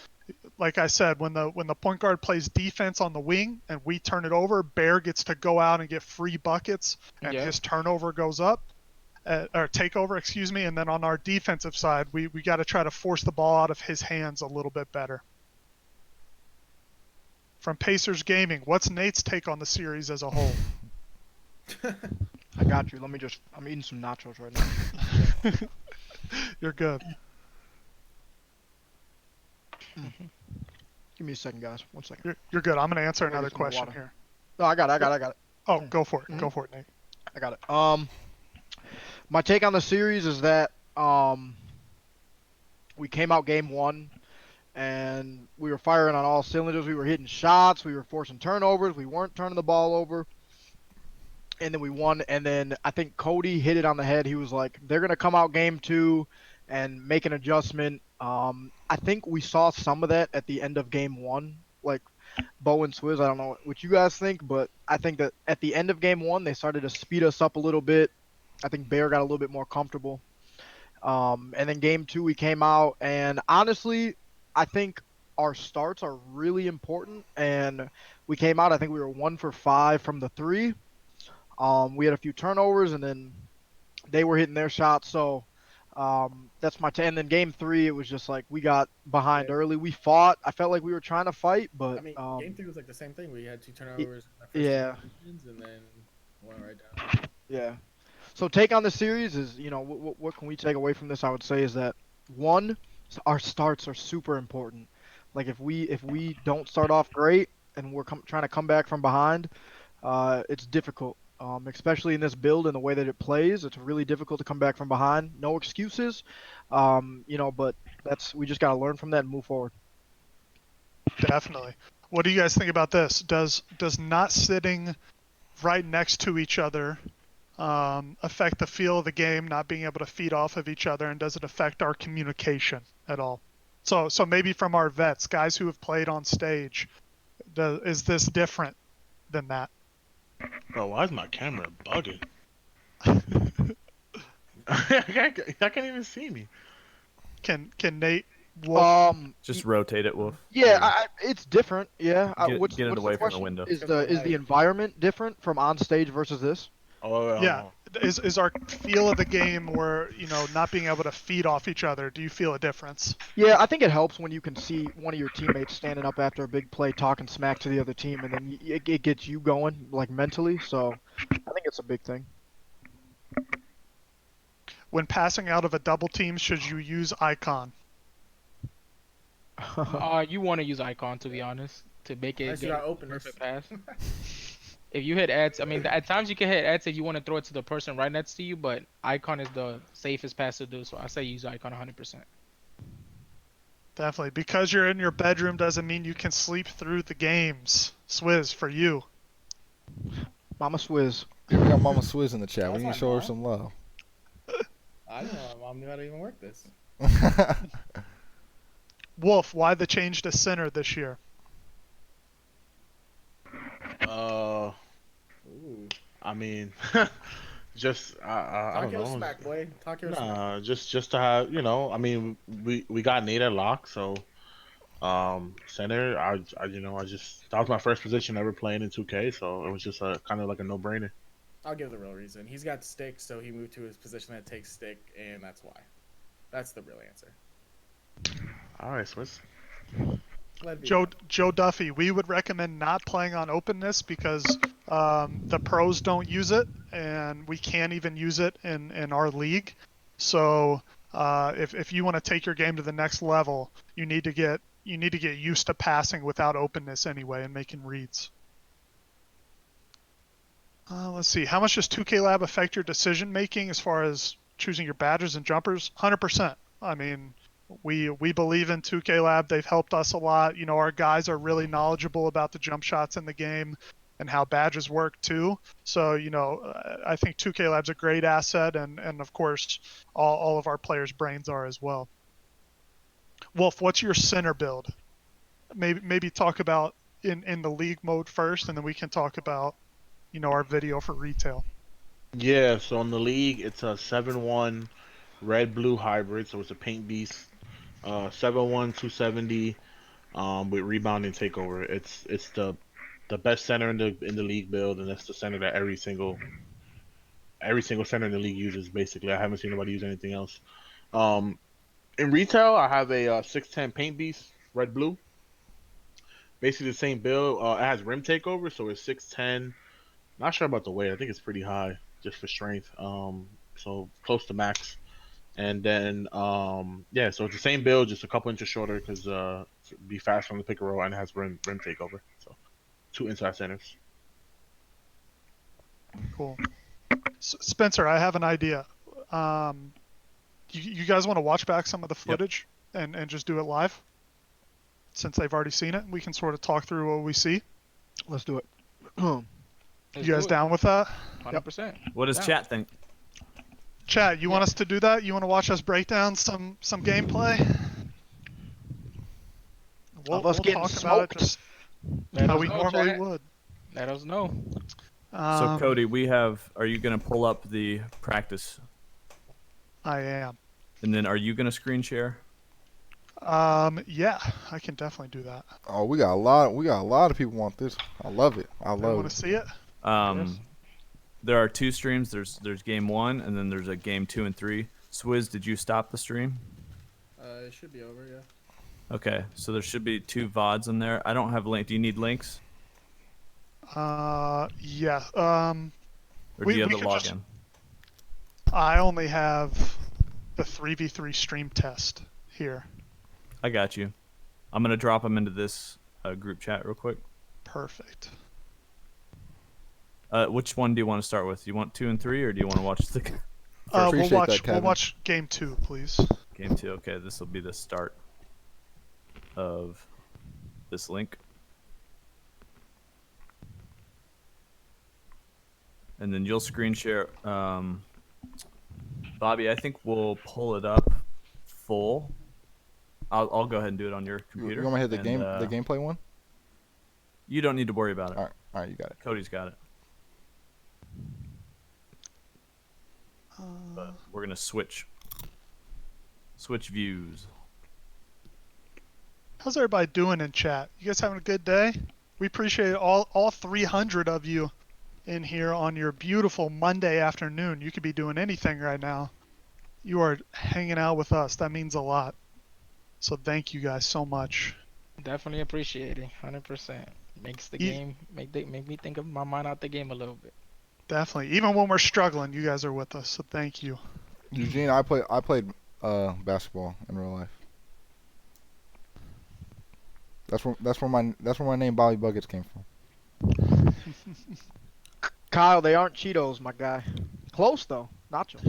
like I said, when the point guard plays defense on the wing and we turn it over, Bear gets to go out and get free buckets, and his turnover goes up. Or takeover, excuse me, and then on our defensive side, we got to try to force the ball out of his hands a little bit better. From Pacers Gaming, what's Nate's take on the series as a whole?
I got you. I'm eating some nachos right now.
You're good.
Give me a second, guys. 1 second.
You're good. I'm gonna answer
Maybe
another
some more
question
water.
here.
No, I got it.
Oh, go for it.
Mhm.
Go for it, Nate.
I got it. My take on the series is that we came out game 1 and we were firing on all cylinders. We were hitting shots, we were forcing turnovers, we weren't turning the ball over, and then we won. And then I think Cody hit it on the head. He was like, they're gonna come out game 2 and make an adjustment. I think we saw some of that at the end of game 1, like Bo and Swizz. I don't know what you guys think, but I think that at the end of game 1 they started to speed us up a little bit. I think Bear got a little bit more comfortable. And then game 2 we came out, and honestly, I think our starts are really important. And we came out, I think we were 1 for 5 from the 3. We had a few turnovers, and then they were hitting their shots. So that's my and then game 3, it was just like we got behind early. We fought. I felt like we were trying to fight, but
I mean, game 3 was like the same thing. We had 2 turnovers in the first
yeah.
2 possessions, and then went right down.
Yeah. So take on the series is, what can we take away from this? I would say is that one, our starts are super important. Like if we don't start off great and we're trying to come back from behind, it's difficult. Especially in this build and the way that it plays, it's really difficult to come back from behind. No excuses, but we just got to learn from that and move forward.
Definitely. What do you guys think about this? Does not sitting right next to each other affect the feel of the game, not being able to feed off of each other, and does it affect our communication at all? So maybe from our vets, guys who have played on stage, is this different than that?
Bro, why is my camera bugging? I can't even see me.
Can Nate? Wolf?
Just rotate it, Wolf.
Yeah, it's different. Yeah.
Get it away from the window.
Is the environment different from on stage versus this?
Yeah. Is our feel of the game where, not being able to feed off each other, do you feel a difference?
Yeah, I think it helps when you can see one of your teammates standing up after a big play talking smack to the other team, and then it gets you going, like, mentally. So I think it's a big thing.
When passing out of a double team, should you use icon?
You want to use icon, to be honest, to make it
Unless you got openness.
perfect pass. If you hit X, I mean, at times you can hit X if you want to throw it to the person right next to you, but icon is the safest pass to do, so I say use icon 100%.
Definitely. Because you're in your bedroom doesn't mean you can sleep through the games. Swizz, for you.
Mama Swizz.
Yeah, we got Mama Swizz in the chat. We
That's
need to
not
show her
mom.
some love.
I don't know. Mom knew how to even work this.
Wolf, why the change to center this year?
Ooh.
I mean, just I
Talk
don't
your
know.
smack, boy. Talk your smack.
Nah, just to have, I mean, we got Nate at lock, so center. I just that was my first position ever playing in 2K, so it was just kind of like a no-brainer.
I'll give the real reason. He's got stick, so he moved to his position that takes stick, and that's why. That's the real answer.
All right, Swiss.
Joe Duffy, we would recommend not playing on openness because the pros don't use it, and we can't even use it in our league. So if you want to take your game to the next level, you need to get used to passing without openness anyway and making reads. Let's see. How much does 2K Lab affect your decision making as far as choosing your badges and jumpers? 100%. I mean, we believe in 2K Lab. They've helped us a lot. Our guys are really knowledgeable about the jump shots in the game and how badges work too. So, I think 2K Lab's a great asset, and of course, all of our players' brains are as well. Wolf, what's your center build? Maybe talk about in the league mode first, and then we can talk about our video for retail.
Yeah, so in the league, it's a 7-1 red-blue hybrid, so it's a paint beast. 7-1, 270, with rebounding takeover. It's the best center in the league build, and that's the center that every single center in the league uses. Basically, I haven't seen nobody use anything else. In retail, I have a 6'10 paint beast, red-blue. Basically the same build. It has rim takeover, so it's 6'10. Not sure about the weight. I think it's pretty high just for strength. So close to max. And then so it's the same build, just a couple inches shorter because be fast from the pick and roll and has rim takeover. So 2 inside centers.
Cool. Spencer, I have an idea. You guys want to watch back some of the footage and just do it live? Since they've already seen it, we can sort of talk through what we see.
Let's do it.
You guys down with that?
100%.
What does chat think?
Chat, you want us to do that? You want to watch us break down some gameplay?
Of us getting
talk about it
smoked.
just
Let
how
us
we
know,
normally
chat.
would.
Let us know.
So Cody, are you gonna pull up the practice,
I am.
and then are you gonna screen share?
Yeah, I can definitely do that.
Oh, we got a lot of people want this. I love it. I
I
love
want
it.
to see it.
There are 2 streams. There's game 1, and then there's a game 2 and 3. Swizz, did you stop the stream?
It should be over, yeah.
Okay, so there should be 2 VODs in there. I don't have link. Do you need links,
Yeah.
or do you have
we
the
could just-
login?
I only have the 3v3 stream test here.
I got you. I'm gonna drop them into this group chat real quick.
Perfect.
Which one do you want to start with? Do you want 2 and 3, or do you want to watch the
We'll
Appreciate that,
watch. We'll
Kevin.
watch game 2, please.
game 2? Okay, this will be the start of this link. And then you'll screen share. Bobby, I think we'll pull it up full. I'll go ahead and do it on your
You
computer.
want me to hit the
and,
gameplay one?
You don't need to worry about it.
All right, you got it.
Cody's got it. But we're gonna switch views.
How's everybody doing in chat? You guys having a good day? We appreciate all 300 of you in here on your beautiful Monday afternoon. You could be doing anything right now. You are hanging out with us. That means a lot. So thank you guys so much.
Definitely appreciate it. 100%. Makes the game make me think of my mind out the game a little bit.
Definitely. Even when we're struggling, you guys are with us. So thank you.
Eugene, I played basketball in real life. That's where my name Bobby Buckets came from.
Kyle, they aren't Cheetos, my guy. Close though. Nachos.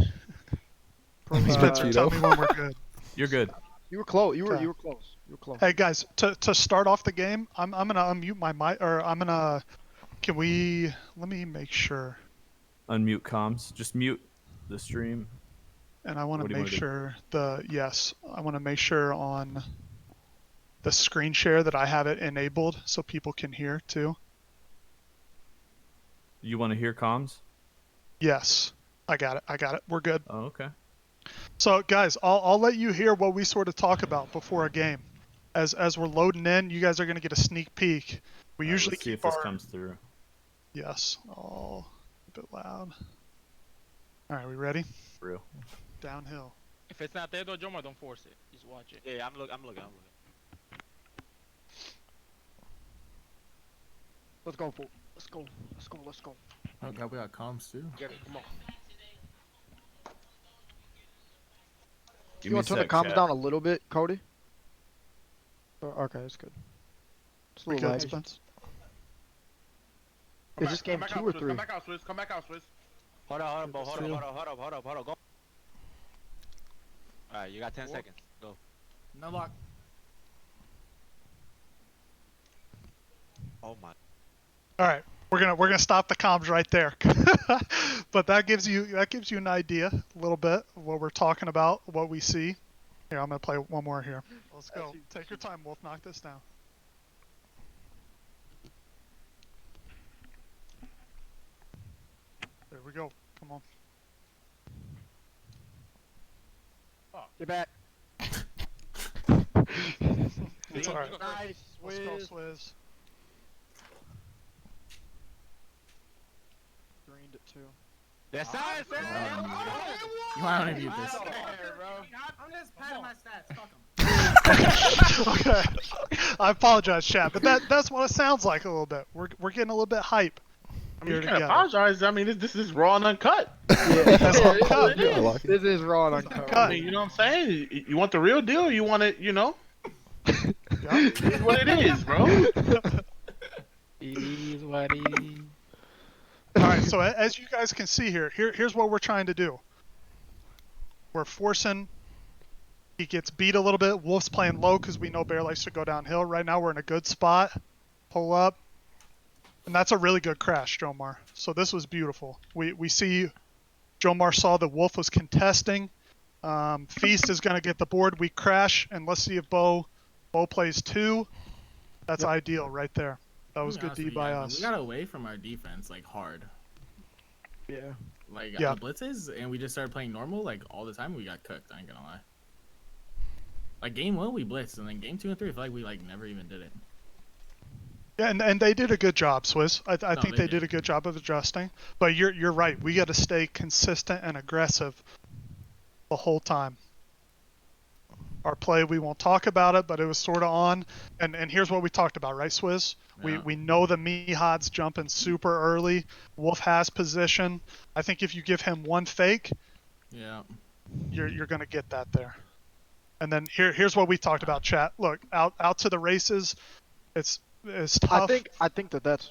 Spencer,
Cheeto.
tell me when we're good.
You're good.
You were close. You were
Okay.
close. You were close.
Hey guys, to start off the game, I'm gonna unmute my mic, or I'm gonna. Can we? Let me make sure.
Unmute comms. Just mute the stream.
And I want
What
to
do you
make
wanna do?
sure I want to make sure on the screen share that I have it enabled so people can hear too.
You want to hear comms?
Yes, I got it. We're good.
Oh, okay.
So guys, I'll let you hear what we sort of talk about before a game. As we're loading in, you guys are gonna get a sneak peek. We usually
Let's see if
keep
this
our
comes through.
yes. Oh, a bit loud. All right, we ready?
For real.
Downhill.
If it's not there though, Jomar, don't force it. Just watch it.
Yeah, I'm looking.
Let's go, fool. Let's go.
Oh god, we got comms too.
Get it. Come on.
Give
You
me a
want to turn the
sec,
comms
chat.
down a little bit, Cody? Okay, that's good. It's a
We
little
good,
laggy.
Spence?
Is this game 2 or 3?
Come back out, Swizz. Come back out, Swizz.
Hold up, go. Alright, you got 10 seconds. Go.
No lock.
Oh my.
All right, we're gonna stop the comms right there. But that gives you an idea a little bit of what we're talking about, what we see. Here, I'm gonna play one more here. Let's go. Take your time, Wolf. Knock this down. There we go. Come on.
Get back.
It's all right.
Nice,
Let's go, Swizz.
Greened it too.
That's science,
You want to mute this?
I'm just patting my stats. Fuck 'em.
Okay. I apologize, chat, but that's what it sounds like a little bit. We're getting a little bit hype.
I mean, you
Here
can't
together.
apologize. I mean, this is raw and uncut.
That's uncut.
Yeah, I like it.
This is raw and uncut.
Cut.
I mean, you know what I'm saying? You want the real deal? Or you want it, you know? It is what it is, bro.
It is what it is.
All right, so as you guys can see here's what we're trying to do. We're forcing. He gets beat a little bit. Wolf's playing low because we know Bear likes to go downhill. Right now we're in a good spot. Pull up. And that's a really good crash, Jomar. So this was beautiful. We see Jomar saw that Wolf was contesting. Feast is going to get the board. We crash, and let's see if Bo plays 2. That's ideal right there. That was good D by us.
We got away from our defense like hard.
Yeah.
Like
Yeah.
the blitzes, and we just started playing normal like all the time. We got cooked. I ain't gonna lie. Like game 1 we blitzed, and then game 2 and 3 I feel like we like never even did it.
Yeah, and they did a good job, Swizz. I think
they
they did a good job of adjusting. But you're right. We got to stay consistent and aggressive the whole time. Our play, we won't talk about it, but it was sort of on. And here's what we talked about, right, Swizz?
Yeah.
We know the Mihad's jumping super early. Wolf has position. I think if you give him one fake,
Yeah.
you're gonna get that there. And then here's what we talked about, chat. Look, out to the races, it's tough.
I think that's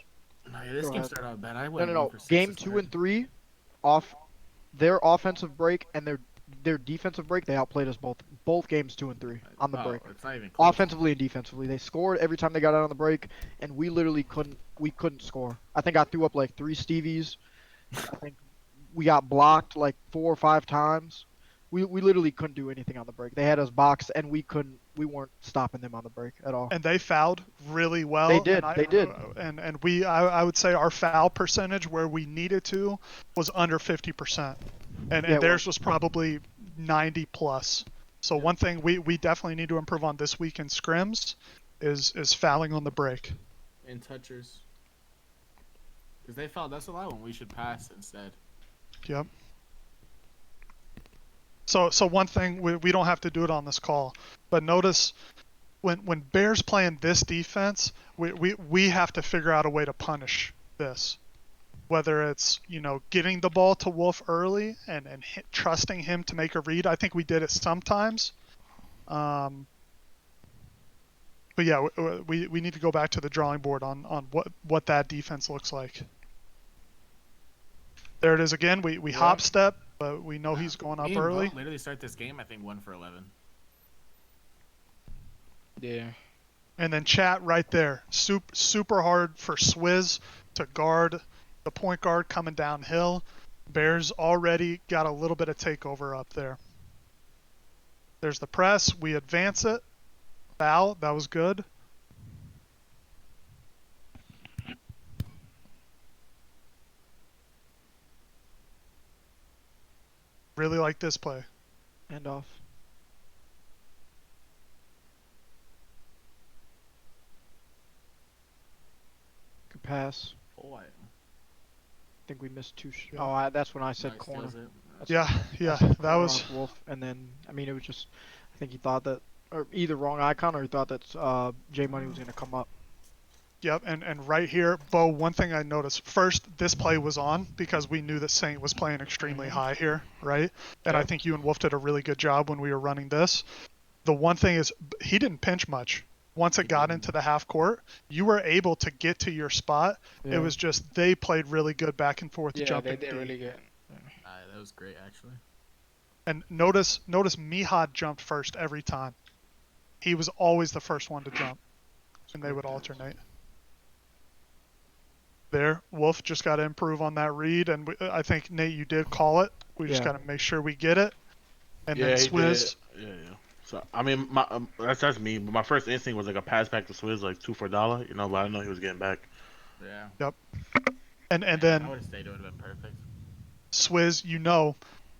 No, yeah, this
Go
game
ahead.
started out bad. I
no.
went 1 for 6
Game
to
2
start.
and 3, off their offensive break and their defensive break, they outplayed us both games 2 and 3 on the
Oh,
break.
it's not even close.
Offensively and defensively, they scored every time they got out on the break, and we literally couldn't score. I think I threw up like 3 Stevies. I think we got blocked like 4 or 5 times. We literally couldn't do anything on the break. They had us boxed, and we weren't stopping them on the break at all.
And they fouled really well.
They did. They did.
And I would say our foul percentage where we needed to was under 50%. And
Yeah, it
theirs was probably 90 plus. So one thing we definitely need to improve on this week in scrims is fouling on the break.
And touchers. Because they fouled us a lot when we should pass instead.
Yep. So one thing, we don't have to do it on this call, but notice when Bears playing this defense, we have to figure out a way to punish this. Whether it's, getting the ball to Wolf early and trusting him to make a read. I think we did it sometimes. But yeah, we need to go back to the drawing board on what that defense looks like. There it is again. We hop step, but we know he's going up
Me and Bo
early.
literally start this game, I think 1 for 11.
Yeah.
And then chat right there. Super hard for Swizz to guard the point guard coming downhill. Bears already got a little bit of takeover up there. There's the press. We advance it. Foul. That was good. Really like this play.
And off. Good pass.
Boy.
I think we missed 2 that's when I said
Nice
corner.
steals it.
Yeah.
That's
That was.
off Wolf, and then it was just, I think he thought that, or either wrong icon, or he thought that J Money was gonna come up.
Yep, and right here, Bo, one thing I noticed, first, this play was on because we knew that Saint was playing extremely high here, right? And I think you and Wolf did a really good job when we were running this. The one thing is, he didn't pinch much. Once it got into the half court, you were able to get to your spot.
Yeah.
It was just they played really good back and forth
Yeah,
jumping.
they did really good.
That was great, actually.
And notice Mihad jumped first every time. He was always the first one to jump, and they would alternate. There, Wolf just got to improve on that read, and I think Nate, you did call it. We just got to make sure we get it, and then Swizz.
Yeah. So I mean, that's me. But my first instinct was like a pass back to Swizz, like $2 for $1, But I didn't know he was getting back.
Yeah.
Yep. And then
I would have stayed. It would have been perfect.
Swizz,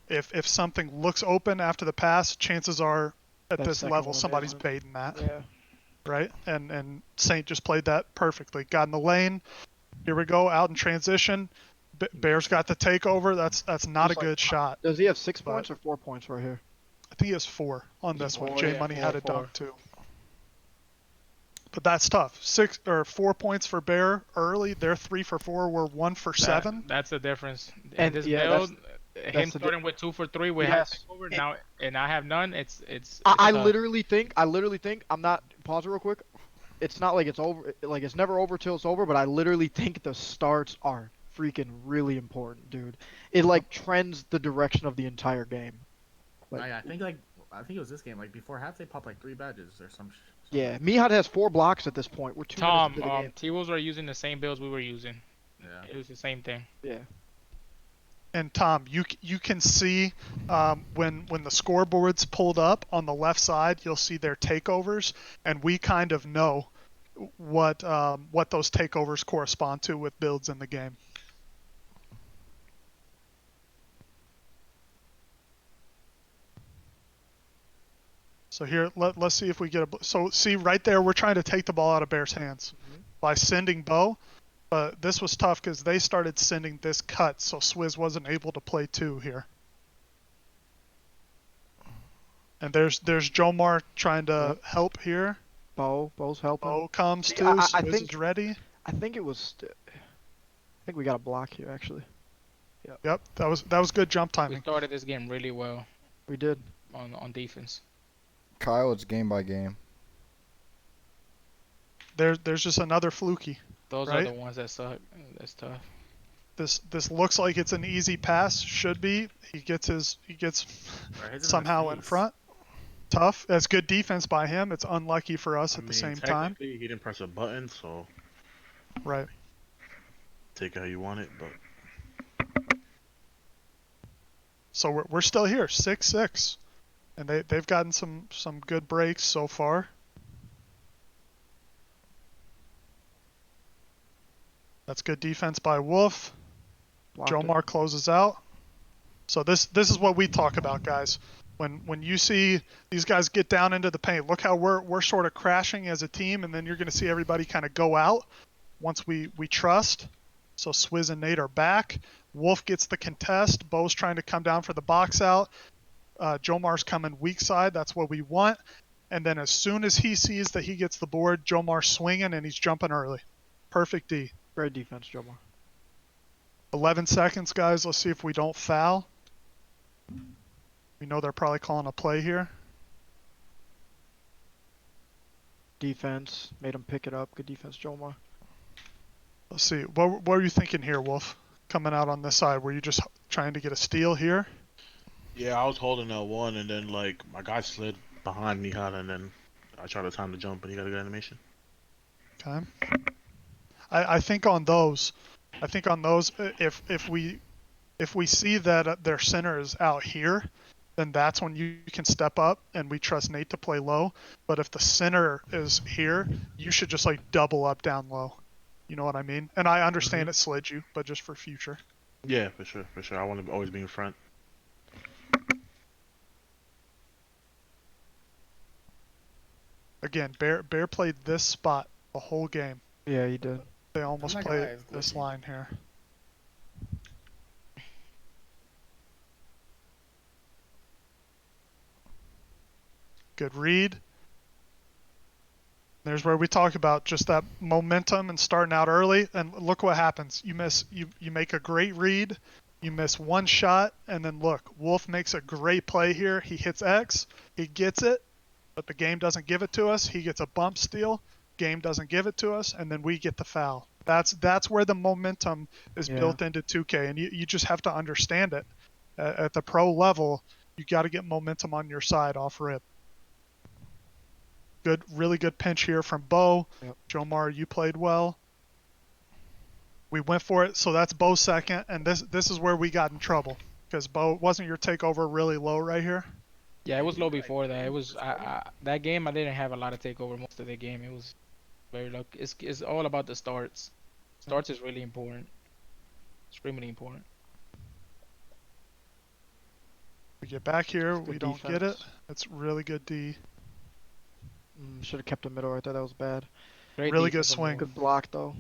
if something looks open after the pass, chances are at
That
this
second
level
one
somebody's
isn't.
baiting that,
Yeah.
right? And Saint just played that perfectly. Got in the lane. Here we go, out in transition. Bears got the takeover. That's not
Just
a good shot.
Does he have 6
But-
points or 4 points right here?
I think he has 4 on this one.
4,
J
yeah,
Money
4,
had a
4.
dunk too. But that's tough. 6 or 4 points for Bear early. They're 3 for 4. We're 1 for 7.
That's the difference.
And,
And this
yeah,
build,
that's
him
the
starting with 2 for 3, we
Yes.
have takeover now, and I have none. It's
I
tough.
literally think I'm not pause it real quick. It's not like it's over. Like it's never over till it's over. But I literally think the starts are freaking really important, dude. It like trends the direction of the entire game. Like,
I think it was this game. Like before half, they popped like 3 badges or some.
yeah, Mihad has 4 blocks at this point. We're 2 minutes
Tom,
into the game.
T-Wolves are using the same builds we were using.
Yeah.
It was the same thing.
Yeah.
And Tom, you can see when the scoreboard's pulled up on the left side, you'll see their takeovers, and we kind of know what those takeovers correspond to with builds in the game. So here, let's see if we get a. So see right there, we're trying to take the ball out of Bear's hands by sending Bo. But this was tough because they started sending this cut, so Swizz wasn't able to play 2 here. And there's Jomar trying to help here.
Bo's helping.
Bo comes too.
I
Swizz
think
is ready.
I think it was. I think we got a block here actually.
Yep, that was good jump
We
timing.
started this game really well
We did.
on defense.
Kyle, it's game by game.
There's just another fluky.
Those
Right?
are the ones that suck. That's tough.
This looks like it's an easy pass. Should be. He gets
Right, hits him in the
somehow in
face.
front. Tough. That's good defense by him. It's unlucky for us
I
at the
mean,
same time.
technically, he didn't press a button, so
Right.
take it how you want it. But
So we're still here, 6-6, and they've gotten some good breaks so far. That's good defense by Wolf.
Blocked it.
Jomar closes out. So this is what we talk about, guys. When you see these guys get down into the paint, look how we're sort of crashing as a team, and then you're going to see everybody kind of go out once we trust. So Swizz and Nate are back. Wolf gets the contest. Bo's trying to come down for the box out. Jomar's coming weak side. That's what we want. And then as soon as he sees that he gets the board, Jomar's swinging and he's jumping early. Perfect D.
Great defense, Jomar.
11 seconds, guys. Let's see if we don't foul. We know they're probably calling a play here.
Defense made him pick it up. Good defense, Jomar.
Let's see. What were you thinking here, Wolf? Coming out on this side. Were you just trying to get a steal here?
yeah, I was holding L1, and then like my guy slid behind me, and then I tried to time the jump, and he got a good animation.
Okay. I think on those, if we see that their center is out here, then that's when you can step up and we trust Nate to play low. But if the center is here, you should just like double up down low. You know what I mean? And I understand it slid you, but just for future.
Yeah, for sure. I want to always be in front.
Again, Bear played this spot the whole game.
Yeah, he did.
They almost
Oh my
played
God, it's
this
glitchy.
line here. Good read. There's where we talk about just that momentum and starting out early, and look what happens. You make a great read, you miss one shot, and then look, Wolf makes a great play here. He hits X, he gets it, but the game doesn't give it to us. He gets a bump steal, game doesn't give it to us, and then we get the foul. That's where the momentum is built into 2K, and you just have to understand it. At the pro level, you got to get momentum on your side off rip. Good, really good pinch here from Bo.
Yep.
Jomar, you played well. We went for it, so that's Bo's second, and this is where we got in trouble because Bo, wasn't your takeover really low right here?
Yeah, it was low before that. It was that game. I didn't have a lot of takeover most of the game. It was very low. It's all about the starts. Starts is really important. Extremely important.
We get back here,
It's good
we don't get it.
defense.
It's really good D.
Should have kept the middle right there. That was bad.
Great
Really good
defense on
swing.
both.
Good block though.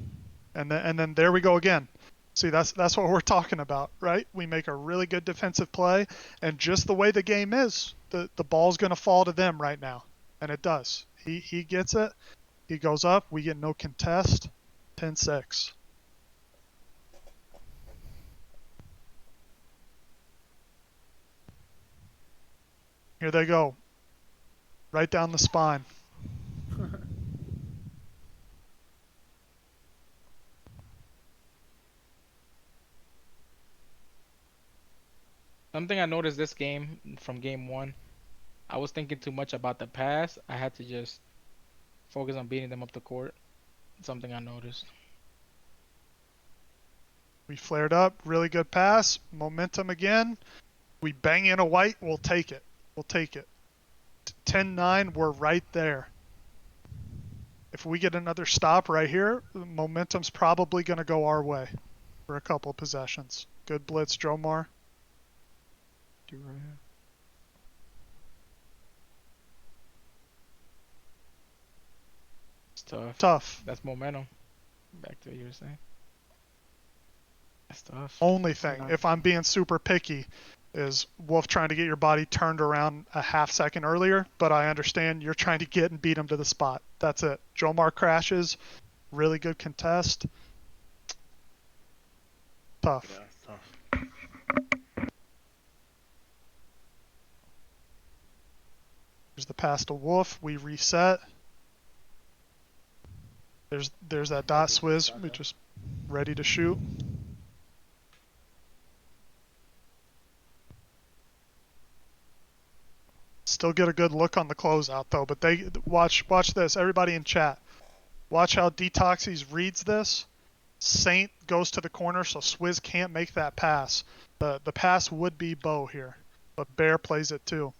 And then there we go again. See, that's what we're talking about, right? We make a really good defensive play, and just the way the game is, the ball's going to fall to them right now, and it does. He gets it. He goes up. We get no contest. 10-6. Here they go. Right down the spine.
Something I noticed this game from game one, I was thinking too much about the pass. I had to just focus on beating them up the court. Something I noticed.
We flared up, really good pass, momentum again. We bang in a white, we'll take it. We'll take it. 10-9, we're right there. If we get another stop right here, the momentum's probably going to go our way for a couple possessions. Good blitz, Jomar.
It's tough.
Tough.
That's momentum. Back to what you were saying. That's tough.
Only thing, if I'm being super picky, is Wolf trying to get your body turned around a half second earlier, but I understand you're trying to get and beat him to the spot. That's it. Jomar crashes. Really good contest. Tough.
Yeah, it's tough.
There's the pass to Wolf. We reset. There's that dot swizz. We just ready to shoot. Still get a good look on the closeout though, but they watch this. Everybody in chat, watch how Detoxies reads this. Saint goes to the corner, so Swizz can't make that pass. The pass would be Bo here, but Bear plays it too.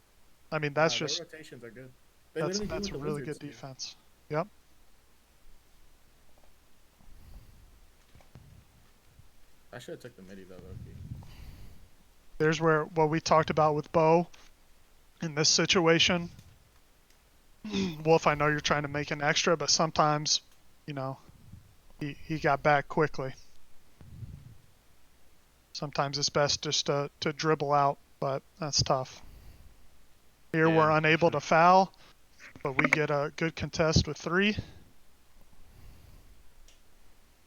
I mean, that's
Their
just
rotations are good. They
that's
literally do
that's
what the
really
Wizards
good
do.
defense. Yep.
I should have took the midi though, low-key.
There's where what we talked about with Bo in this situation. Wolf, I know you're trying to make an extra, but sometimes, you know, he got back quickly. Sometimes it's best just to dribble out, but that's tough. Here
Yeah,
we're
for
unable
sure.
to foul, but we get a good contest with 3.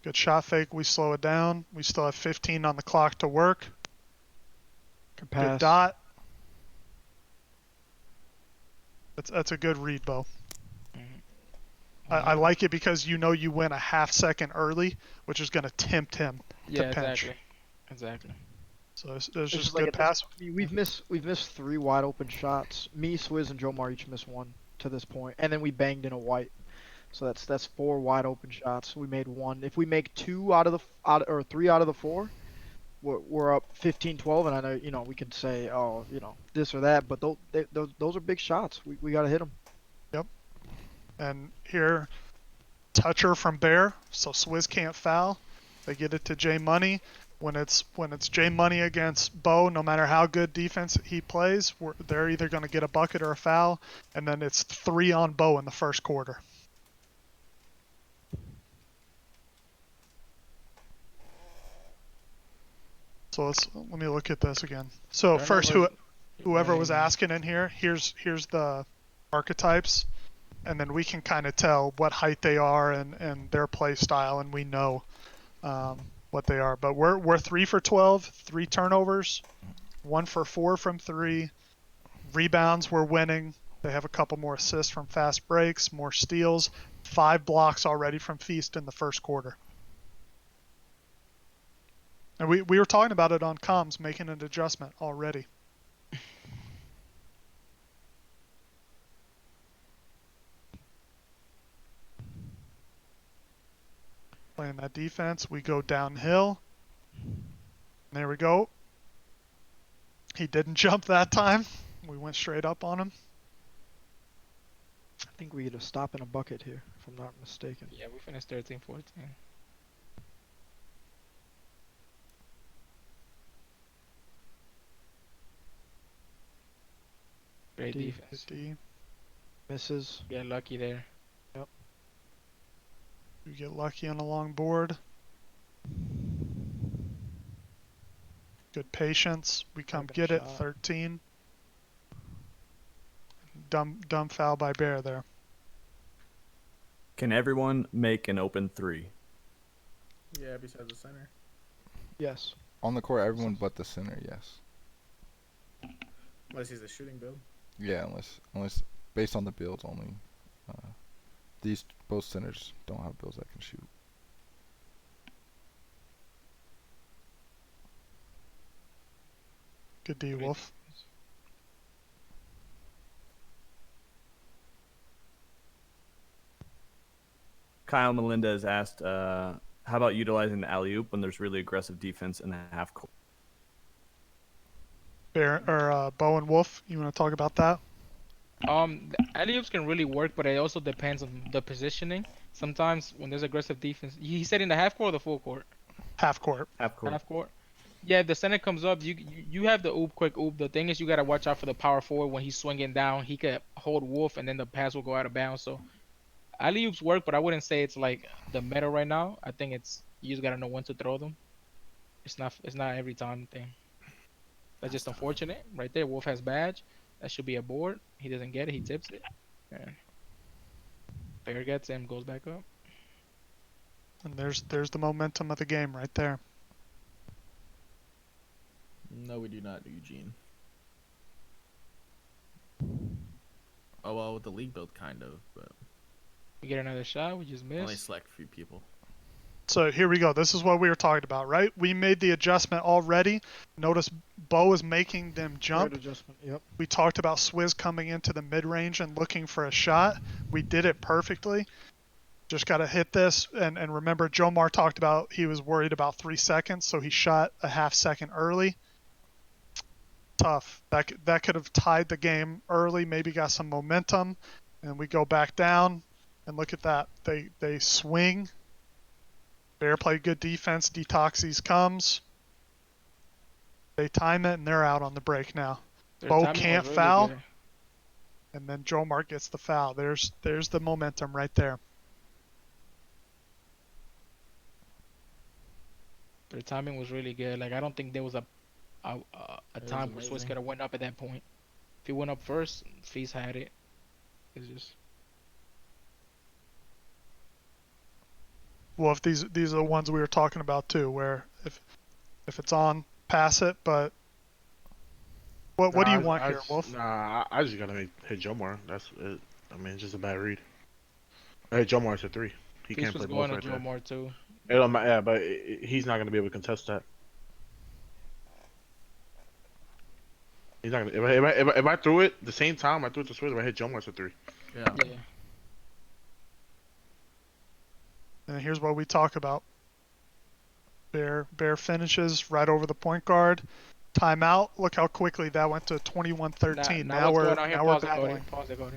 Good shot fake, we slow it down. We still have 15 on the clock to work.
Good pass.
Good dot. That's a good read, Bo. I like it because you know you win a half second early, which is going to tempt him
Yeah,
to pinch.
Exactly.
So there's
It's
just
like
good
at this-
pass.
I mean, we've missed 3 wide open shots. Me, Swizz, and Jomar each missed 1 to this point, and then we banged in a white. So that's 4 wide open shots. We made 1. If we make 2 out of the or 3 out of the 4, we're up 15-12. And I know we can say this or that, but those are big shots. We got to hit them.
Yep. And here, toucher from Bear, so Swizz can't foul. They get it to J Money. When it's J Money against Bo, no matter how good defense he plays, they're either going to get a bucket or a foul, and then it's 3 on Bo in the first quarter. So let me look at this again. So first, whoever was asking in here, here's the archetypes, and then we can kind of tell what height they are and their play style, and we know what they are. But we're 3 for 12, 3 turnovers, 1 for 4 from 3, rebounds. We're winning. They have a couple more assists from fast breaks, more steals, 5 blocks already from Feast in the first quarter. And we were talking about it on comms, making an adjustment already. Playing that defense, we go downhill. There we go. He didn't jump that time. We went straight up on him.
I think we get a stop and a bucket here, if I'm not mistaken.
Yeah, we finished 13-14. Great
D.
defense.
D.
Misses.
Get lucky there.
We get lucky on a long board. Good patience. We come
Open
get it.
shot.
13. Dumb foul by Bear there.
Can everyone make an open 3?
Yeah, besides the center.
Yes.
On the court, everyone but the center, yes.
Unless he's a shooting build.
Yeah, unless based on the builds only. These both centers don't have builds that can shoot.
Good D, Wolf.
Kyle Melendez asked, how about utilizing the alley-oop when there's really aggressive defense in the half court?
Bo and Wolf, you want to talk about that?
The alley-oops can really work, but it also depends on the positioning. Sometimes when there's aggressive defense, he said in the half court or the full court?
Half court.
Half court.
Half court. Yeah, if the center comes up, you have the oop, quick oop. The thing is, you gotta watch out for the power forward when he's swinging down. He could hold Wolf, and then the pass will go out of bounds. So alley oops work, but I wouldn't say it's like the meta right now. I think it's you just gotta know when to throw them. It's not every time thing. That's just unfortunate. Right there, Wolf has badge. That should be a board. He doesn't get it. He tips it. And Bear gets him, goes back up.
And there's the momentum of the game right there.
No, we do not, Eugene. Oh well, with the league build, kind of, but
We get another shot. We just
only
missed.
select a few people.
So here we go. This is what we were talking about, right? We made the adjustment already. Notice Bo is making them jump.
Great adjustment. Yep.
We talked about Swizz coming into the mid-range and looking for a shot. We did it perfectly. Just got to hit this. And remember, Jomar talked about he was worried about 3 seconds, so he shot a half second early. Tough. That could have tied the game early, maybe got some momentum. And we go back down, and look at that. They swing. Bear played good defense. Detoxies comes. They time it, and they're out on the break now.
Their
Bo
timing was
can't
really
foul.
good.
And then Jomar gets the foul. There's the momentum right there.
Their timing was really good. Like I don't think there was a
was
time where Swizz
amazing.
could have went up at that point. If he went up first, Feast had it. It's just
Well, if these are the ones we were talking about too, where if it's on, pass it. But what do you want here, Wolf?
Nah, I just gotta hit Jomar. That's it. I mean, it's just a bad read. I hit Jomar to 3. He
Feast
can't
was
play
going
both
to
right
Joe
there.
more too.
It don't matter, yeah, but he's not gonna be able to contest that. He's not gonna. If I threw it the same time I threw it to Swizz, if I hit Jomar to 3.
Yeah.
Yeah.
And here's what we talk about. Bear finishes right over the point guard. Timeout. Look how quickly that went to 21-13. Now
what's
we're
going on here?
now we're
Pause it, Cody.
battling.
Pause it, Cody.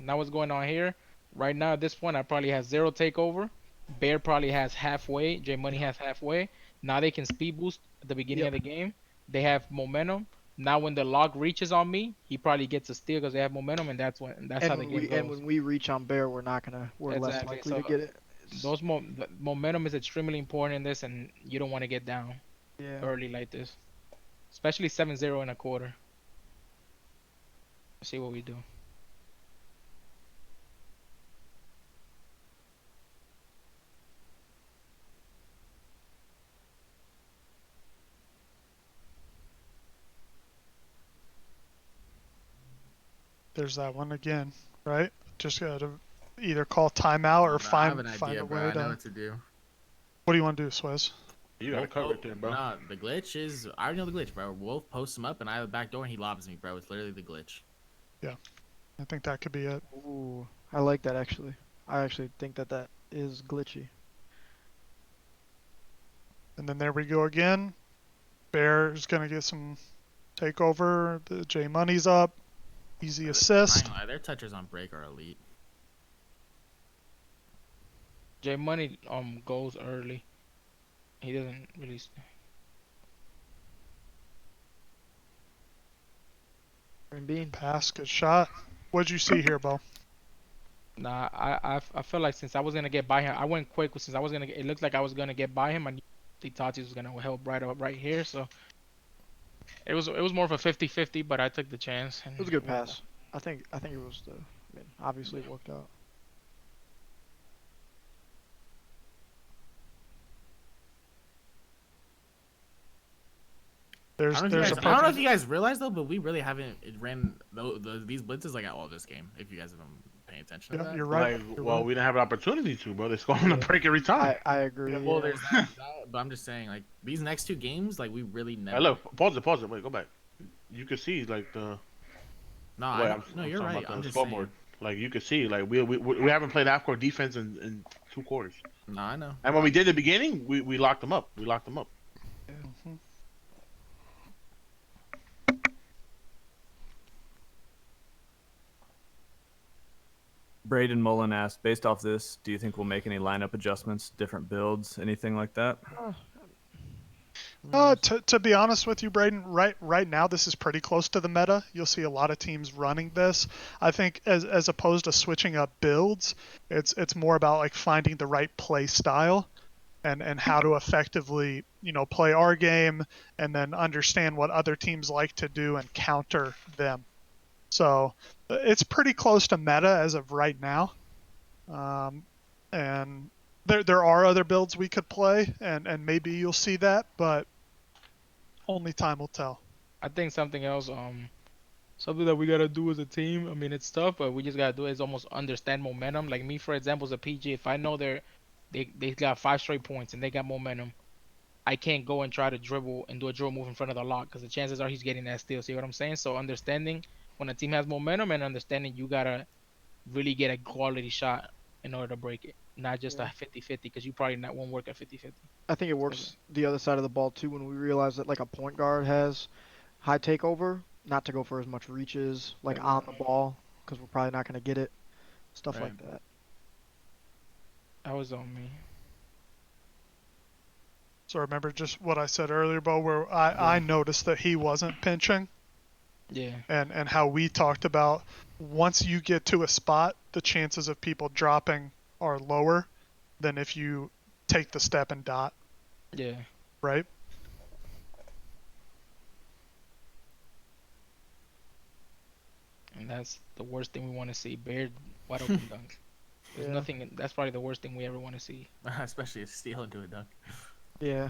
Now what's going on here? Right now at this point, I probably have 0 takeover. Bear probably has halfway. J Money has halfway. Now they can speed boost at the beginning of the game. They have momentum. Now when the lock reaches on me, he probably gets a steal because they have momentum, and that's how the game goes.
And when we reach on Bear, we're less
Exactly.
likely
So
to get it.
the momentum is extremely important in this, and you don't want to get down
Yeah.
early like this, especially 7-0 in a quarter. Let's see what we do.
There's that one again, right? Just gotta either call timeout or
I
find
have an
find
idea,
a
bro.
way
I know
to.
what to do.
What do you want to do, Swizz?
You got a cut right there, bro.
Nah, the glitch is I already know the glitch, bro. Wolf posts him up, and I have a back door, and he lobs me, bro. It's literally the glitch.
I think that could be it.
Ooh, I like that actually. I actually think that is glitchy.
And then there we go again. Bear's gonna get some takeover. The J Money's up. Easy
I
assist.
ain't lie, their touches on break are elite.
J Money goes early. He doesn't really.
Green bean.
Pass, good shot. What'd you see here, Bo?
Nah, I feel like since I was gonna get by him, I went quick. Since I was gonna, it looked like I was gonna get by him. I knew Tati was gonna help right here. So it was more of a 50-50, but I took the chance. And
It was a good pass. I think it was the. I mean, obviously it worked out.
There's
I don't
a
know if
perfect.
you guys realize though, but we really haven't ran these blitzes like at all this game. If you guys have been paying attention to
Yeah,
that.
you're right.
Like,
You're
well,
right.
we didn't have an opportunity to, bro. They score on the break every time.
I agree.
Well,
yeah.
there's that, but I'm just saying, like these next 2 games, like we really never.
Hey, look, pause it. Wait, go back. you could see like the
No, I
wait,
know. No,
I'm
you're
talking
right.
about
I'm
the
just
scoreboard.
saying.
Like you could see, like we haven't played half-court defense in 2 quarters.
No, I know.
And when we did the beginning, we locked them up. We locked them up.
Mhm.
Braden Mullen asked, based off this, do you think we'll make any lineup adjustments, different builds, anything like that?
To be honest with you, Braden, right now this is pretty close to the meta. You'll see a lot of teams running this. I think as opposed to switching up builds, it's more about like finding the right play style and how to effectively, play our game and then understand what other teams like to do and counter them. So it's pretty close to meta as of right now. And there are other builds we could play, and maybe you'll see that, but only time will tell.
I think something else, something that we gotta do as a team. I mean, it's tough, but we just gotta do it, is almost understand momentum. Like me, for example, as a PG, if I know they got 5 straight points and they got momentum, I can't go and try to dribble and do a dribble move in front of the lock because the chances are he's getting that steal. See what I'm saying? So understanding when a team has momentum and understanding you gotta really get a quality shot in order to break it, not just a 50-50 because you probably not won't work at 50-50.
I think it works the other side of the ball too when we realize that like a point guard has high takeover, not to go for as much reaches like on the ball because we're probably not going to get it, stuff
Right.
like that.
That was on me.
So remember just what I said earlier, Bo, where I noticed that he wasn't pinching,
Yeah.
and how we talked about once you get to a spot, the chances of people dropping are lower than if you take the step and dot,
Yeah.
right?
And that's the worst thing we want to see. Baird wide open dunk. There's
Yeah.
nothing. That's probably the worst thing we ever want to see.
Especially a steal into a dunk.
Yeah.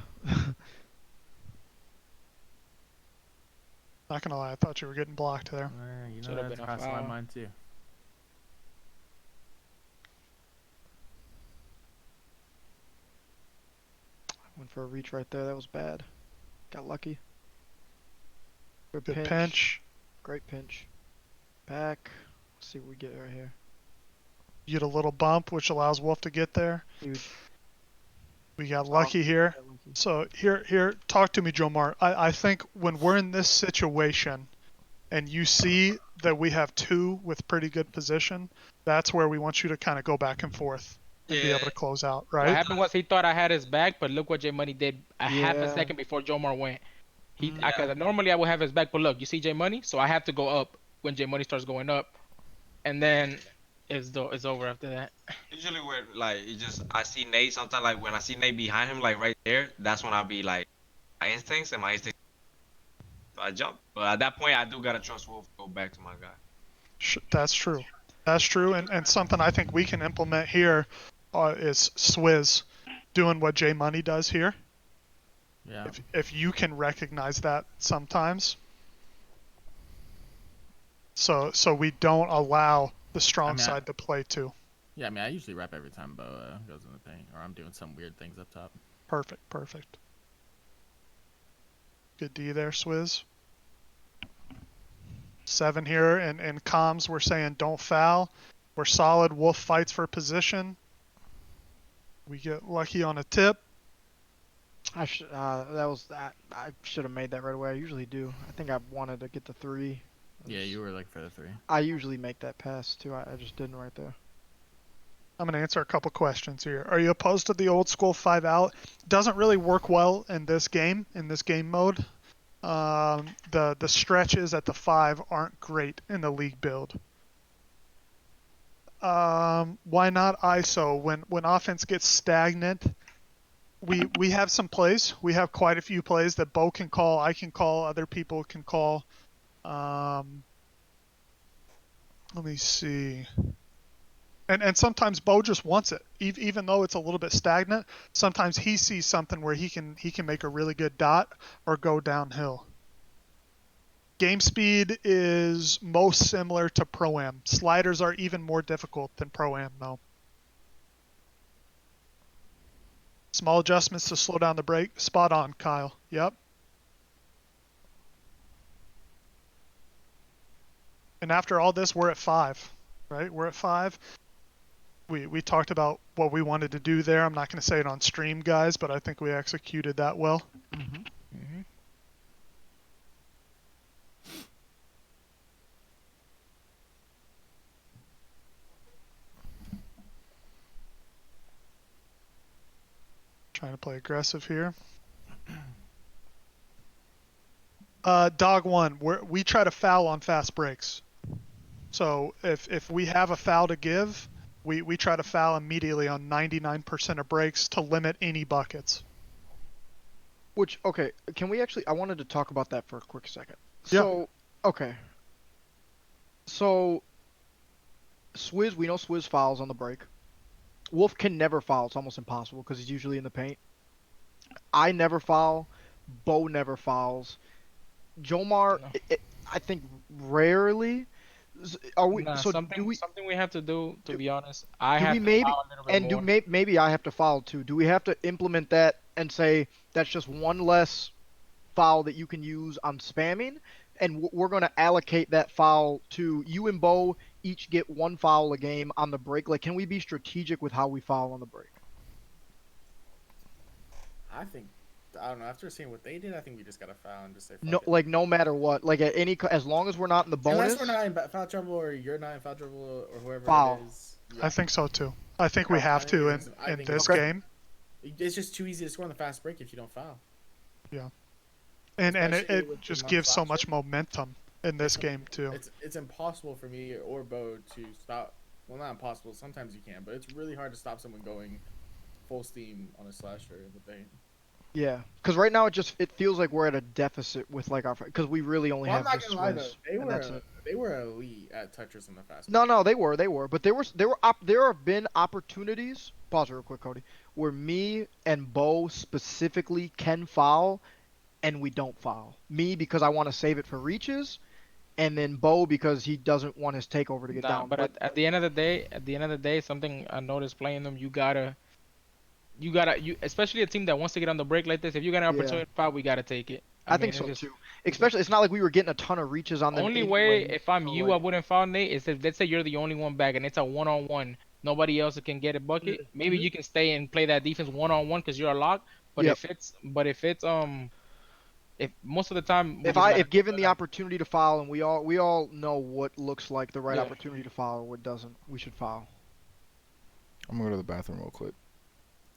Not gonna lie, I thought you were getting blocked there.
You know
Should've
that's
been a
crossing my
foul.
mind too.
Went for a reach right there. That was bad. Got lucky. Good
Good
pinch.
pinch.
Great pinch. Back. Let's see what we get right here.
You get a little bump, which allows Wolf to get there.
Dude.
We got lucky here.
Got lucky.
So here, talk to me, Jomar. I think when we're in this situation, and you see that we have two with pretty good position, that's where we want you to kind of go back and forth and be able to close out,
What
right?
happened was he thought I had his back, but look what J Money did a half a
Yeah.
second before Jomar went.
Mm.
Cause normally I would have his back, but look, you see J Money, so I have to go up when J Money starts going up, and then it's over after that.
Usually where like it just I see Nate sometimes like when I see Nate behind him like right there, that's when I'll be like my instincts. I jump. But at that point I do gotta trust Wolf to go back to my guy.
That's true. That's true. And something I think we can implement here is Swizz doing what J Money does here.
Yeah.
If you can recognize that sometimes. So we don't allow the strong side to play too.
Yeah, I mean, I usually rep every time Bo goes in the paint, or I'm doing some weird things up top.
Perfect. Good D there, Swizz. 7 here, and comms, we're saying don't foul. We're solid. Wolf fights for position. We get lucky on a tip.
I should have made that right away. I usually do. I think I wanted to get the 3.
Yeah, you were like for the 3.
I usually make that pass too. I just didn't right there.
I'm going to answer a couple questions here. Are you opposed to the old school 5 out? Doesn't really work well in this game mode. The stretches at the 5 aren't great in the league build. Why not ISO? When offense gets stagnant, we have some plays. We have quite a few plays that Bo can call, I can call, other people can call. Let me see. And sometimes Bo just wants it, even though it's a little bit stagnant. Sometimes he sees something where he can make a really good dot or go downhill. Game speed is most similar to Pro-Am. Sliders are even more difficult than Pro-Am, though. Small adjustments to slow down the break. Spot on, Kyle. Yep. And after all this, we're at 5, right? We're at 5. We talked about what we wanted to do there. I'm not going to say it on stream, guys, but I think we executed that well.
Mm-hmm.
Trying to play aggressive here. Dog 1, we try to foul on fast breaks. So if we have a foul to give, we try to foul immediately on 99% of breaks to limit any buckets.
Which, okay, can we actually, I wanted to talk about that for a quick second.
Yeah.
So, okay. So, Swizz, we know Swizz fouls on the break. Wolf can never foul. It's almost impossible because he's usually in the paint. I never foul. Bo never fouls. Jomar,
No.
I think rarely. Are we?
Nah,
So
something
do we?
something we have to do, to be honest. I
Do
have
we
to
maybe?
foul a little bit
And
more.
maybe I have to foul too. Do we have to implement that and say that's just one less foul that you can use on spamming, and we're going to allocate that foul to you and Bo each get one foul a game on the break? Like, can we be strategic with how we foul on the break?
I think, I don't know. After seeing what they did, I think we just gotta foul and just say fuck
No,
it.
like no matter what, like at any, as long as we're not in the bonus.
Unless we're not in foul trouble, or you're not in foul trouble, or whoever
Foul.
it is.
I think so too. I think we have to in this
Okay.
game.
It's just too easy to score on the fast break if you don't foul.
And
Especially
it
with the
just
amount
gives
of
so
fouls.
much momentum in this game too.
It's impossible for me or Bo to stop. Well, not impossible. Sometimes you can, but it's really hard to stop someone going full steam on a slasher in the paint.
Yeah, because right now it feels like we're at a deficit with like our, because we really only
Well, I'm
have
not
this
gonna lie though.
Swizz.
They were elite at touchers in the fast.
No, they were, but there have been opportunities. Pause real quick, Cody, where me and Bo specifically can foul, and we don't foul. Me because I want to save it for reaches, and then Bo because he doesn't want his takeover to get
Nah,
down.
but at the end of the day, something I noticed playing them, you gotta, especially a team that wants to get on the break like this. If you got an opportunity to foul, we gotta take it.
I think so too. Especially, it's not like we were getting a ton of reaches on them.
Only
anyway,
way, if I'm
so,
you,
like,
I wouldn't foul Nate. Is if let's say you're the only one back and it's a one-on-one, nobody else can get a bucket. Maybe you can stay and play that defense one-on-one because you're a lock. But
Yep.
if most of the time,
if given the opportunity to foul, and we all know what looks like the right opportunity to foul or what doesn't, we should foul.
I'm gonna go to the bathroom real quick.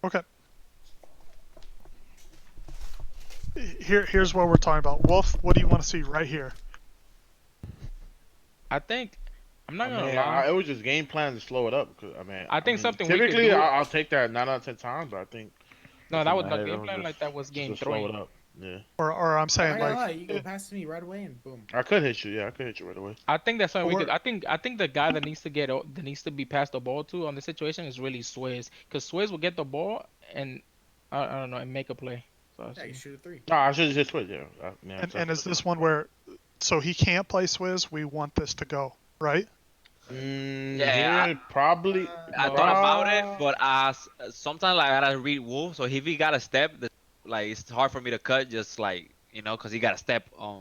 Okay. Here's what we're talking about. Wolf, what do you want to see right here?
I think I'm not gonna
Man,
lie.
it was just game plan to slow it up. Cause,
I think something we could
typically
do-
I'll take that 9 out of 10 times, but I think
No, that was
in
the
my head,
game
it was
plan.
just-
Like that was
just
game
to slow
3.
it up. Yeah,
Or I'm saying
I ain't gonna lie,
like
you go past me right away and boom.
I could hit you. Yeah, I could hit you right away.
I think that's something we
Or-
could. I think the guy that needs to be passed the ball to on this situation is really Swizz, because Swizz will get the ball and I don't know, and make a play. So
Yeah, you shoot a 3.
No, I should just switch. Yeah.
and is this one where so he can't play Swizz? We want this to go, right?
Yeah,
probably.
I thought about it, but sometimes like I gotta read Wolf. So if he got a step, like it's hard for me to cut. Just like because he got a step on.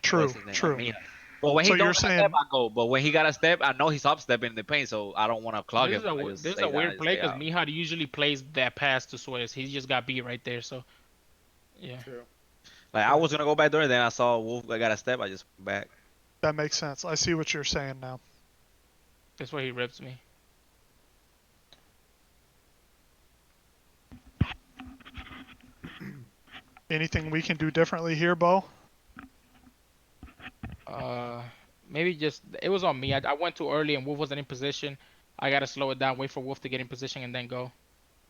True,
what's his name,
true.
on Mija. But when
So
he
you're
don't got a
saying-
step, I go. But when he got a step, I know he's up stepping in the paint, so I don't want to clog
This
him.
is a weird play because Mija usually plays that pass to Swizz. He just got beat right there. So yeah.
True.
Like I was gonna go back there, then I saw Wolf got a step. I just went back.
That makes sense. I see what you're saying now.
That's why he rips me.
Anything we can do differently here, Bo?
Maybe just it was on me. I went too early and Wolf wasn't in position. I gotta slow it down, wait for Wolf to get in position, and then go.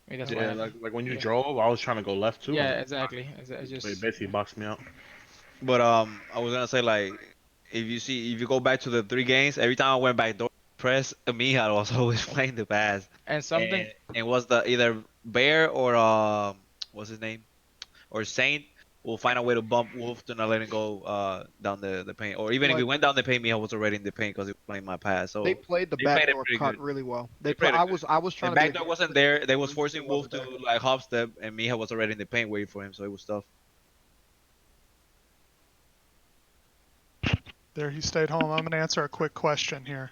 Maybe that's
Yeah,
why.
like when you drove, I was trying to go left too.
Yeah, exactly. It's
But
just
he basically boxed me out.
But I was gonna say like if you go back to the 3 games, every time I went back door press, Mija was always playing the pass.
and something.
And was the either Bear or what's his name? Or Saint will find a way to bump Wolf to not let him go down the paint. Or even if he went down the paint, Mija was already in the paint because he was playing my pass. So
They played the
they played it
backdoor
pretty
cut
good.
really well.
played it
I
good.
was trying
The
to.
backdoor wasn't there. They was forcing Wolf to like hop step, and Mija was already in the paint waiting for him, so it was tough.
There he stayed home. I'm going to answer a quick question here.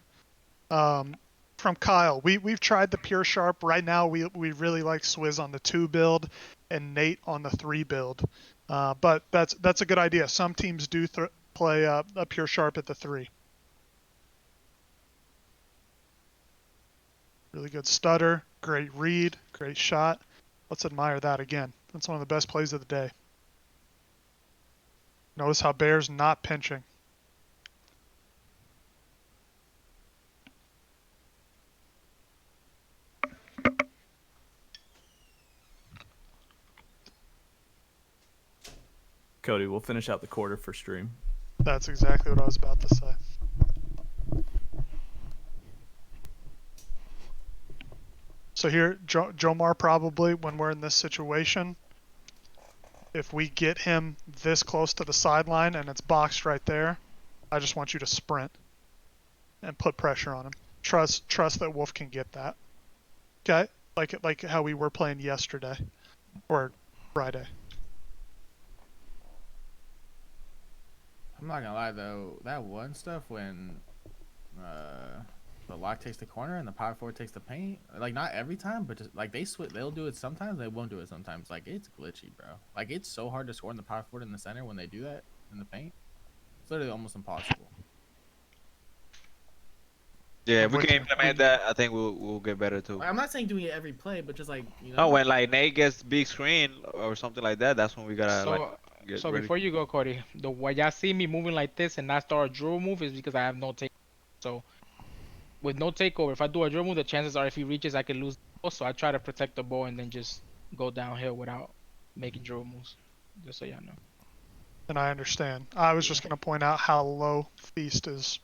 From Kyle, we've tried the Pure Sharp. Right now, we really like Swizz on the 2 build and Nate on the 3 build. But that's a good idea. Some teams do play a Pure Sharp at the 3. Really good stutter, great read, great shot. Let's admire that again. That's one of the best plays of the day. Notice how Bear's not pinching.
Cody, we'll finish out the quarter for stream.
That's exactly what I was about to say. So here, Jomar probably, when we're in this situation, if we get him this close to the sideline and it's boxed right there, I just want you to sprint and put pressure on him. Trust that Wolf can get that. Okay? Like how we were playing yesterday or Friday.
I'm not gonna lie though, that one stuff when the lock takes the corner and the power forward takes the paint, like not every time, but just like they'll do it sometimes, they won't do it sometimes. Like it's glitchy, bro. Like it's so hard to score in the power forward in the center when they do that in the paint. It's literally almost impossible.
Yeah, if we can implement that, I think we'll get better too.
Like, I'm not saying doing it every play, but just like
No, when like Nate gets big screen or something like that, that's when we gotta get
So
ready.
before you go, Cody, the why y'all see me moving like this and not start a drill move is because I have no take. So with no takeover, if I do a drill move, the chances are if he reaches, I can lose the ball. So I try to protect the ball and then just go downhill without making drill moves. Just so y'all know.
And I understand. I was just going to point out how low Feast is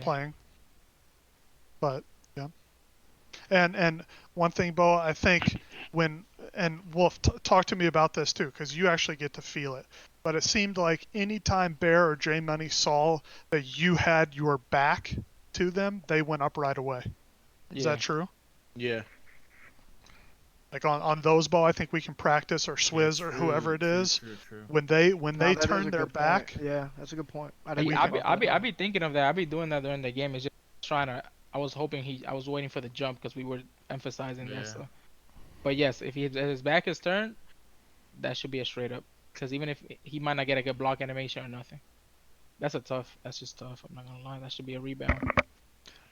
playing. But yeah. And one thing, Bo, I think and Wolf, talk to me about this too, because you actually get to feel it. But it seemed like anytime Bear or J Money saw that you had your back to them, they went up right away. Is that true?
Yeah.
Like on those ball, I think we can practice, or Swizz or whoever it is. When they turn their back.
Yeah, that's a good point.
I be thinking of that. I be doing that during the game. It's just trying to. I was waiting for the jump because we were emphasizing that. So. But yes, if his back is turned, that should be a straight up. Because even if he might not get a good block animation or nothing, that's just tough. I'm not gonna lie. That should be a rebound.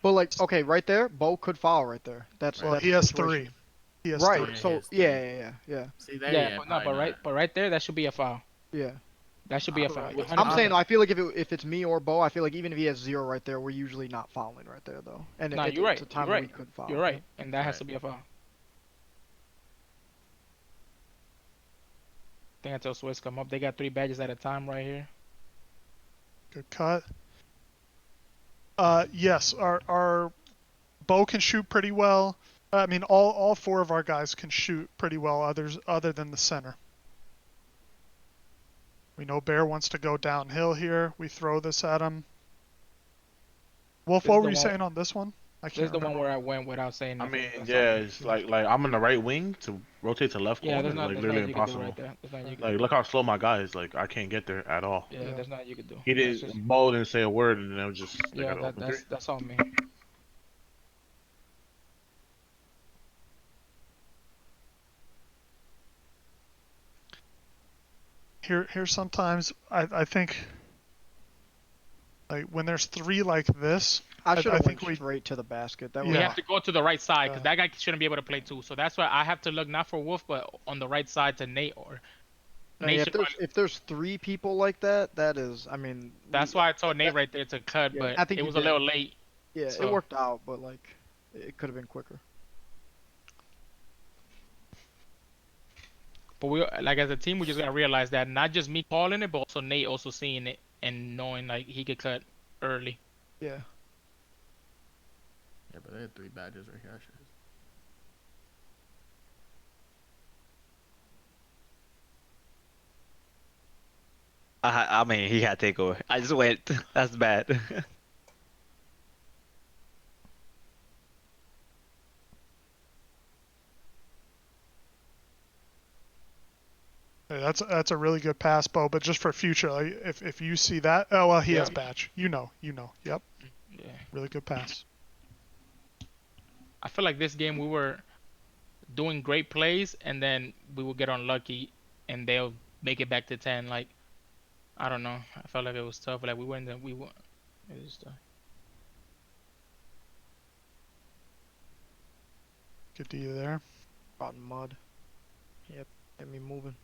But like, okay, right there, Bo could foul right there. That's
he has 3. He has
right.
3.
So yeah.
See, there,
but right there, that should be a foul.
Yeah.
That should be a foul.
I'm saying though, I feel like if it's me or Bo, I feel like even if he has 0 right there, we're usually not fouling right there though. And
no,
you're right. It's a time where we could foul.
You're right, and that has to be a foul. I think until Swiss come up, they got 3 badges at a time right here.
Good cut. Yes, our Bo can shoot pretty well. I mean, all 4 of our guys can shoot pretty well. Other than the center. We know Bear wants to go downhill here. We throw this at him. Wolf, what were you saying on this one?
This is the one where I went without saying
I
nothing.
mean, yeah, it's like I'm in the right wing to rotate to left corner.
There's
Like
nothing
literally
you
impossible.
can do right there.
Like look how slow my guy is. Like I can't get there at all.
Yeah, there's nothing you can do.
He didn't. Bo didn't say a word, and then it was just.
That's on me.
Here sometimes I think like when there's 3 like this,
I should have
think
went straight to the basket. That
We have to go to the right side because that guy shouldn't be able to play too. So that's why I have to look not for Wolf but on the right side to Nate or.
If there's 3 people like that, that is, I mean.
That's why I told Nate right there to cut, but
I think
it was a little late.
Yeah, it worked out, but like, it could have been quicker.
But we, like as a team, we just gotta realize that not just me calling it, but also Nate also seeing it and knowing like he could cut early.
Yeah.
Yeah, but they had 3 badges right here.
I mean, he had takeover. I just went. That's bad.
Hey, that's a really good pass, Bo. But just for future, like, if you see that, oh well, he has batch. You know. Yep.
Yeah.
Really good pass.
I feel like this game we were doing great plays, and then we would get unlucky, and they'll make it back to 10. Like, I don't know. I felt like it was tough. Like we went, it was tough.
Good D there.
Caught in mud. Yep, get me moving.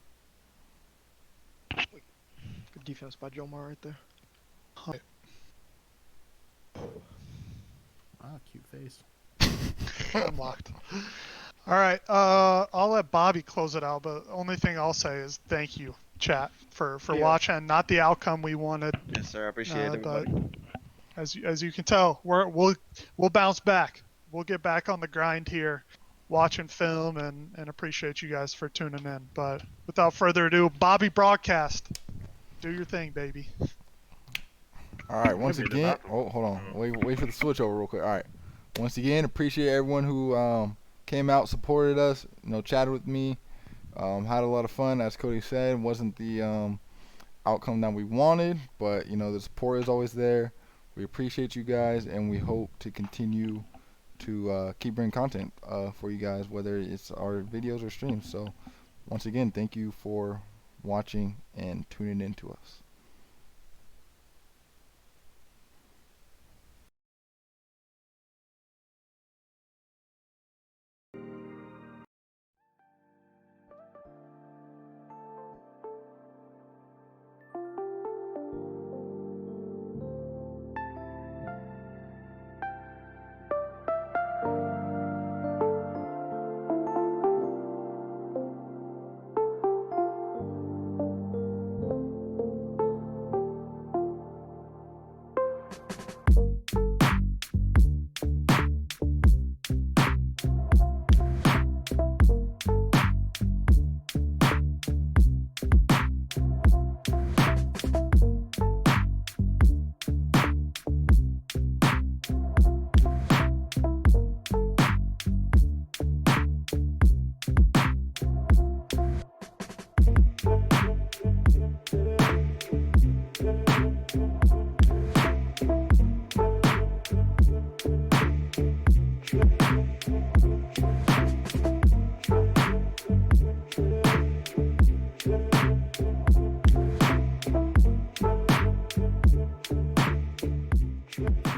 Good defense by Jomar right there.
Ah, cute face.
Unlocked. All right. I'll let Bobby close it out, but the only thing I'll say is thank you, chat, for watching. Not the outcome we wanted.
Yes, sir. I appreciate everybody.
But as you can tell, we'll bounce back. We'll get back on the grind here, watching film, and appreciate you guys for tuning in. But without further ado, Bobby Broadcast, do your thing, baby.
All right, once again, hold on, wait for the switch over real quick. All right, once again, appreciate everyone who came out, supported us, chatted with me, had a lot of fun. As Cody said, wasn't the outcome that we wanted, but the support is always there. We appreciate you guys, and we hope to continue to keep bringing content for you guys, whether it's our videos or streams. So, once again, thank you for watching and tuning in to us. Sure.